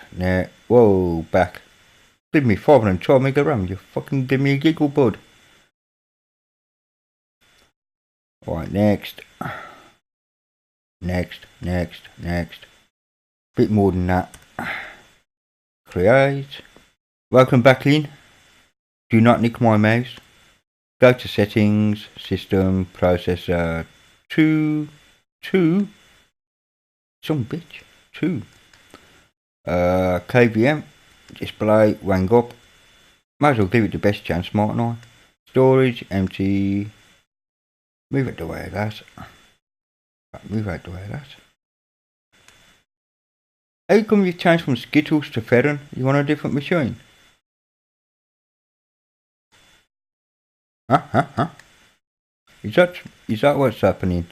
Whoa, back. Give me 512 mega RAM. You fucking give me a giggle, bud. Right, next. Next. Bit more than that. Create. Welcome back in. Do not nick my mouse. Go to settings, system, processor, 2, some bitch, 2. KVM, display, wang up. Might as well give it the best chance, mightn't I? Storage, empty. Move it the way of that. Move out the way of that. How come you changed from Skittles to Ferron? You want a different machine? Huh? Is that what's happening?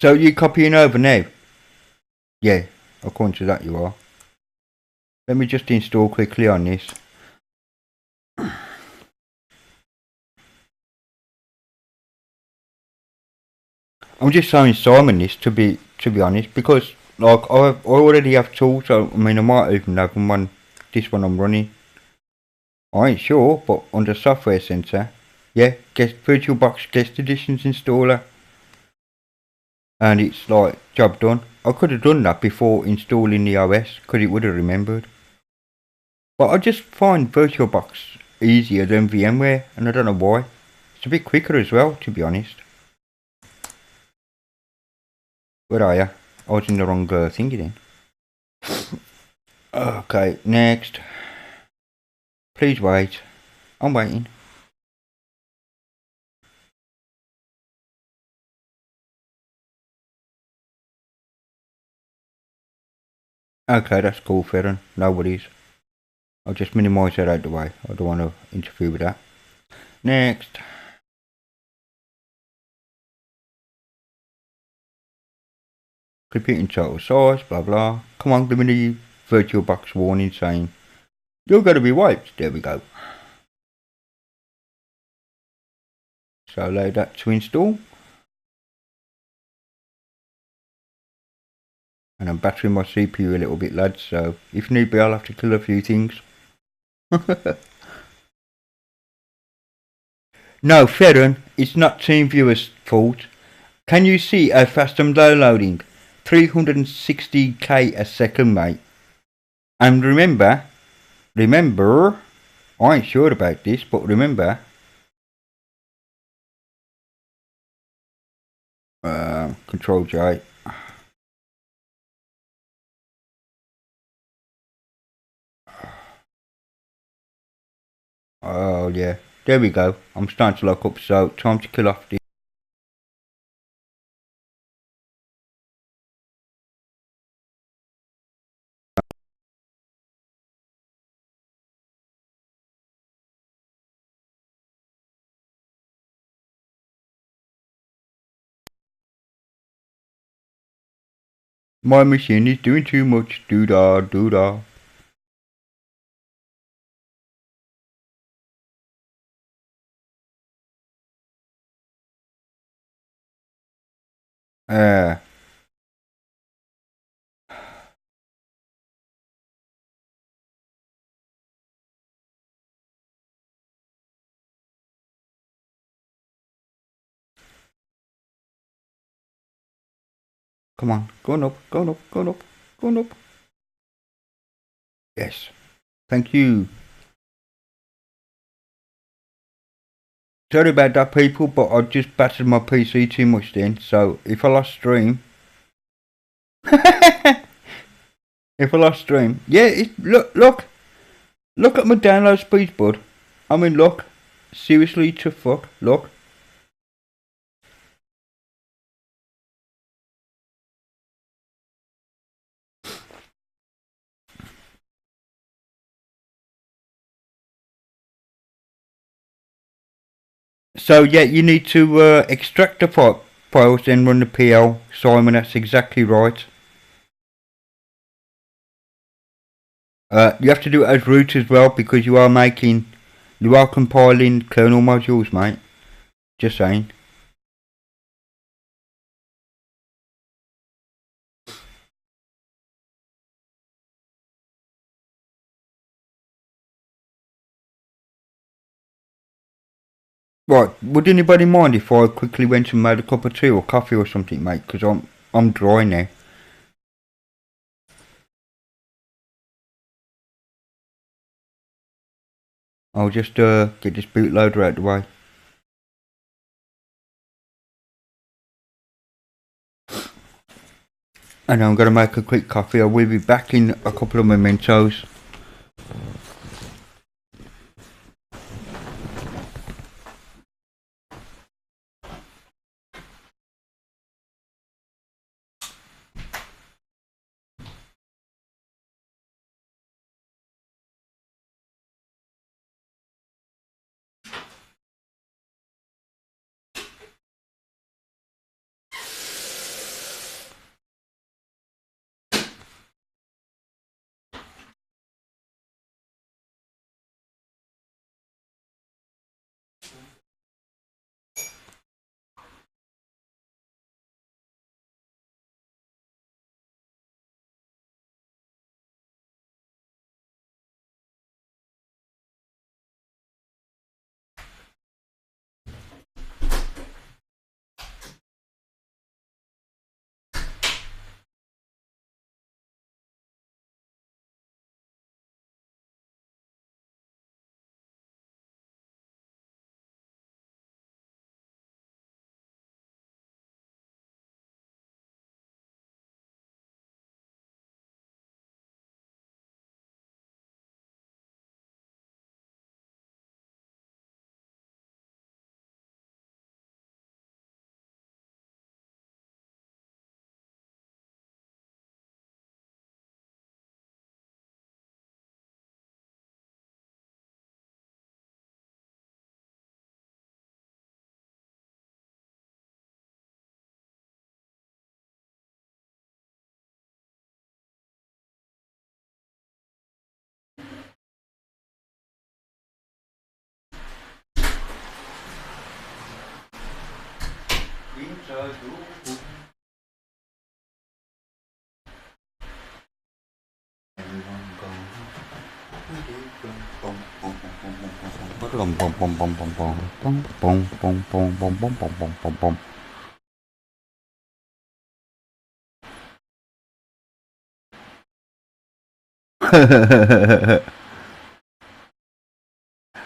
So you copying over now? Yeah, according to that you are. Let me just install quickly on this. I'm just showing Simon this to be honest, because like I already have tools. So I mean, I might even have one. This one I'm running. I ain't sure, but under Software Center, yeah, VirtualBox Guest Editions installer, and it's like job done. I could have done that before installing the OS, because it would have remembered. But I just find VirtualBox easier than VMware, and I don't know why. It's a bit quicker as well, to be honest. Where are you? I was in the wrong thingy then. Okay, next. Please wait. I'm waiting. Okay, that's cool, Ferron. No worries. I'll just minimise that out of the way. I don't want to interfere with that. Next. Computing total size, blah blah. Come on, give me the VirtualBox warning saying you're going to be wiped. There we go. So allow that to install. And I'm battering my CPU a little bit, lads, so if need be I'll have to kill a few things. No, Ferron, it's not TeamViewer's fault. Can you see how fast I'm downloading? 360k a second, mate. And remember, I ain't sure about this, but remember, Control J. Oh yeah, there we go. I'm starting to lock up, so time to kill off the. My machine is doing too much. Doo-dah. Come on, going up. Yes, thank you. Sorry about that, people, but I just battered my PC too much then. So if I lost stream, yeah, look at my download speeds, bud. I mean, look, seriously, to fuck, look. So yeah, you need to extract the file. files, then run the PL. Simon, that's exactly right. You have to do it as root as well because you are compiling kernel modules, mate. Just saying. Right, would anybody mind if I quickly went and made a cup of tea or coffee or something, mate? Because I'm dry now. I'll just get this bootloader out of the way. And I'm going to make a quick coffee. I will be back in a couple of mementos.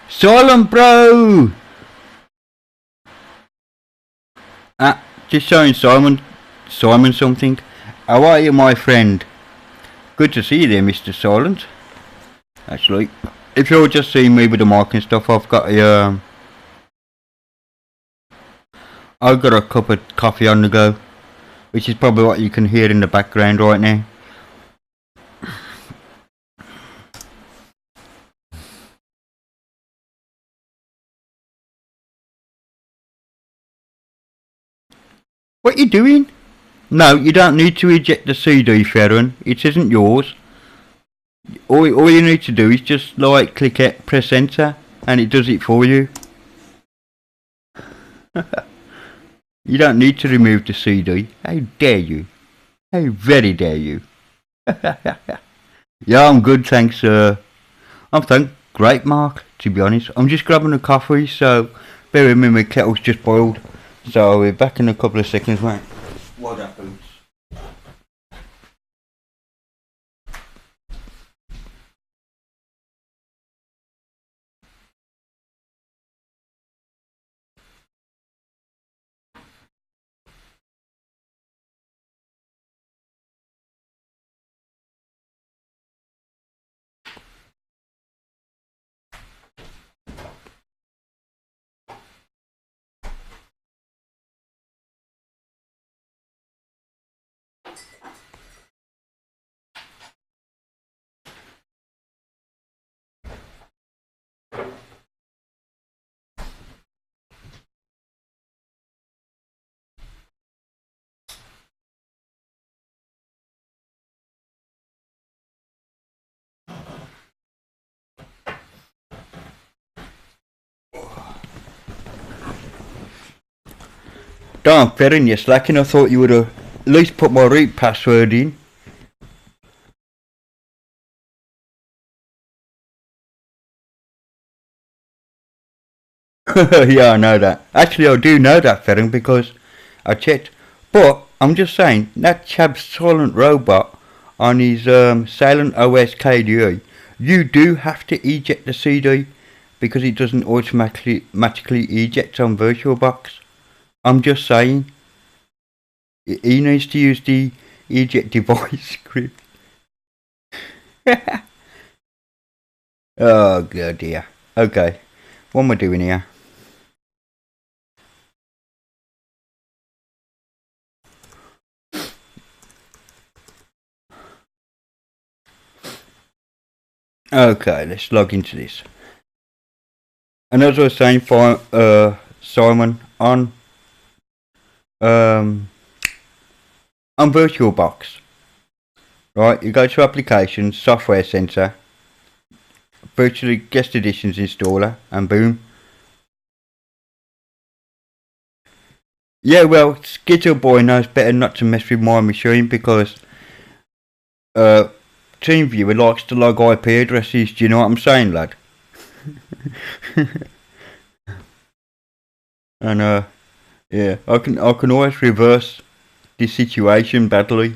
Silent bro! Just showing Simon something. How are you, my friend? Good to see you there, Mr. Silent. Actually, if you're just seeing me with the mic and stuff, I've got a cup of coffee on the go, which is probably what you can hear in the background right now. What you doing? No, you don't need to eject the CD, Farron. It isn't yours. All you need to do is just like click it, press enter, and it does it for you. You don't need to remove the CD. How dare you? How very dare you? Yeah, I'm good, thanks, sir. Great, Mark, to be honest. I'm just grabbing a coffee, so bear with me, my kettle's just boiled. So I'll be back in a couple of seconds, mate. What happens? Darn, Ferrin, you're slacking. I thought you would have at least put my root password in. Yeah, I know that. Actually, I do know that, Ferrin, because I checked. But I'm just saying, that chap's silent robot on his Silent OS KDE, you do have to eject the CD because it doesn't automatically eject on VirtualBox. I'm just saying, he needs to use the eject device script. Oh, God, dear. Okay, what am I doing here? Okay, let's log into this. And as I was saying, Simon, on VirtualBox, right? You go to Applications, Software Center, Virtually Guest Editions Installer, and boom. Yeah, well, Skittle Boy knows better not to mess with my machine because TeamViewer likes to log IP addresses. Do you know what I'm saying, lad? And yeah, I can always reverse the situation badly.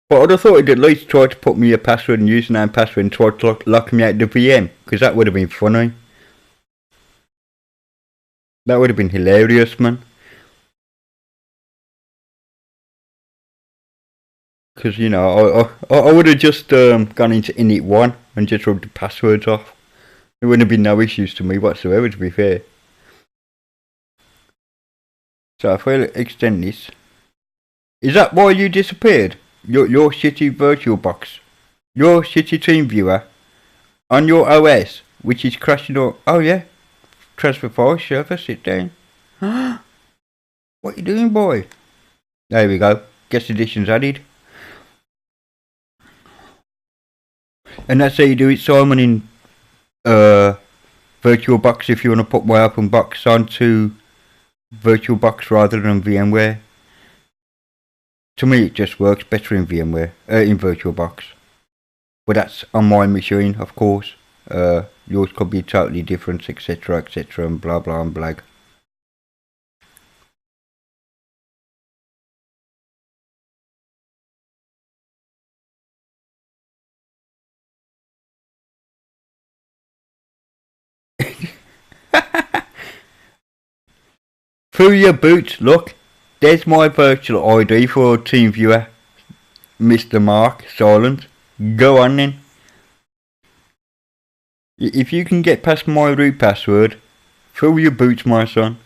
But I'd have thought he'd at least try to put me a password and username password and try to lock me out the VM, because that would have been funny. That would have been hilarious, man. Because, you know, I would have just gone into init1 and just rubbed the passwords off. There wouldn't have been no issues to me whatsoever, to be fair. So if I extend this, is that why you disappeared? Your shitty VirtualBox, your shitty TeamViewer on your OS, which is crashing all. Oh yeah, transfer file server. Sit down. What you doing, boy? There we go. Guest editions added. And that's how you do it, Simon, in VirtualBox. If you want to put my OpenBox onto VirtualBox rather than VMware. To me, it just works better in VMware, in VirtualBox. But that's on my machine, of course. Yours could be totally different, etc., and blah blah and blag. Through your boots, look, there's my virtual ID for TeamViewer, Mr. Mark Silent. Go on then. If you can get past my root password, through your boots, my son.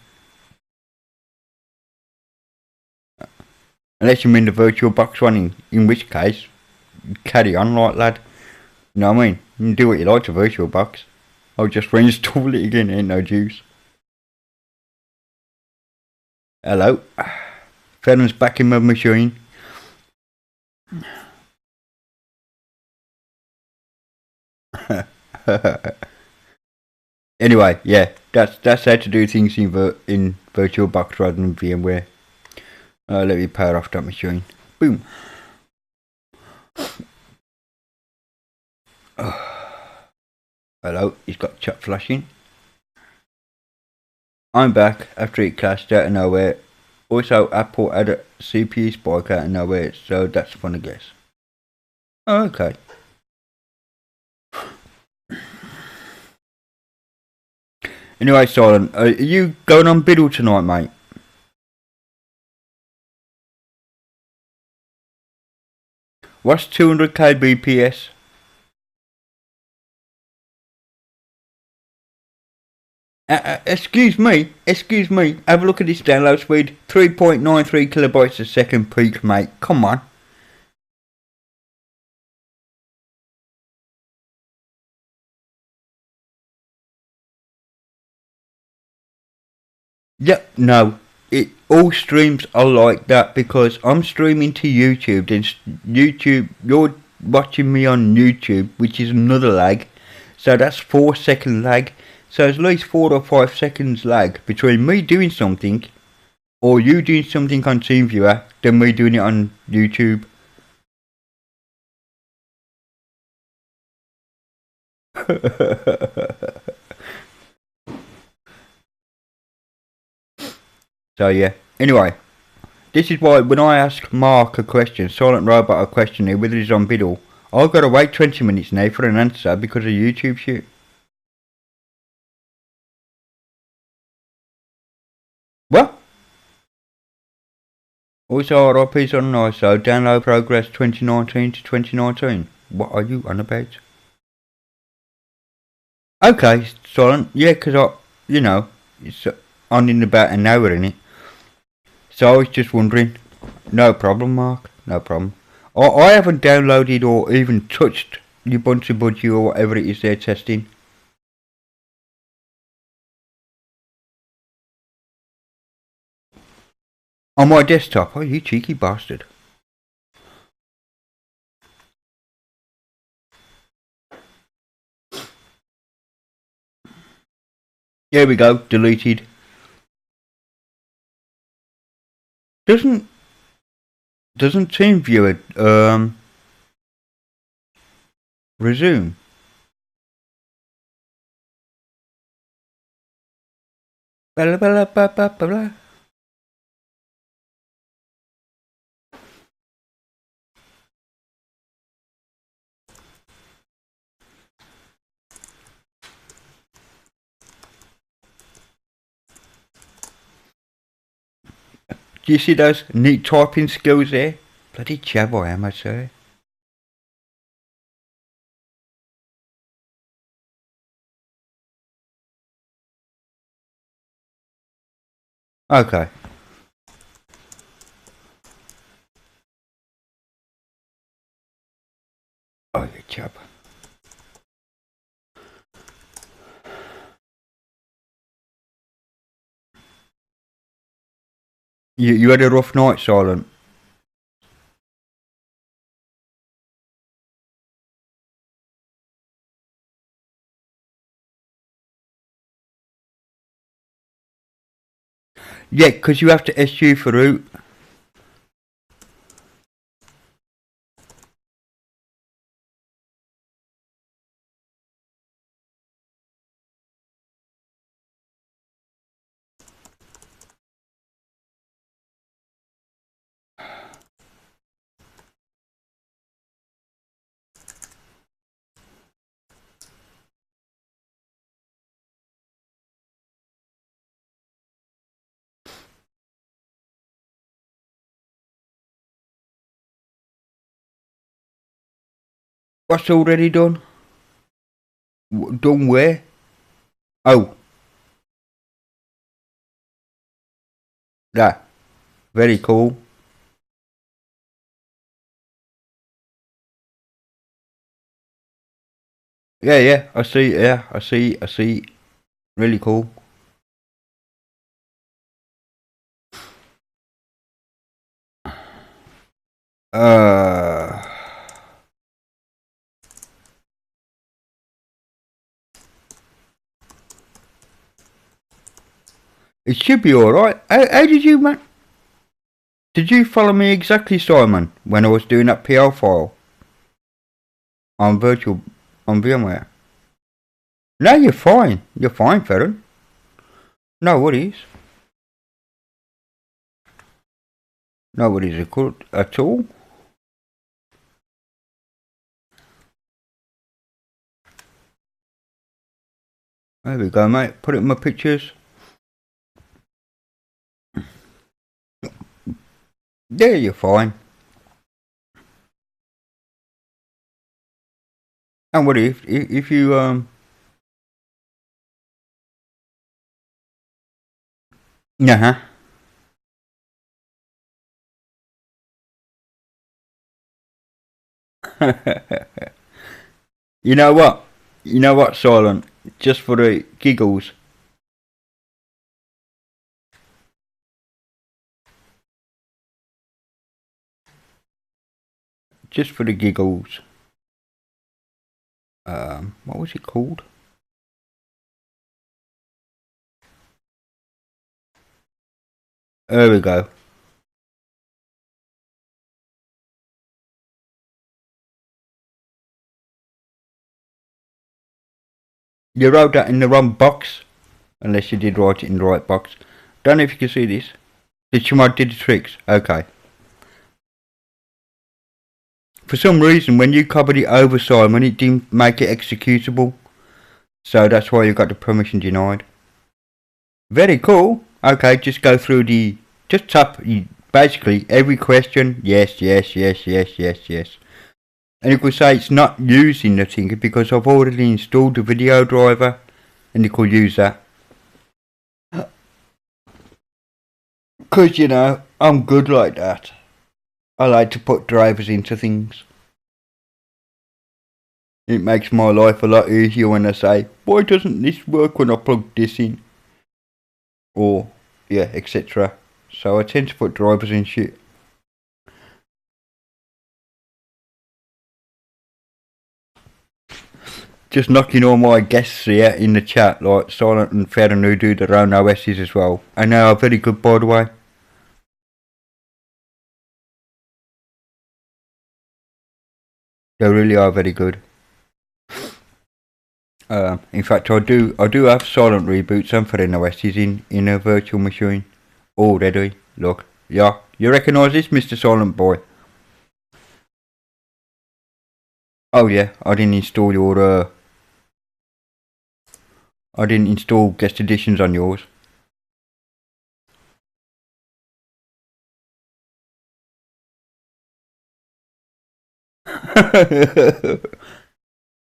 Unless you mean the VirtualBox one, in which case, carry on, right, lad. You know what I mean? You can do what you like to VirtualBox. I'll just reinstall it again, ain't no juice. Hello. Fernand's back in my machine. Anyway, yeah, that's how to do things in VirtualBox rather than VMware. Let me power off that machine. Boom. Hello, he's got chat flashing. I'm back after it crashed out of nowhere. Also, Apple had a CPU spike out of nowhere, so that's fun, I guess. Oh, okay. Anyway, Silent, are you going on Biddle tonight, mate? What's 200 kbps? Excuse me, have a look at this download speed. 3.93 kilobytes a second peak, mate. Come on. Yep, no. all streams are like that because I'm streaming to YouTube. Then YouTube, you're watching me on YouTube, which is another lag. So that's 4 second lag. So there's at least 4 or 5 seconds lag between me doing something, or you doing something on TeamViewer, than me doing it on YouTube. So yeah. Anyway, this is why when I ask Mark a question, Silent Robot a question here, whether he's on Biddle, I've got to wait 20 minutes now for an answer because of YouTube shit. What? Also, RIP's on ISO, download progress 2019 to 2019. What are you on about? Okay, Silent, yeah, because it's on in about an hour, innit? So I was just wondering. No problem, Mark, no problem. I haven't downloaded or even touched Ubuntu Budgie or whatever it is they're testing. On my desktop. Oh, you cheeky bastard. There we go, deleted. Doesn't TeamViewer resume? Blah, blah, blah, blah, blah, blah. Do you see those neat typing skills there? Bloody chav I am, I say. Okay. Oh, you chav. You had a rough night, Silent. Yeah, 'cause you have to SU for root. What's already done? Done where? Oh. That. Very cool. Yeah, I see, I see. Really cool. It should be alright. How did you, man? Did you follow me exactly, Simon, when I was doing that PL file? On VMware. No, you're fine. You're fine, Ferren. No worries. No worries at all. There we go, mate. Put it in my pictures. There, you're fine. And what if you uh-huh. You know what? You know what, Silent? Just for the giggles. just for the giggles. What was it called? There we go. You wrote that in the wrong box, unless you did write it in the right box. Don't know if you can see this. Did Shemad did the tricks? Okay. For some reason, when you copied it over, Simon, it didn't make it executable. So that's why you got the permission denied. Very cool. Okay, just go through the... Just tap basically every question. Yes, yes, yes, yes, yes, yes. And you could say it's not using the thing because I've already installed the video driver. And you could use that. Because, you know, I'm good like that. I like to put drivers into things. It makes my life a lot easier when I say, why doesn't this work when I plug this in? Or, yeah, etc. So I tend to put drivers in shit. Just knocking all my guests here in the chat, like Silent and Fair, who do their own OSs as well. And they are very good, by the way. They really are very good. In fact, I do have silent reboots and for OSs in a virtual machine already. Look, yeah, you recognise this, Mr. Silent Boy? Oh yeah, I didn't install your. I didn't install guest editions on yours.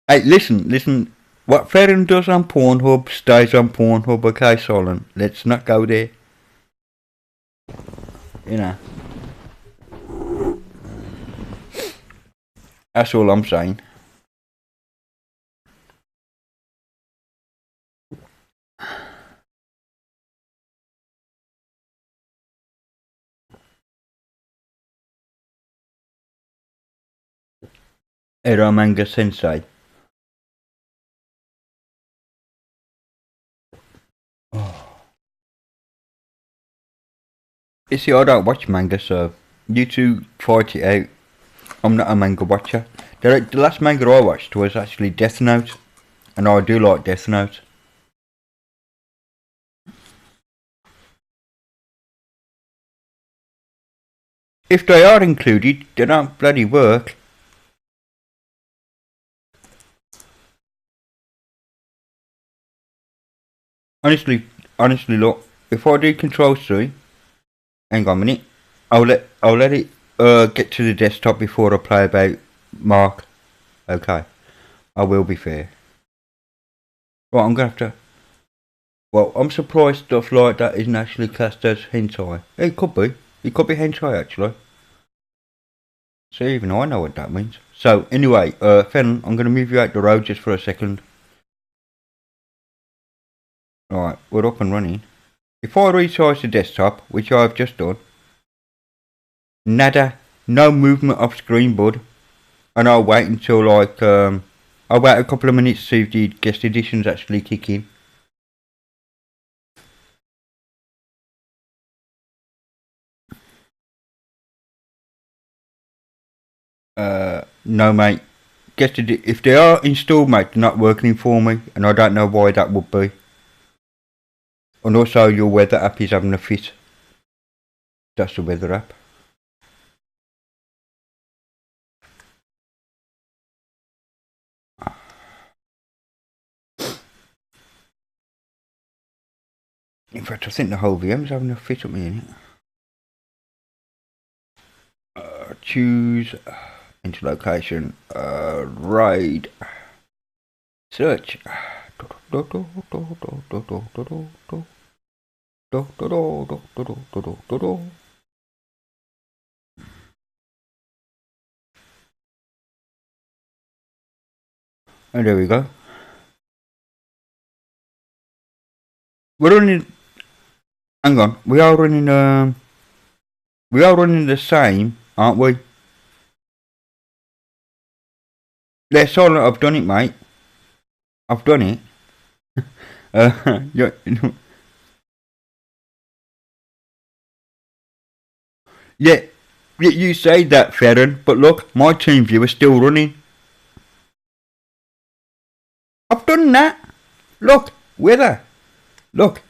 Hey, listen. What Ferren does on Pornhub stays on Pornhub, okay, Solon? Let's not go there. You know. That's all I'm saying. Eromanga Sensei. You see, I don't watch manga, so you two fight it out. I'm not a manga watcher. The last manga I watched was actually Death Note, and I do like Death Note. If they are included, they don't bloody work. Honestly, look, if I do Control-C, hang on a minute, I'll let it get to the desktop before I play about Mark. Okay, I will be fair. Right, I'm gonna have to. Well, I'm surprised stuff like that isn't actually classed as hentai. It could be. It could be hentai actually. So even I know what that means. So anyway, Fenn, I'm gonna move you out the road just for a second. Right, we're up and running. If I resize the desktop, which I've just done, nada, no movement off screen, bud. And I'll wait until like, I'll wait a couple of minutes to see if the guest editions actually kick in. No mate, if they are installed mate, they're not working for me, and I don't know why that would be. And also your weather app is having a fit. That's the weather app. In fact, I think the whole VM's having a fit at me in it. Choose into location. Raid. Search. And there we go. We're running. Hang on. We are running. We are running the same, aren't we? They're silent. I've done it, mate. I've done it. Yeah, yeah, you say that, Farron, but look, my team view is still running. I've done that. Look, weather. Look,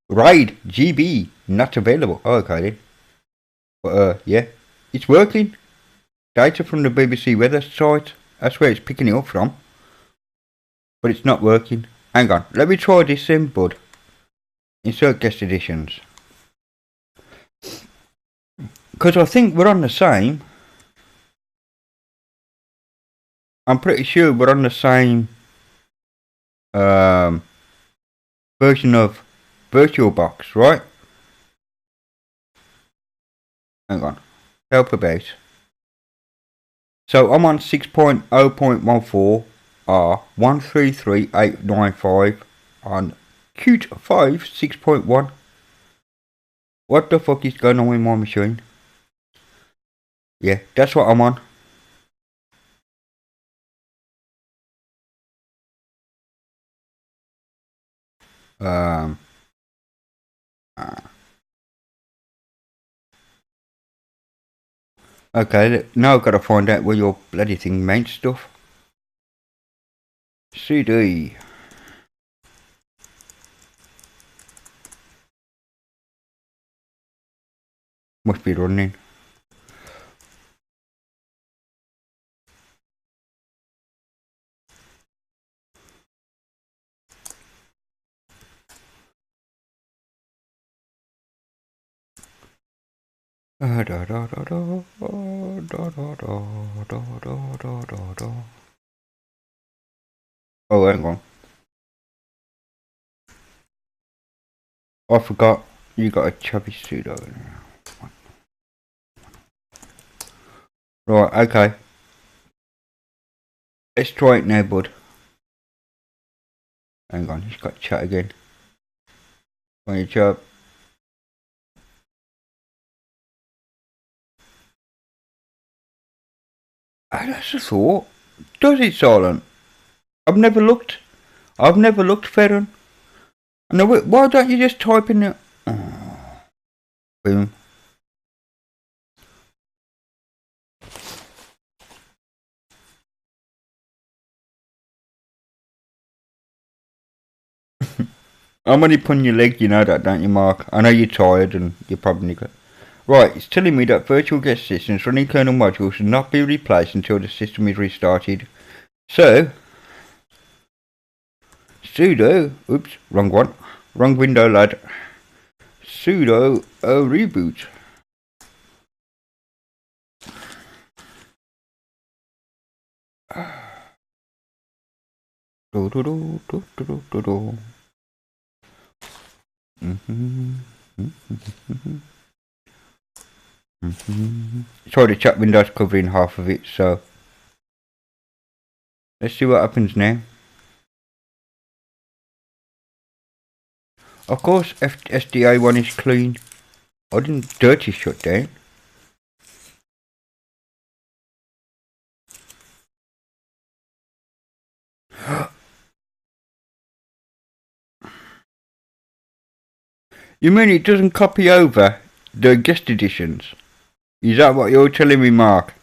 raid GB not available. Oh, okay then. But yeah, it's working. Data from the BBC weather site. That's where it's picking it up from. But it's not working. Hang on, let me try this in, bud. Insert guest editions. Because I think we're on the same. I'm pretty sure we're on the same version of VirtualBox, right? Hang on. Help about. So I'm on 6.0.14 R 133895 on Qt 5 6.1. What the fuck is going on with my machine? Yeah, that's what I'm on. Okay, now I've got to find out where your bloody thing mounts stuff. CD. Must be running. Oh, hang on. I forgot you got a chubby pseudo. Right, okay. Let's try it now, bud. Hang on, he's got chat again. On your job. That's a thought. Does it silent? I've never looked. I've never looked, Ferron. No, why don't you just type in it? Oh, boom. I'm only pulling your leg, you know that, don't you, Mark? I know you're tired and you're probably got... Right, it's telling me that virtual guest systems running kernel modules should not be replaced until the system is restarted. So, sudo, oops, wrong one, wrong window, lad. Sudo reboot. Do do do do do do do. Sorry, the chat window's covering half of it, so let's see what happens now. Of course, SDA one is clean. I didn't dirty shut down. You mean it doesn't copy over the guest editions? Is that what you're telling me, Mark?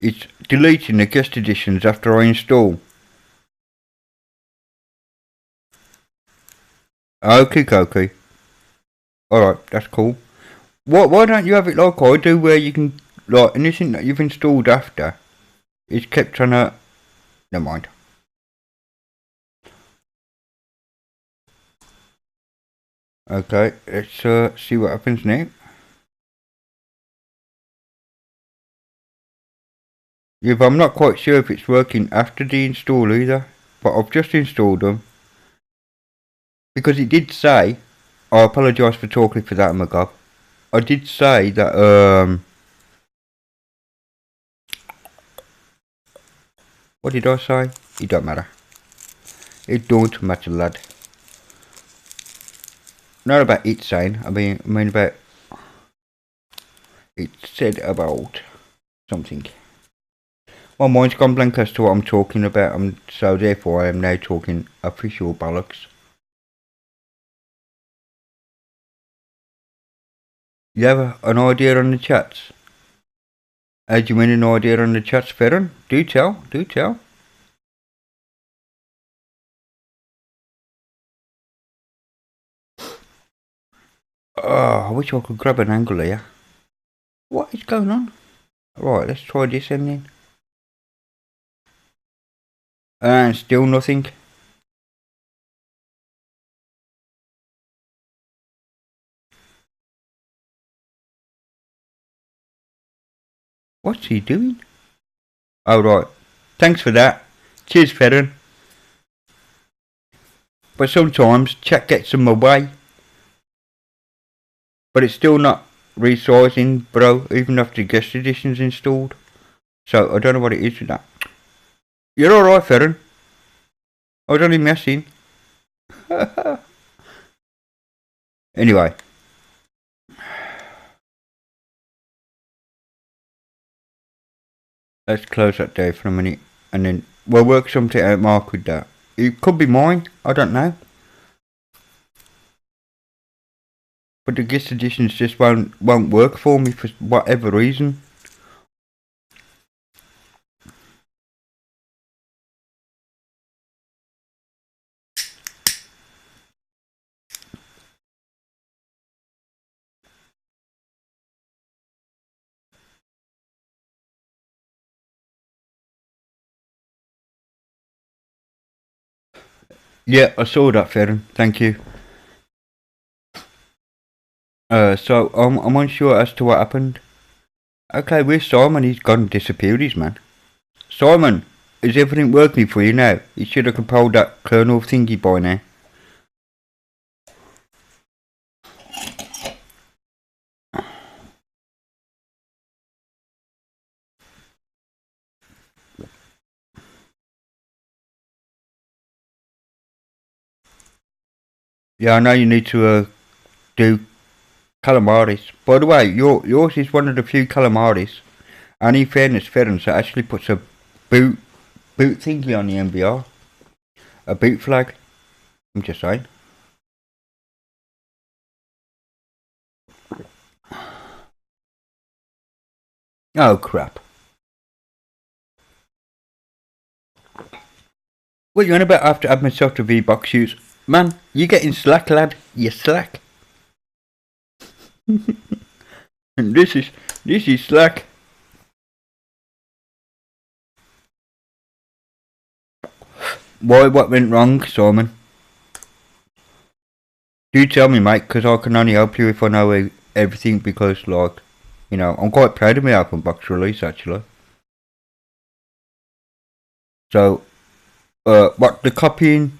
It's deleting the guest editions after I install. Okay. Alright, that's cool. Why don't you have it like I do, where you can, like, anything that you've installed after is kept on a... Never mind. Okay, let's see what happens now. Yeah, but I'm not quite sure if it's working after the install either. But I've just installed them. Because it did say... I apologise for talking for that, Magog. I did say that, what did I say? It don't matter. It don't matter, lad. Not about it saying, I mean about... It said about something. My mind's gone blank as to what I'm talking about, so therefore I am now talking official bollocks. You have an idea on the chats? How do you mean an idea on the chats, Ferren? Do tell, do tell. Oh, I wish I could grab an angle here. What is going on? Right, let's try this then. And still nothing. What's he doing? Oh right. Thanks for that. Cheers, Ferren. But sometimes chat gets in my way. But it's still not resizing, bro, even after guest edition's installed. So I don't know what it is with that. You're alright, Ferren. I was only messing. Anyway. Let's close that down for a minute. And then we'll work something out, Mark, with that. It could be mine. I don't know. But the guest editions just won't work for me for whatever reason. Yeah, I saw that, Ferren. Thank you. So I'm unsure as to what happened. Okay, where's Simon? He's gone and disappeared, his man. Simon, is everything working for you now? You should have compiled that kernel thingy by now. Yeah, I know you need to do calamaris. By the way, yours is one of the few calamaris. And in fairness, Ferens actually puts a boot thingy on the MBR. A boot flag. I'm just saying. Oh crap. What you on about after I add myself to V-Box shoes? Man, you getting slack, lad. You slack. this is slack. Why, what went wrong, Simon? Do tell me, mate, because I can only help you if I know everything, because, like, you know, I'm quite proud of my open box release, actually. So, what, the copying?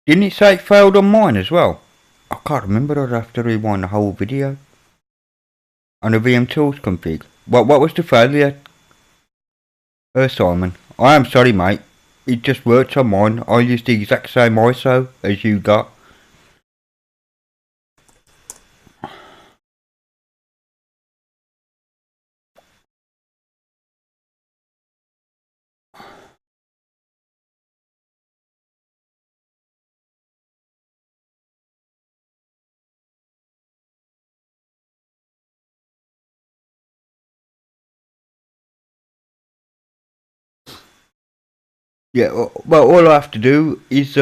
Didn't it say it failed on mine as well? I can't remember, I'd have to rewind the whole video. On the VM Tools config. What was the failure? Simon. I am sorry, mate. It just worked on mine. I used the exact same ISO as you got. Yeah, well, all I have to do is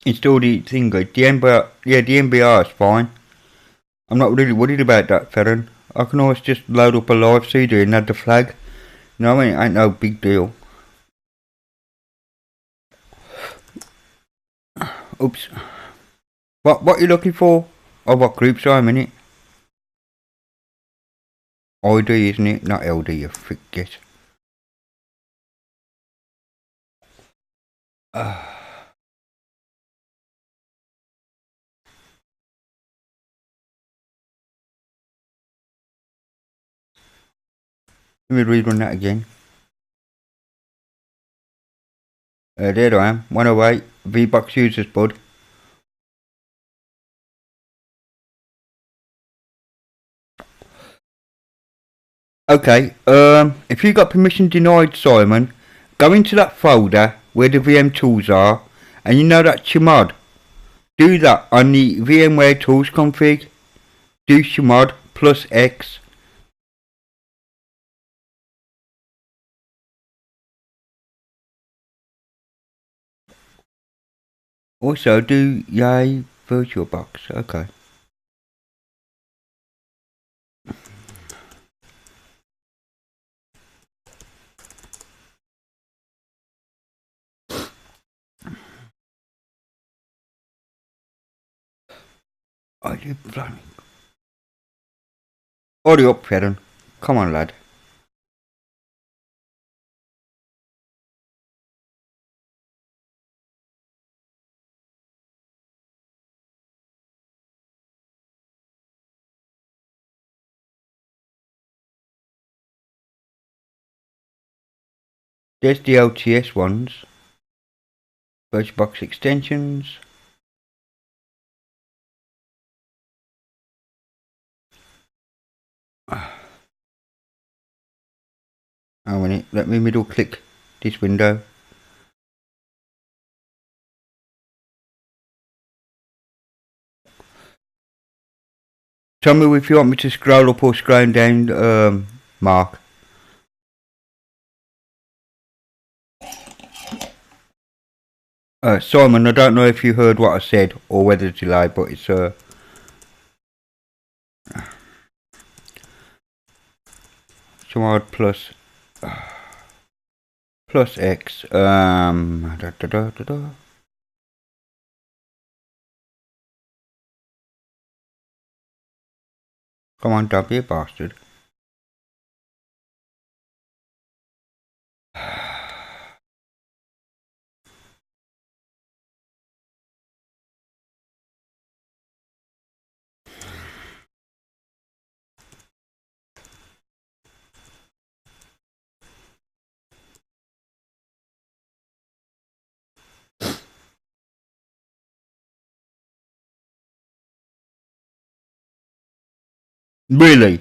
install the thing. The MBR, yeah, the MBR is fine. I'm not really worried about that, Ferren. I can always just load up a live CD and add the flag. You know what I mean? It ain't no big deal. Oops. What you looking for? Oh, what groups I'm in it? ID, isn't it? Not LD, you forget. Let me rerun that again. There I am, 108. VBox users, bud. Okay, if you got permission denied, Simon, go into that folder where the VM tools are, and you know that chmod. Do that on the VMware tools config. Do chmod plus X. Also do yay VirtualBox. Okay. Are you planning? Hurry up, Ferron. Come on, lad. There's the LTS ones. VirtualBox extensions. A minute, let me middle click this window. Tell me if you want me to scroll up or scroll down, Mark. Simon, I don't know if you heard what I said or whether it's delayed, but it's chmod plus X. Come on, don't be a bastard. Really?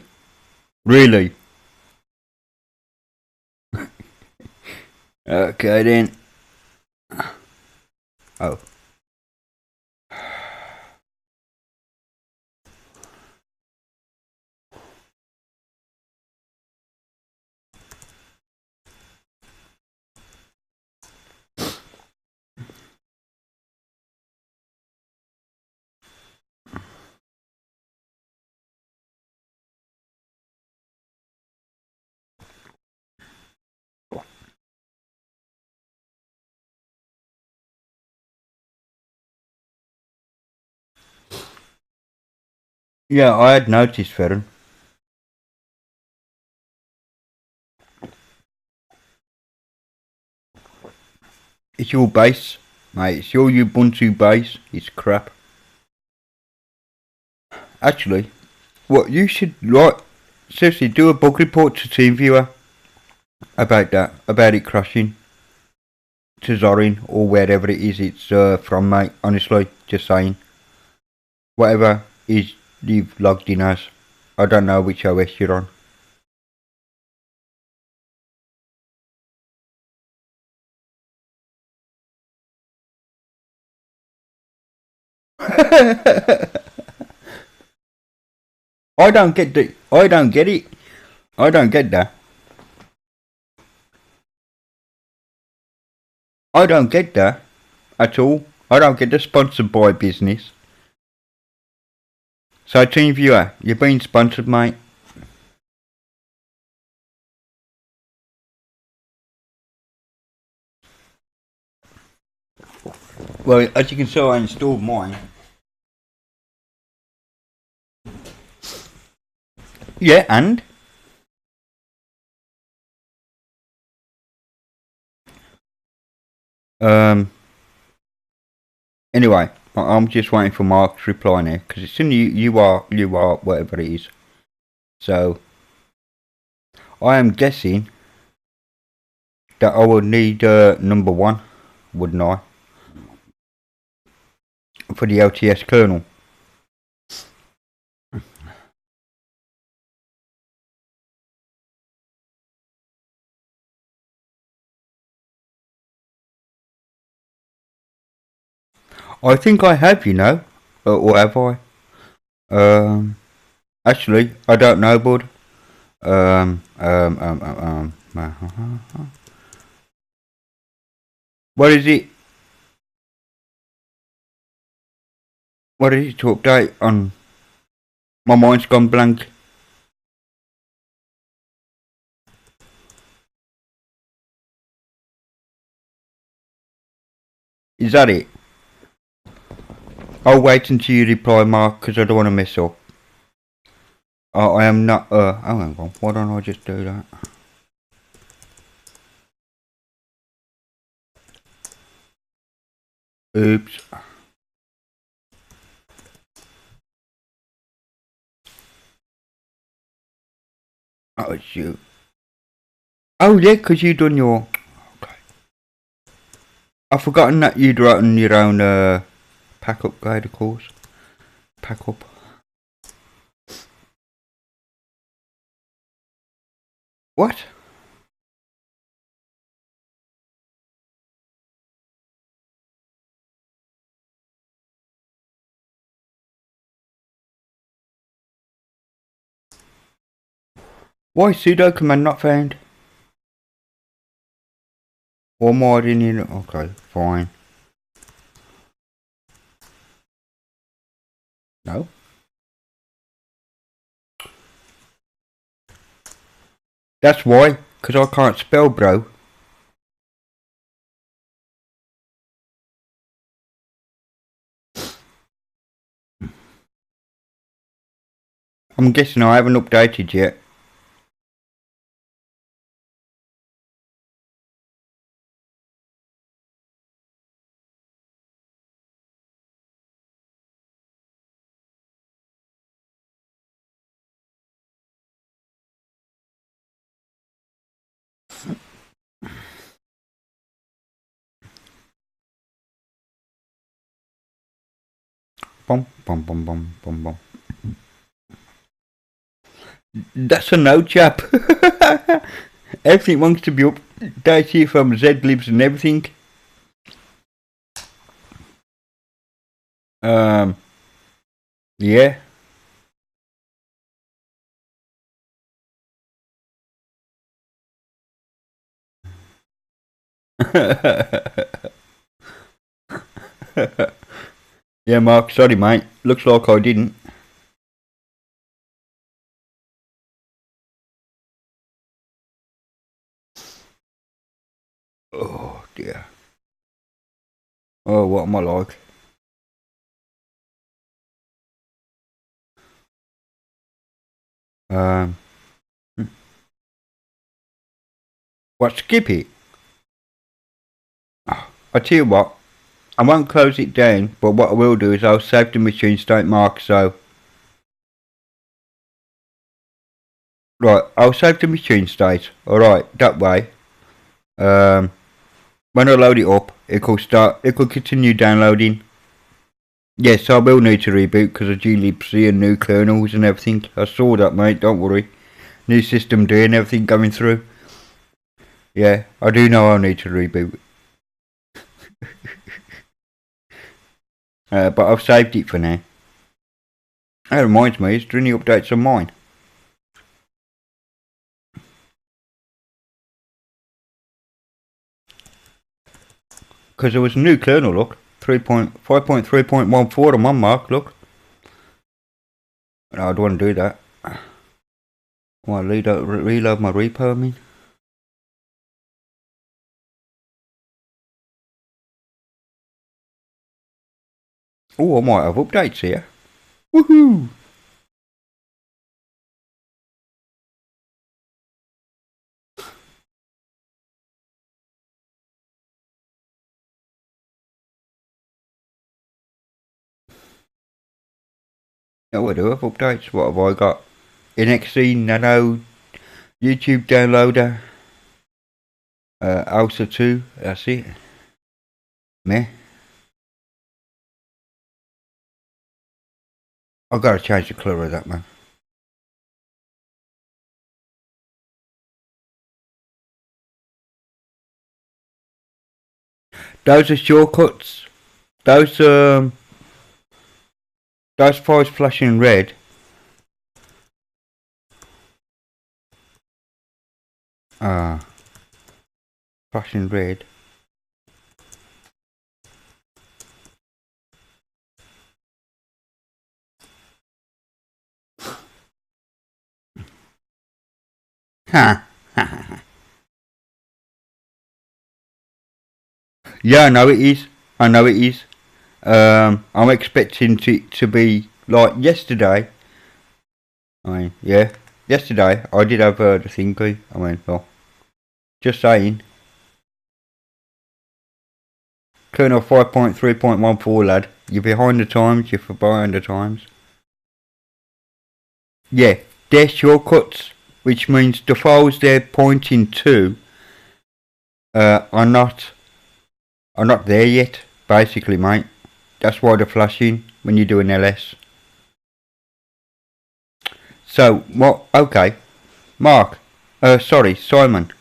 Really? Okay then. Oh. Yeah, I had noticed, Ferron. It's your base, mate. It's your Ubuntu base. It's crap. Actually, what you should seriously do a bug report to TeamViewer about that, about it crashing to Zorin or wherever it is it's from, mate. Honestly, just saying. Whatever is you've logged in as. I don't know which OS you're on. I don't get it. I don't get that. I don't get that at all. I don't get the sponsored by business. So TeamViewer, you're being sponsored, mate. Well, as you can see, I installed mine. Yeah, and? Anyway, I'm just waiting for Mark's reply now, because it's in you are, whatever it is. So, I am guessing that I would need number one, wouldn't I? for the LTS kernel. I think I have, you know, or have I? Actually, I don't know, bud. What is it? What is it to update on? My mind's gone blank. Is that it? I'll wait until you reply, Mark, because I don't want to mess up. I am not, hang on, why don't I just do that? Oops. Oh, shoot. Oh, yeah, because you done your... Okay. I've forgotten that you'd written your own, pack up guide, of course. Pack up. What? Why sudo command not found? Or more in it? Okay, fine. No? That's why, because I can't spell, bro. I'm guessing I haven't updated yet. Bum, bum, bum, bum, bum, bum. That's a no, chap. Everything wants to be updated from zlibs and everything. Yeah. Yeah, Mark, sorry, mate. Looks like I didn't. Oh, dear. Oh, what am I like? What, skip it? I tell you what, I won't close it down, but what I will do is I'll save the machine state, Mark, so... Right, I'll save the machine state, alright, that way. When I load it up, it could continue downloading. Yes, I will need to reboot because of glibc and new kernels and everything. I saw that, mate, don't worry. New system D and everything going through. Yeah, I do know I'll need to reboot. But I've saved it for now. That reminds me, is there any updates on mine? Because there was a new kernel, look. 5.3.14 on my mark, look. No, I don't want to do that. I want to reload my repo, I mean. Oh, I might have updates here. Woohoo! Yeah, I do have updates. What have I got? NXE Nano YouTube downloader. Alsa 2, that's it. Meh. I've got to change the colour of that, man. Those are shortcuts. Those files flashing red. Flashing red. Ha. Yeah, I know it is. I know it is. I'm expecting it to be like yesterday. I mean, yeah, yesterday I did have the thingy. I mean, well, just saying. Kernel 5.3.14, lad. You're behind the times. You're behind the times. Yeah, they're shortcuts, which means the files they're pointing to are not there yet. Basically, mate. That's why they're flashing when you do an LS. So what? Okay, Mark. Sorry, Simon.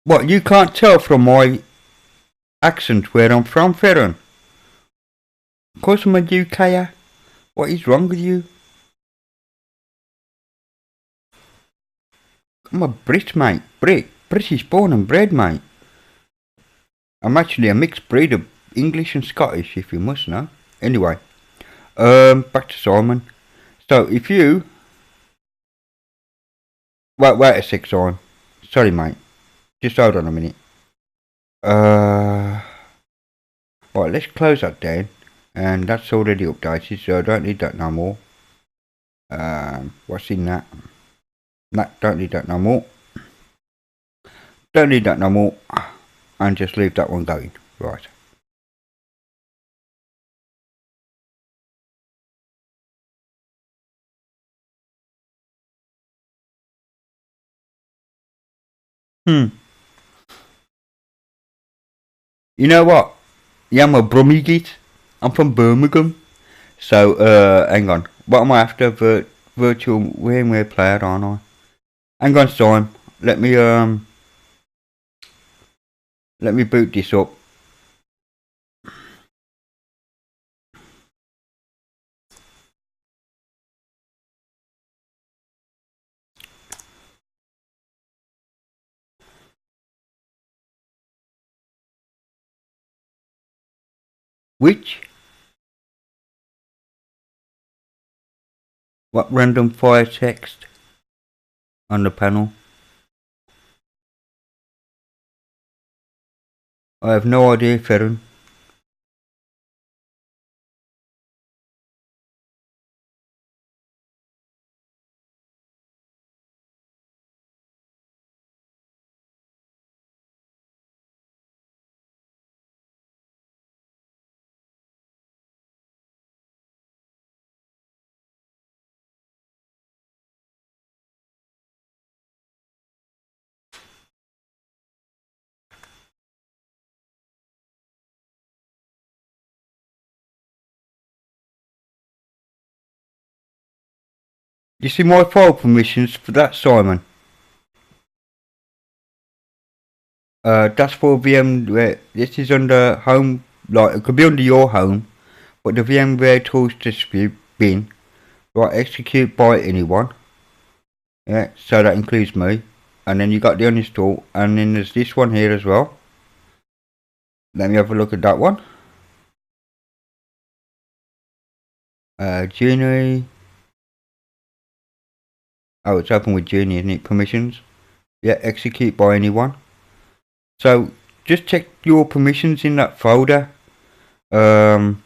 What, you can't tell from my accent where I'm from, Ferron? Of course I'm a UKer. What is wrong with you? I'm a Brit, mate. British born and bred, mate. I'm actually a mixed breed of English and Scottish, if you must know. Anyway, back to Simon. So if you... Wait a sec, Simon. Sorry, mate. Just hold on a minute. Right, let's close that down. And that's already updated, so I don't need that no more. What's in that? No, don't need that no more. Don't need that no more. And just leave that one going. Right. You know what? Yeah, I'm a Brummie git. I'm from Birmingham. So, hang on. What am I after? Virtual VMware player, aren't I? Hang on, Simon. Let me boot this up. Which? What random fire text on the panel? I have no idea, Ferron. You see my file permissions for that, Simon? That's for VMware. This is under home, like it could be under your home, but the VMware tools distribute bin, right? Execute by anyone. Yeah, so that includes me. And then you got the uninstall, and then there's this one here as well. Let me have a look at that one. Genie. Oh, it's open with Genie, isn't it? Permissions. Yeah, execute by anyone. So just check your permissions in that folder. Let's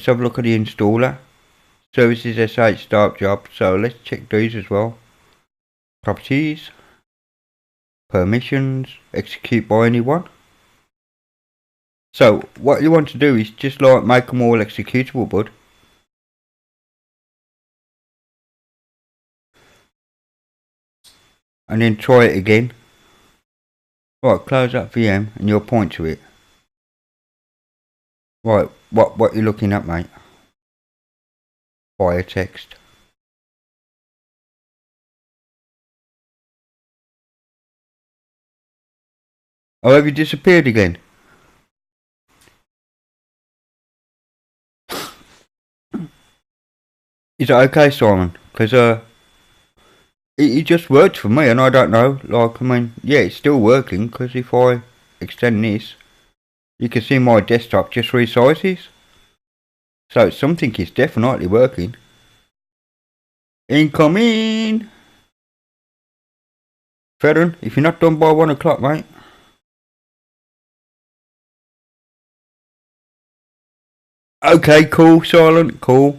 have a look at the installer. Services SH start job. So let's check these as well. Properties. Permissions. Execute by anyone. So what you want to do is just like make them all executable, bud. And then try it again. Right, close that VM and you'll point to it. Right, what you looking at, mate? Fire text. Oh, have you disappeared again? Is that okay, Simon? Because it just worked for me, and I don't know. Like, I mean, yeah, it's still working. Because if I extend this, you can see my desktop just resizes. So something is definitely working. Incoming! Ferren, if you're not done by 1 o'clock, mate. Okay, cool, Silent, cool.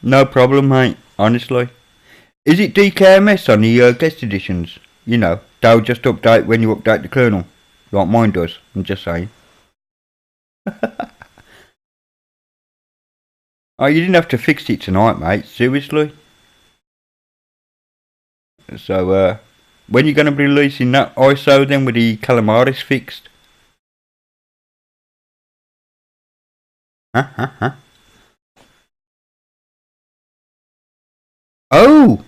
No problem, mate, honestly. Is it DKMS on the guest editions? You know, they'll just update when you update the kernel. Like mine does, I'm just saying. Oh, you didn't have to fix it tonight, mate, seriously. So, when you going to be releasing that ISO then with the Calamaris fixed? Huh? Oh!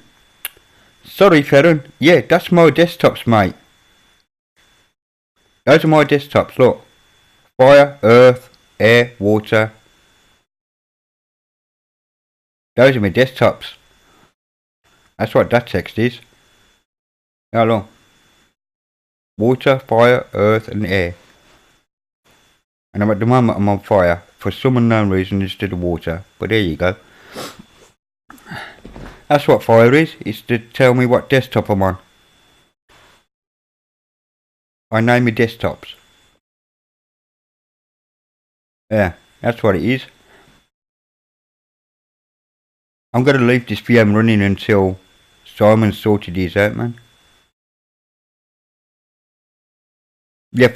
Sorry, Ferren. Yeah, that's my desktops, mate. Those are my desktops, look. Fire, earth, air, water. Those are my desktops. That's what that text is. How long? Water, fire, earth and air. And at the moment I'm on fire. For some unknown reason instead of water. But there you go. That's what fire is. It's to tell me what desktop I'm on. I name my desktops. Yeah, that's what it is. I'm going to leave this VM running until Simon sorted his out, man. Yeah,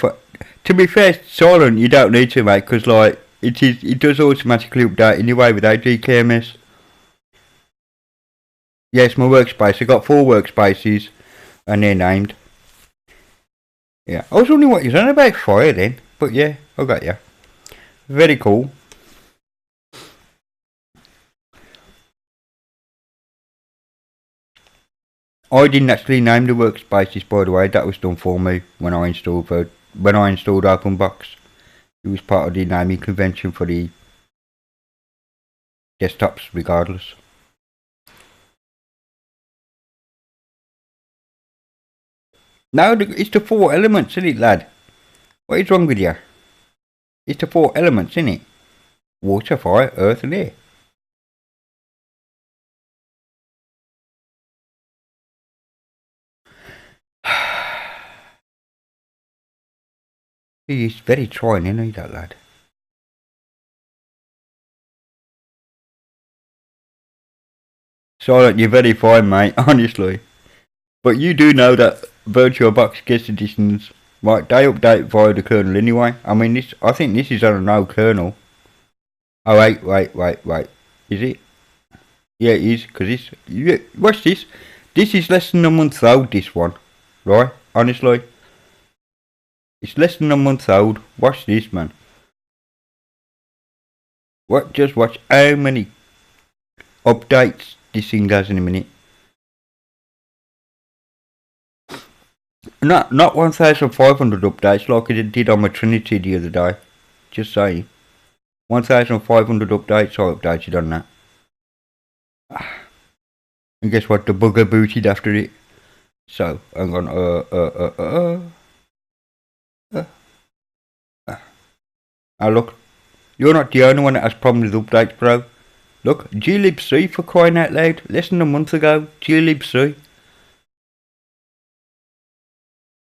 to be fair, Silent, you don't need to, mate, because like it does automatically update anyway without DKMS. Yes, my workspace. I got 4 workspaces, and they're named. Yeah, I was wondering what you're on about fire then, but yeah, I got you. Very cool. I didn't actually name the workspaces, by the way. That was done for me when I installed OpenBox. It was part of the naming convention for the desktops, regardless. No, it's the 4 elements, isn't it, lad? What is wrong with you? It's the 4 elements, isn't it? Water, fire, earth, and air. He's very trying, isn't he, that lad? Silent, you're very fine, mate, honestly. But you do know that VirtualBox guest editions, right, they update via the kernel anyway. I mean, I think this is on a no kernel. Oh, wait. Is it? Yeah, it is, because watch this. This is less than a month old, this one. Right? Honestly. It's less than a month old. Watch this, man. Just watch how many updates this thing has in a minute. Not 1,500 updates like it did on my Trinity the other day. Just saying. 1,500 updates I updated on that. And guess what? The bugger booted after it. So, I'm going oh look. You're not the only one that has problems with updates, bro. Look, glibc for crying out loud. Less than a month ago. glibc.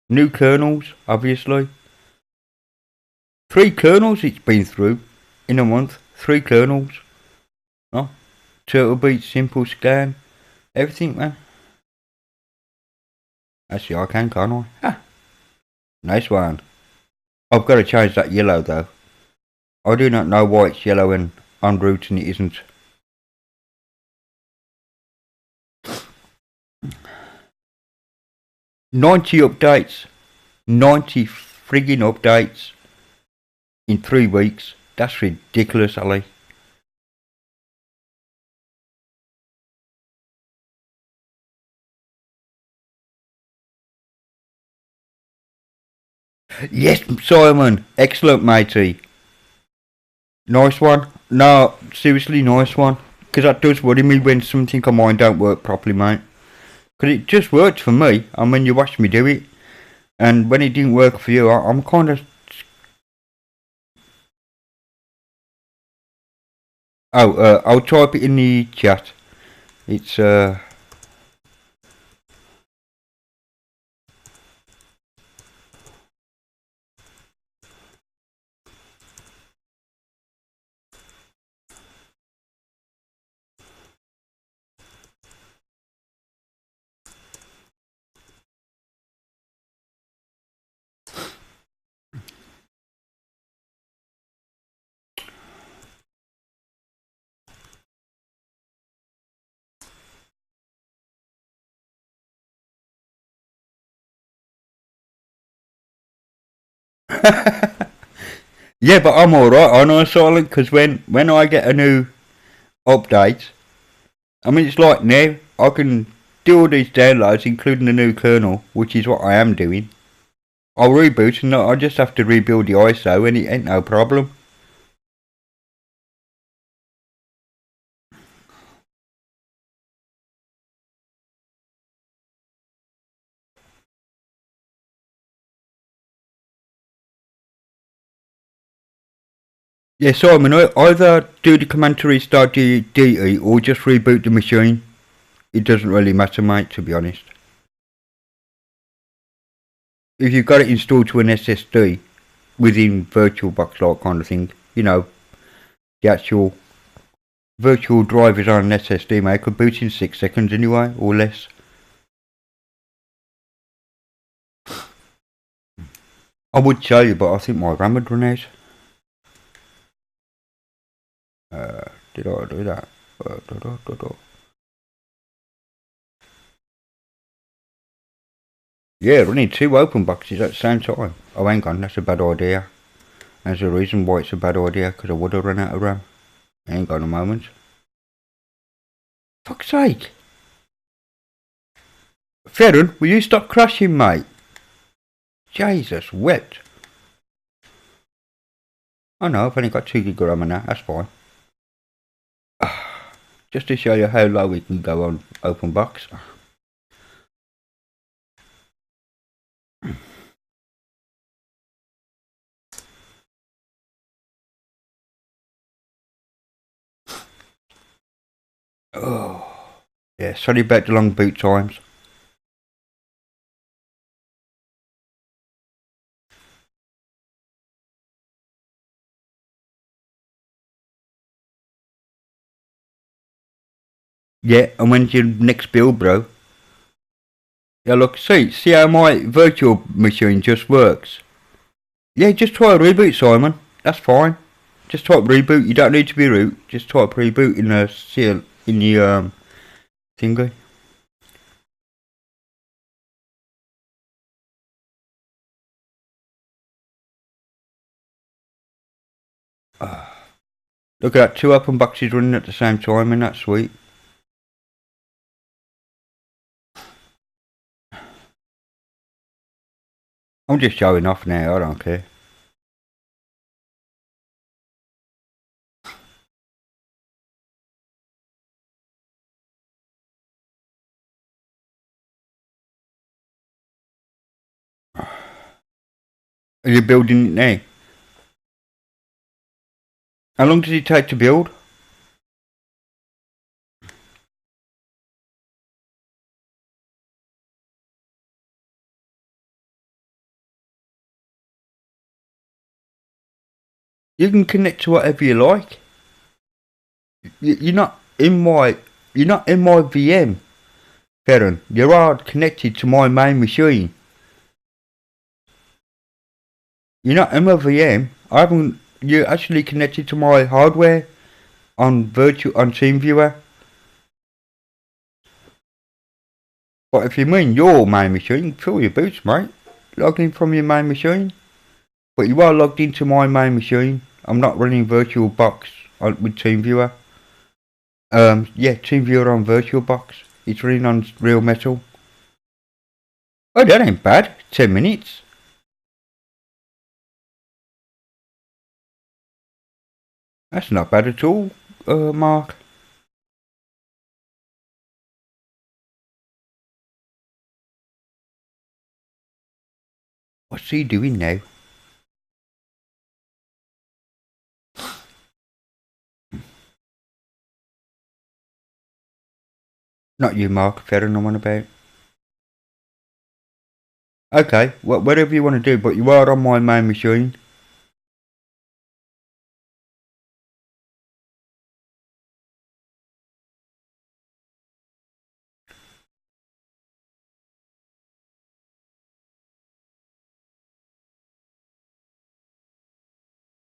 New kernels, obviously. 3 kernels it's been through in a month. 3 kernels. Oh, Turtlebeat, Simple Scan. Everything, man. Actually, I can't I? Ah, nice one. I've got to change that yellow, though. I do not know why it's yellow and en route and it isn't. "90 updates. 90 frigging updates in 3 weeks. That's ridiculous, Ali. Yes, Simon. Excellent, matey. Nice one. No, seriously, nice one. Because that does worry me when something on mine don't work properly, mate. Because it just worked for me, and when you watch me do it, and when it didn't work for you, I'm kind of... Oh, I'll type it in the chat. It's, yeah, but I'm alright, aren't I, Silent? Because when I get a new update, I mean, it's like now, I can do all these downloads, including the new kernel, which is what I am doing. I'll reboot and I just have to rebuild the ISO and it ain't no problem. Yeah, Simon, either do the command to restart the DE or just reboot the machine. It doesn't really matter, mate, to be honest. If you've got it installed to an SSD within VirtualBox like kind of thing, you know, the actual virtual drive is on an SSD, mate. It could boot in 6 seconds anyway, or less. I would show you, but I think my RAM would run out. Did I do that? Yeah, running 2 open boxes at the same time. Oh, hang on, that's a bad idea. There's a reason why it's a bad idea, because I would have run out of RAM. Hang on a moment. Fuck's sake! Ferron, will you stop crashing, mate? Jesus, wept. Oh no, I've only got 2 gig of RAM now, that's fine. Just to show you how low we can go on open box. Oh, yeah, sorry about the long boot times. Yeah, and when's your next build, bro? Yeah, look, see how my virtual machine just works? Yeah, just try a reboot, Simon. That's fine. Just type reboot. You don't need to be root. Just type reboot in the thingy. Look at that, 2 open boxes running at the same time, and that's sweet. I'm just showing off now, I don't care. Are you building it now? How long does it take to build? You can connect to whatever you like. You're not in my VM, Ferron. You are connected to my main machine. You're not in my VM. I haven't. You're actually connected to my hardware on TeamViewer. But if you mean your main machine, fill your boots, mate. Log in from your main machine. But you are logged into my main machine. I'm not running VirtualBox with TeamViewer. Yeah, TeamViewer on VirtualBox. It's running on Real Metal. Oh, that ain't bad. 10 minutes. That's not bad at all, Mark. What's he doing now? Not you, Mark. Fair enough on about. Okay, whatever you want to do, but you are on my main machine.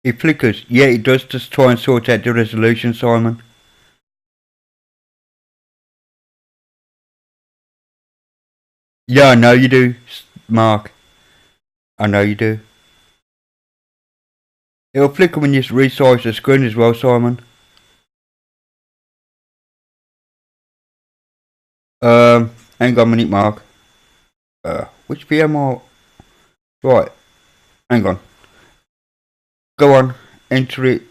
It flickers. Yeah, it does. Just try and sort out the resolution, Simon. Yeah, I know you do, Mark. I know you do. It'll flicker when you resize the screen as well, Simon. Hang on a minute, Mark. Which VM are... Right, hang on. Go on, enter it.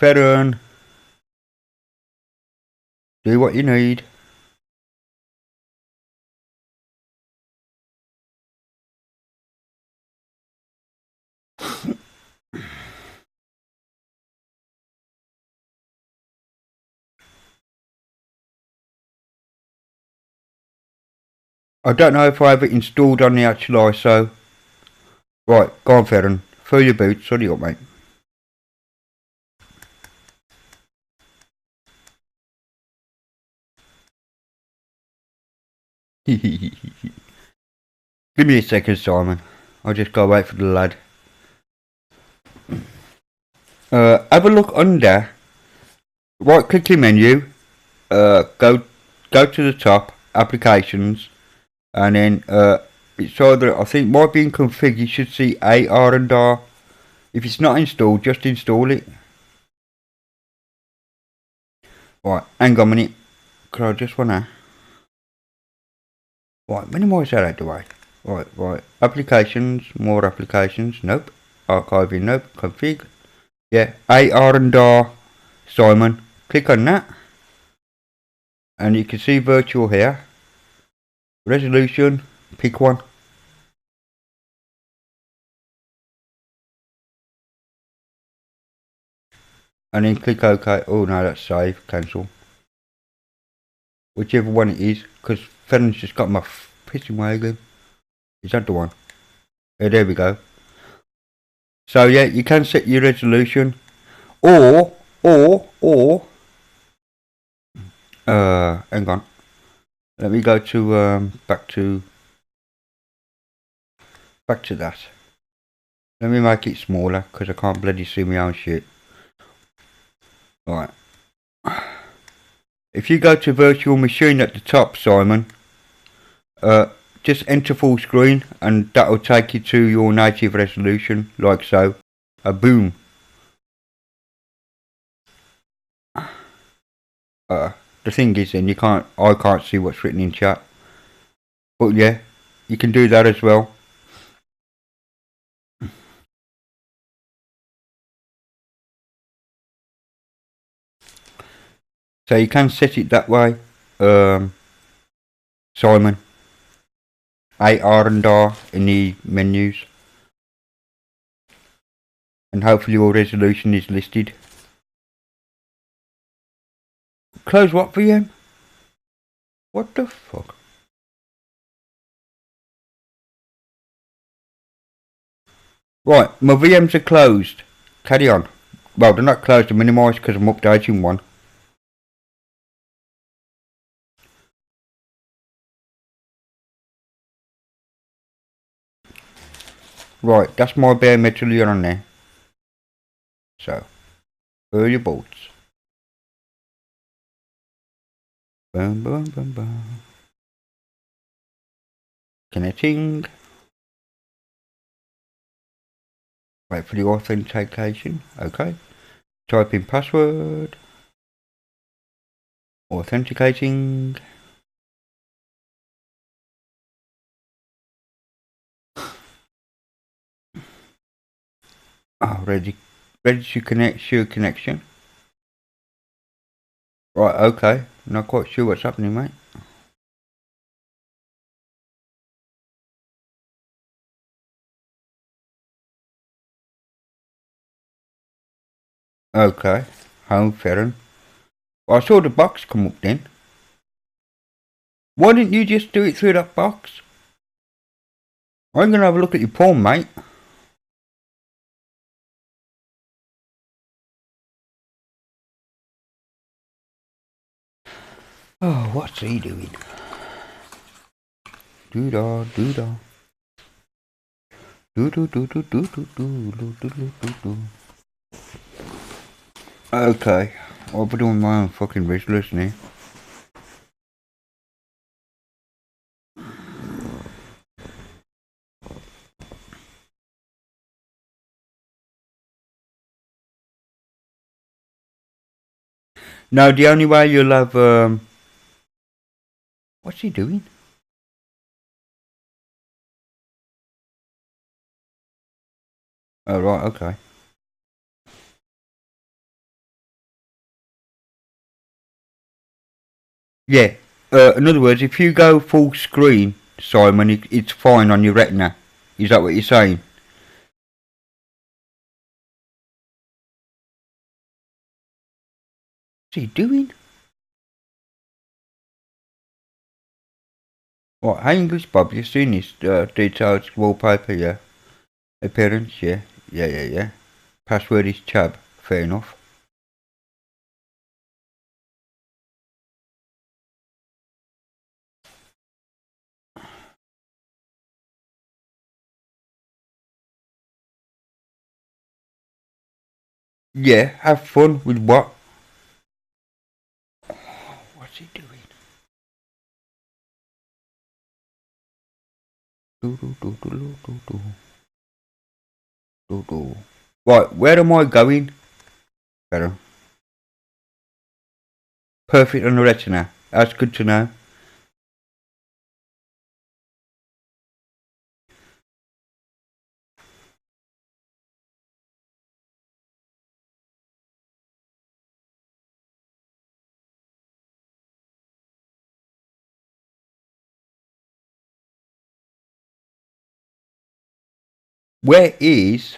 Veteran. Do what you need. I don't know if I have it installed on the actual ISO. Right, go on, Veteran. Fill your boots. What do you got, mate? Give me a second, Simon. I'll just go wait for the lad. Have a look under. Right click your menu. Go to the top, applications, and then it's either, I think might be in config. You should see AR and R. If it's not installed, just install it. Right, hang on a minute. Cause I just wanna. Right, minimize that out the way. Right. Applications, more applications. Nope. Archiving. Nope. Config. Yeah. AR and R. Simon. Click on that. And you can see virtual here. Resolution. Pick one. And then click OK. Oh no, that's save. Cancel. Whichever one it is. Because Fennon's just got my pissing wagon. Is that the one? Yeah, there we go. So yeah, you can set your resolution. Or hang on. Let me go to back to that. Let me make it smaller because I can't bloody see my own shit. Right. If you go to virtual machine at the top, Simon, just enter full screen and that'll take you to your native resolution, like so. Boom. The thing is then I can't see what's written in chat. But yeah, you can do that as well. So you can set it that way, Simon. AR and R in the menus. And hopefully your resolution is listed. Close what VM? What the fuck? Right, my VMs are closed. Carry on. Well, they're not closed, they're minimised because I'm updating one. Right, that's my bare metal on there. So, fill your bolts. Boom, boom, boom, boom. Connecting. Wait for the authentication. Okay. Type in password. Authenticating. Oh, ready to connect. Sure connection. Right, okay. Not quite sure what's happening, mate. Okay. Home Ferron. Well, I saw the box come up then. Why didn't you just do it through that box? I'm gonna have a look at your porn, mate. Oh, what's he doing? Do-da, do-da. Do-do-do-do-do-do-do-do-do-do-do. Okay. I'll be doing my own fucking resolution here. No, the only way you'll have, what's he doing? Oh, right, okay. Yeah. In other words, if you go full screen, Simon, it's fine on your retina. Is that what you're saying? What's he doing? What, English Bob, you've seen this detailed wallpaper, yeah? Appearance, yeah. Yeah. Password is Chab, fair enough. Yeah, have fun with what? What's he doing? Do. Right, where am I going? Better. Perfect on the retina. That's good to know. Where is...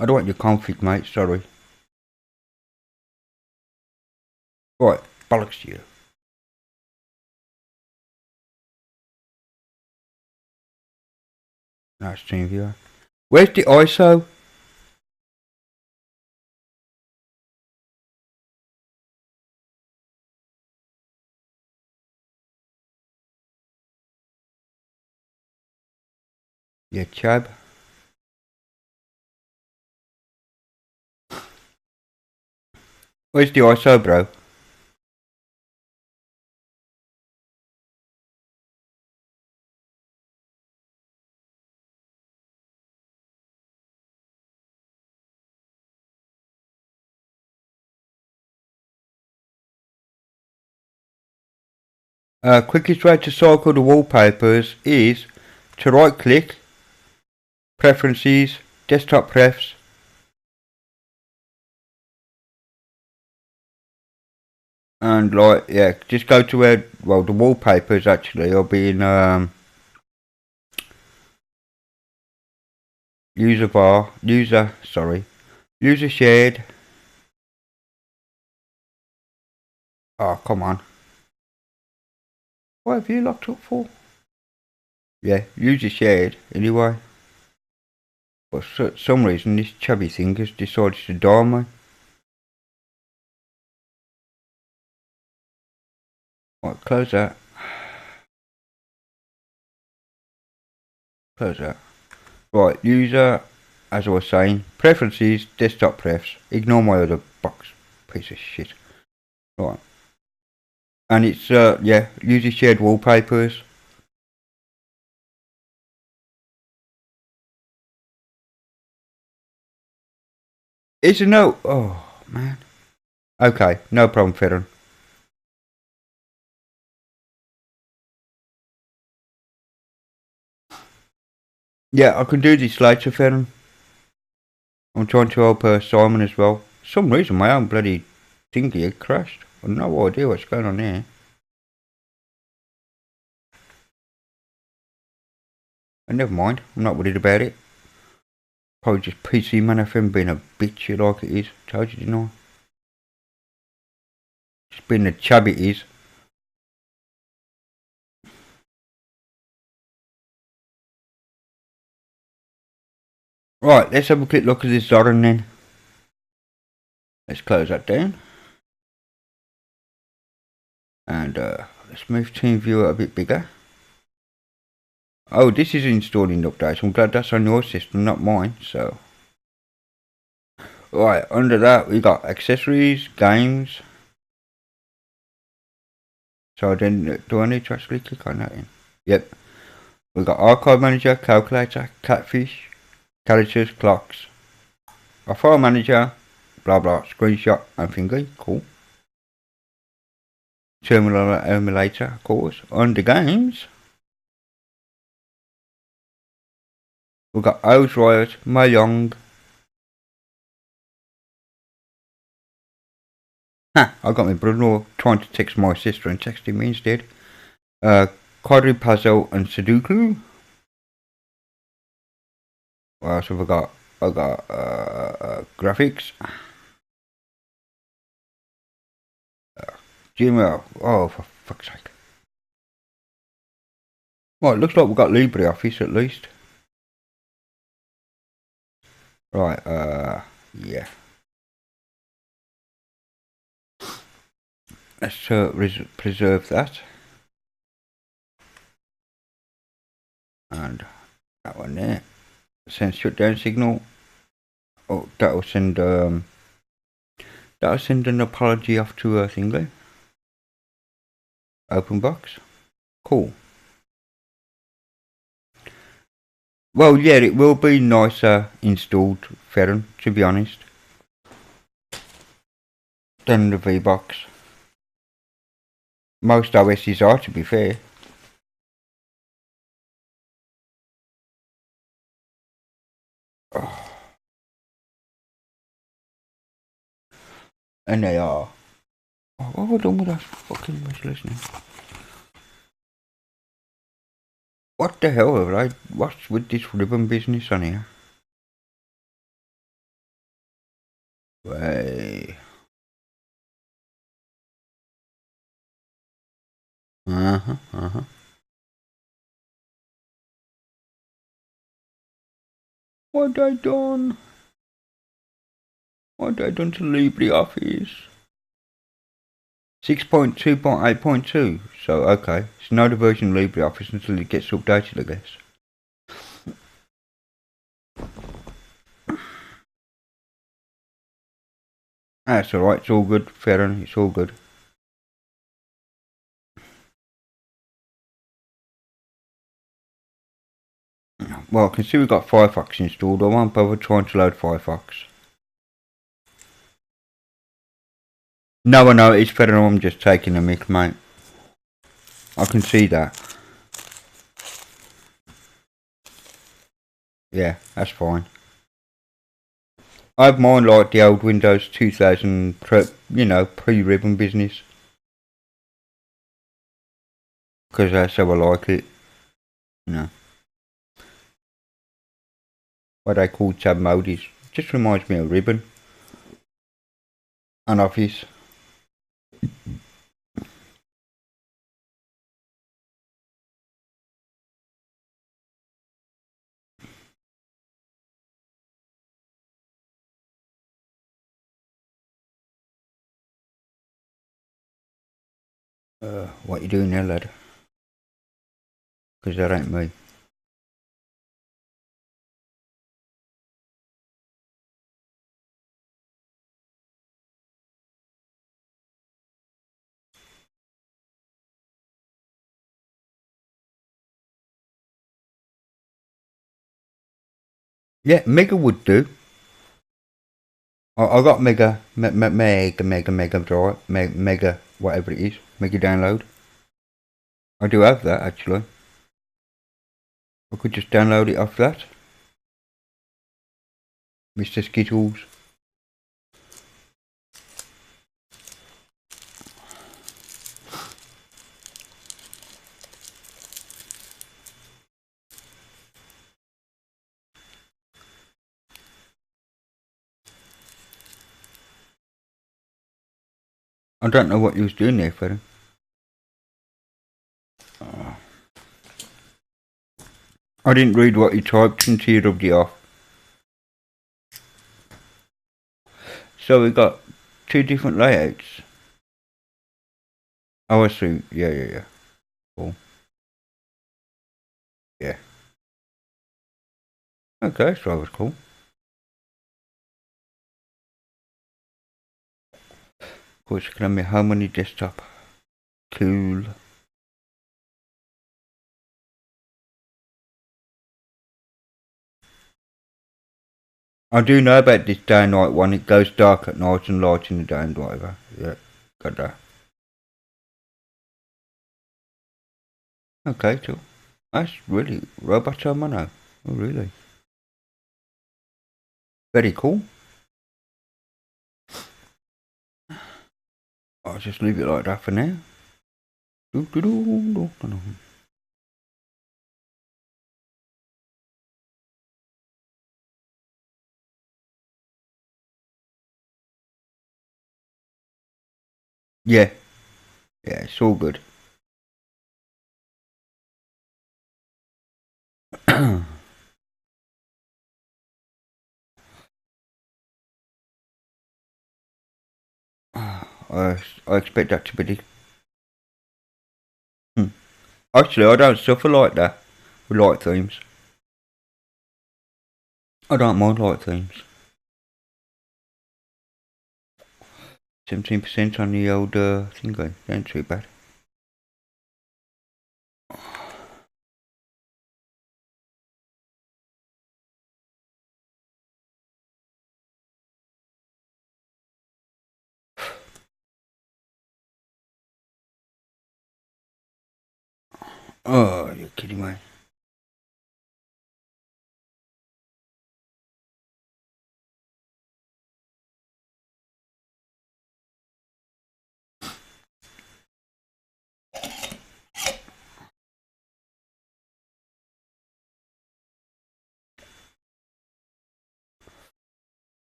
I don't want your config, mate, sorry. Right, bollocks to you. Nice team viewer. Where's the ISO? Yeah, Chab. Where's the ISO, bro? Quickest way to cycle the wallpapers is to right click, preferences, desktop prefs, and like, yeah, just go to where, well, the wallpapers actually will be in user shared. Oh, come on. What have you locked up for? Yeah, user shared anyway. But for some reason this chubby thing has decided to die on me. Right, close that. Close that. Right, user, as I was saying, preferences, desktop prefs. Ignore my other box, piece of shit. Right. And it's, yeah, uses shared wallpapers. It's a no. Oh, man. Okay, no problem, Ferron. Yeah, I can do this later, Ferron. I'm trying to help Simon as well. For some reason, my own bloody thingy had crashed. I've no idea what's going on there. And never mind, I'm not worried about it. Probably just PC Man FM being a bitch like it is. Told you, didn't I? Just being the chub it is. Right, let's have a quick look at this Zoran then. Let's close that down. And let's move TeamViewer a bit bigger. Oh, this is installing updates. I'm glad that's on your system, not mine. So, right, under that we got accessories, games. So then, do I need to actually click on that? Yep. We got archive manager, calculator, catfish, characters, clocks, a file manager, blah blah, screenshot and thingy. Cool. Terminal emulator, of course. Under games, we've got O's Riot, Mahjong. Ha! I got my brother trying to text my sister and texting me instead. Quadri Puzzle and Sudoku. What else have I got? I got graphics. Gmail. Oh, for fuck's sake. Well, it looks like we've got LibreOffice at least. Right, yeah. Let's preserve that. And that one there. Send shutdown signal. Oh, that'll send an apology off to Thingy. Open box. Cool. Well, yeah, it will be nicer installed, Ferron, to be honest, than the V-Box. Most OSs are, to be fair. Oh. And they are. Oh, what have I done with that fucking resolution? What the hell have I? What's with this ribbon business on here? Way. Uh-huh. What I done? What I done to LibreOffice? 6.2.8.2. So, okay. It's not a version of LibreOffice until it gets updated, I guess. That's alright, it's all good, Ferron, it's all good. Well, I can see we've got Firefox installed. I won't bother trying to load Firefox. No, I know, it's Ferron, I'm just taking a mic, mate. I can see that. Yeah, that's fine. I have mine like the old Windows 2000, pre-ribbon business. Because that's how I like it. You know. What they call tab mode is, just reminds me of ribbon. And Office. What you doing there, lad? Because that ain't me. Yeah, Mega would do. I got Mega Drive, Mega, whatever it is, Mega Download. I do have that actually. I could just download it off that. Mr. Skittles. I don't know what you was doing there, Freddy. I didn't read what you typed until you rubbed it off. So we got two different layouts. Oh, I see. Yeah. Cool. Yeah. Okay, so that was cool. Of course, you can have my home on your desktop. Cool. I do know about this day and night one. It goes dark at night and light in the day and whatever. Yeah, got that. Okay, cool. That's really Roboto Mono. Oh, really? Very cool. I'll just leave it like that for now. Yeah, it's all good. I expect that to be the... Actually, I don't suffer like that with light themes. I don't mind light themes. 17% on the old thing going. Ain't too bad. Oh, you're kidding me.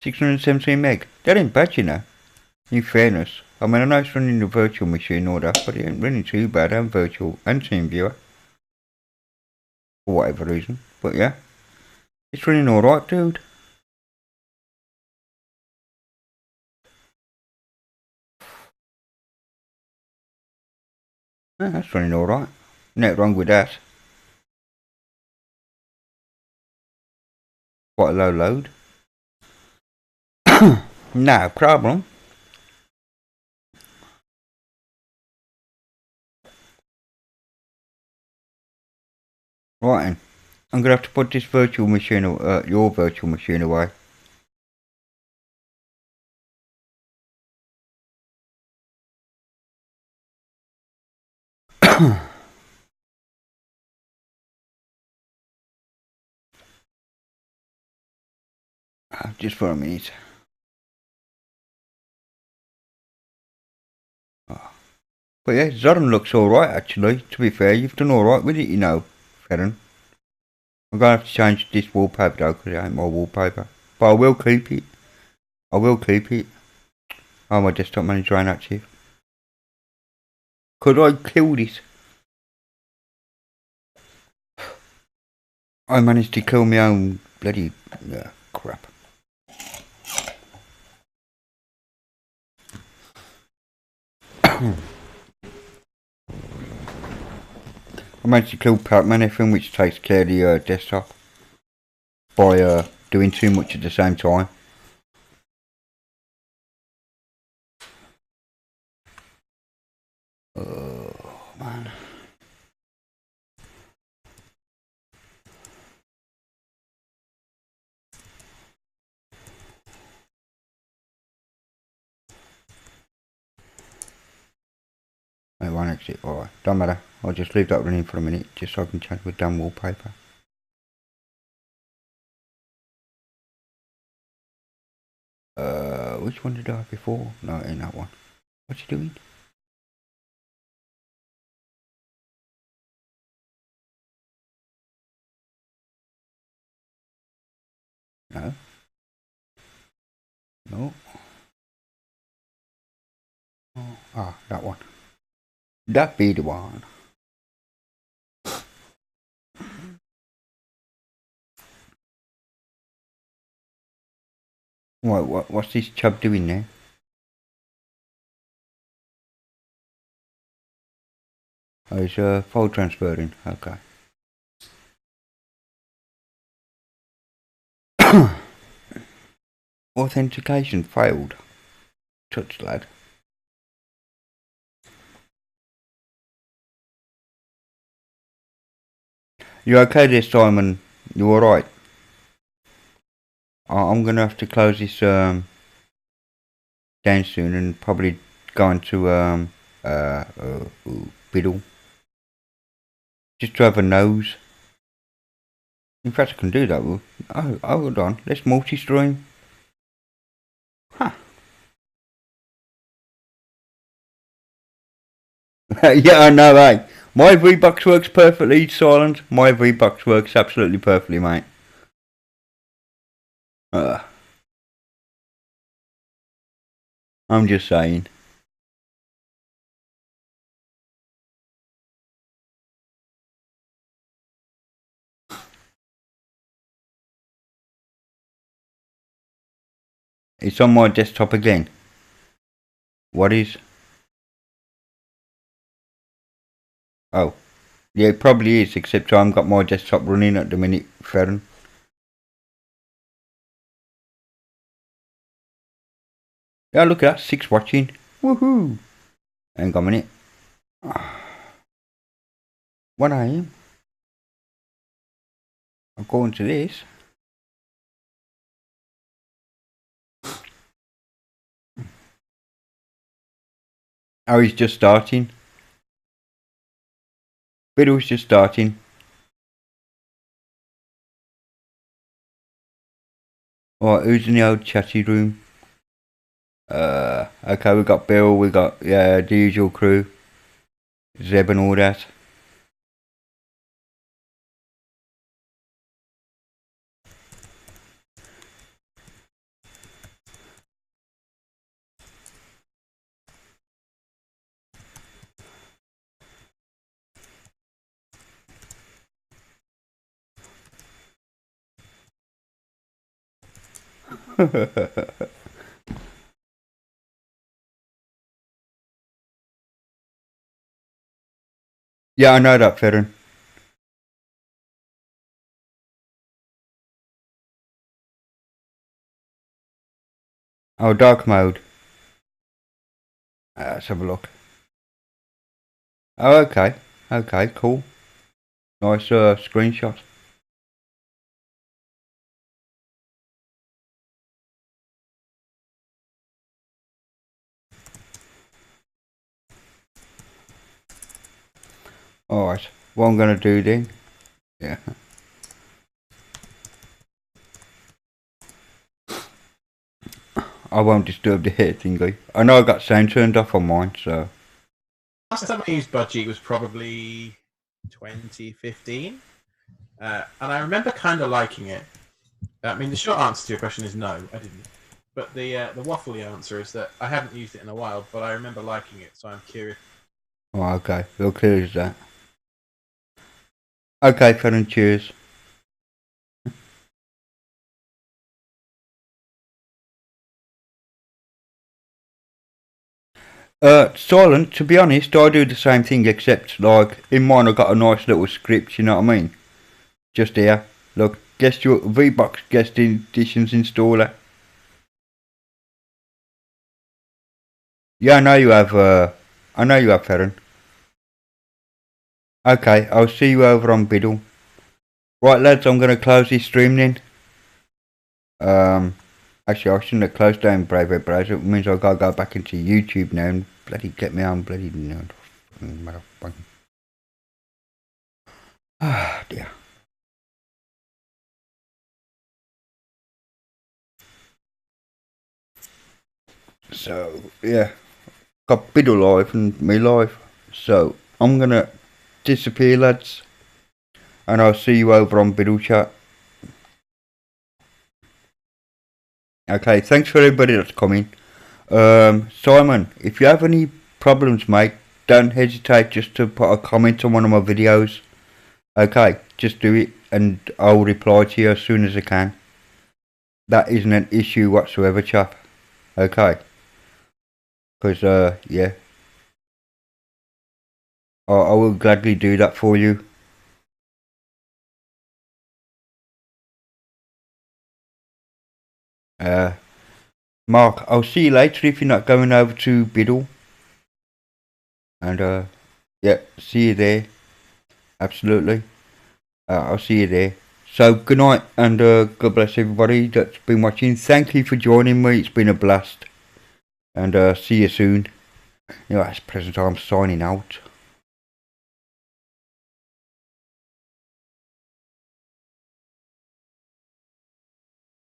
$617 meg. That ain't bad, you know. In fairness. I mean, I know it's running the virtual machine or that, but it ain't running too bad on virtual and TeamViewer. For whatever reason. But yeah. It's running alright, dude. Yeah, that's running alright. Nothing wrong with that. Quite a low load. No problem. Right then. I'm gonna have to put this virtual machine, your virtual machine away. Just for a minute. But yeah, Zoran looks alright actually. To be fair, you've done alright with it, you know, Ferren. I'm gonna have to change this wallpaper though, because it ain't my wallpaper. But I will keep it. I will keep it. Oh, my desktop manager ain't active. Could I kill this? I managed to kill my own bloody crap. I managed to kill Pac-Man FM, which takes care of the desktop by doing too much at the same time. Oh man. can't exit. Alright, don't matter. I'll just leave that running for a minute, just so I can change my damn wallpaper. Which one did I have before? No, it ain't that one. What's he doing? No. No. Oh, ah, that one. That be the one. What's this chub doing there? Oh, he's file transferring. Okay. Authentication failed. Touch, lad. You okay there, Simon? You alright? I'm gonna have to close this down soon and probably go into Biddle. Just to have a nose. In fact, I can do that. Oh, hold on. Let's multi-stream. Huh. Yeah, I know, mate. My V-Bucks works perfectly, Silent. My V-Bucks works absolutely perfectly, mate. I'm just saying. It's on my desktop again. What is? Oh. Yeah, it probably is, except I haven't got my desktop running at the minute, Ferren. Yeah, look at that, 6 watching. Woohoo! Hang on a minute. What I am? I'm going to this. Oh, he's just starting. Video's just starting. Alright, who's in the old chatty room? Okay, we got Bill, we got the usual crew. Zeb and all that. Yeah, I know that, Ferren. Oh, dark mode. Let's have a look. Oh, okay. Okay, cool. Nice screenshot. Alright, what I'm gonna do then. Yeah. I won't disturb the hair thingy. I know I got sound turned off on mine, so. Last time I used Budgie was probably 2015. And I remember kind of liking it. I mean, the short answer to your question is no, I didn't. But the waffly answer is that I haven't used it in a while, but I remember liking it, so I'm curious. Oh, okay. Real clear as that. Okay, Ferren, cheers. Silent, to be honest, I do the same thing, except, like, in mine I got a nice little script, you know what I mean? Just here. Look, guest your V-Bucks guest editions installer. Yeah, I know you have, Ferren. Okay, I'll see you over on Biddle. Right, lads, I'm gonna close this stream then. Actually, I shouldn't have closed down Brave Browser. It means I've got to go back into YouTube now and bloody get me on bloody fucking motherfucking. Ah, dear. So, yeah. Got Biddle live and me live. So, I'm gonna disappear, lads. And I'll see you over on Biddle Chat. Okay, thanks for everybody that's coming. Simon, if you have any problems, mate, don't hesitate just to put a comment on one of my videos. Okay, just do it and I'll reply to you as soon as I can. That isn't an issue whatsoever, chap. Okay. Because, yeah. I will gladly do that for you. Mark, I'll see you later if you're not going over to Biddle. And, yeah, see you there. Absolutely. I'll see you there. So, good night and God bless everybody that's been watching. Thank you for joining me. It's been a blast. And see you soon. You know, at present I'm signing out.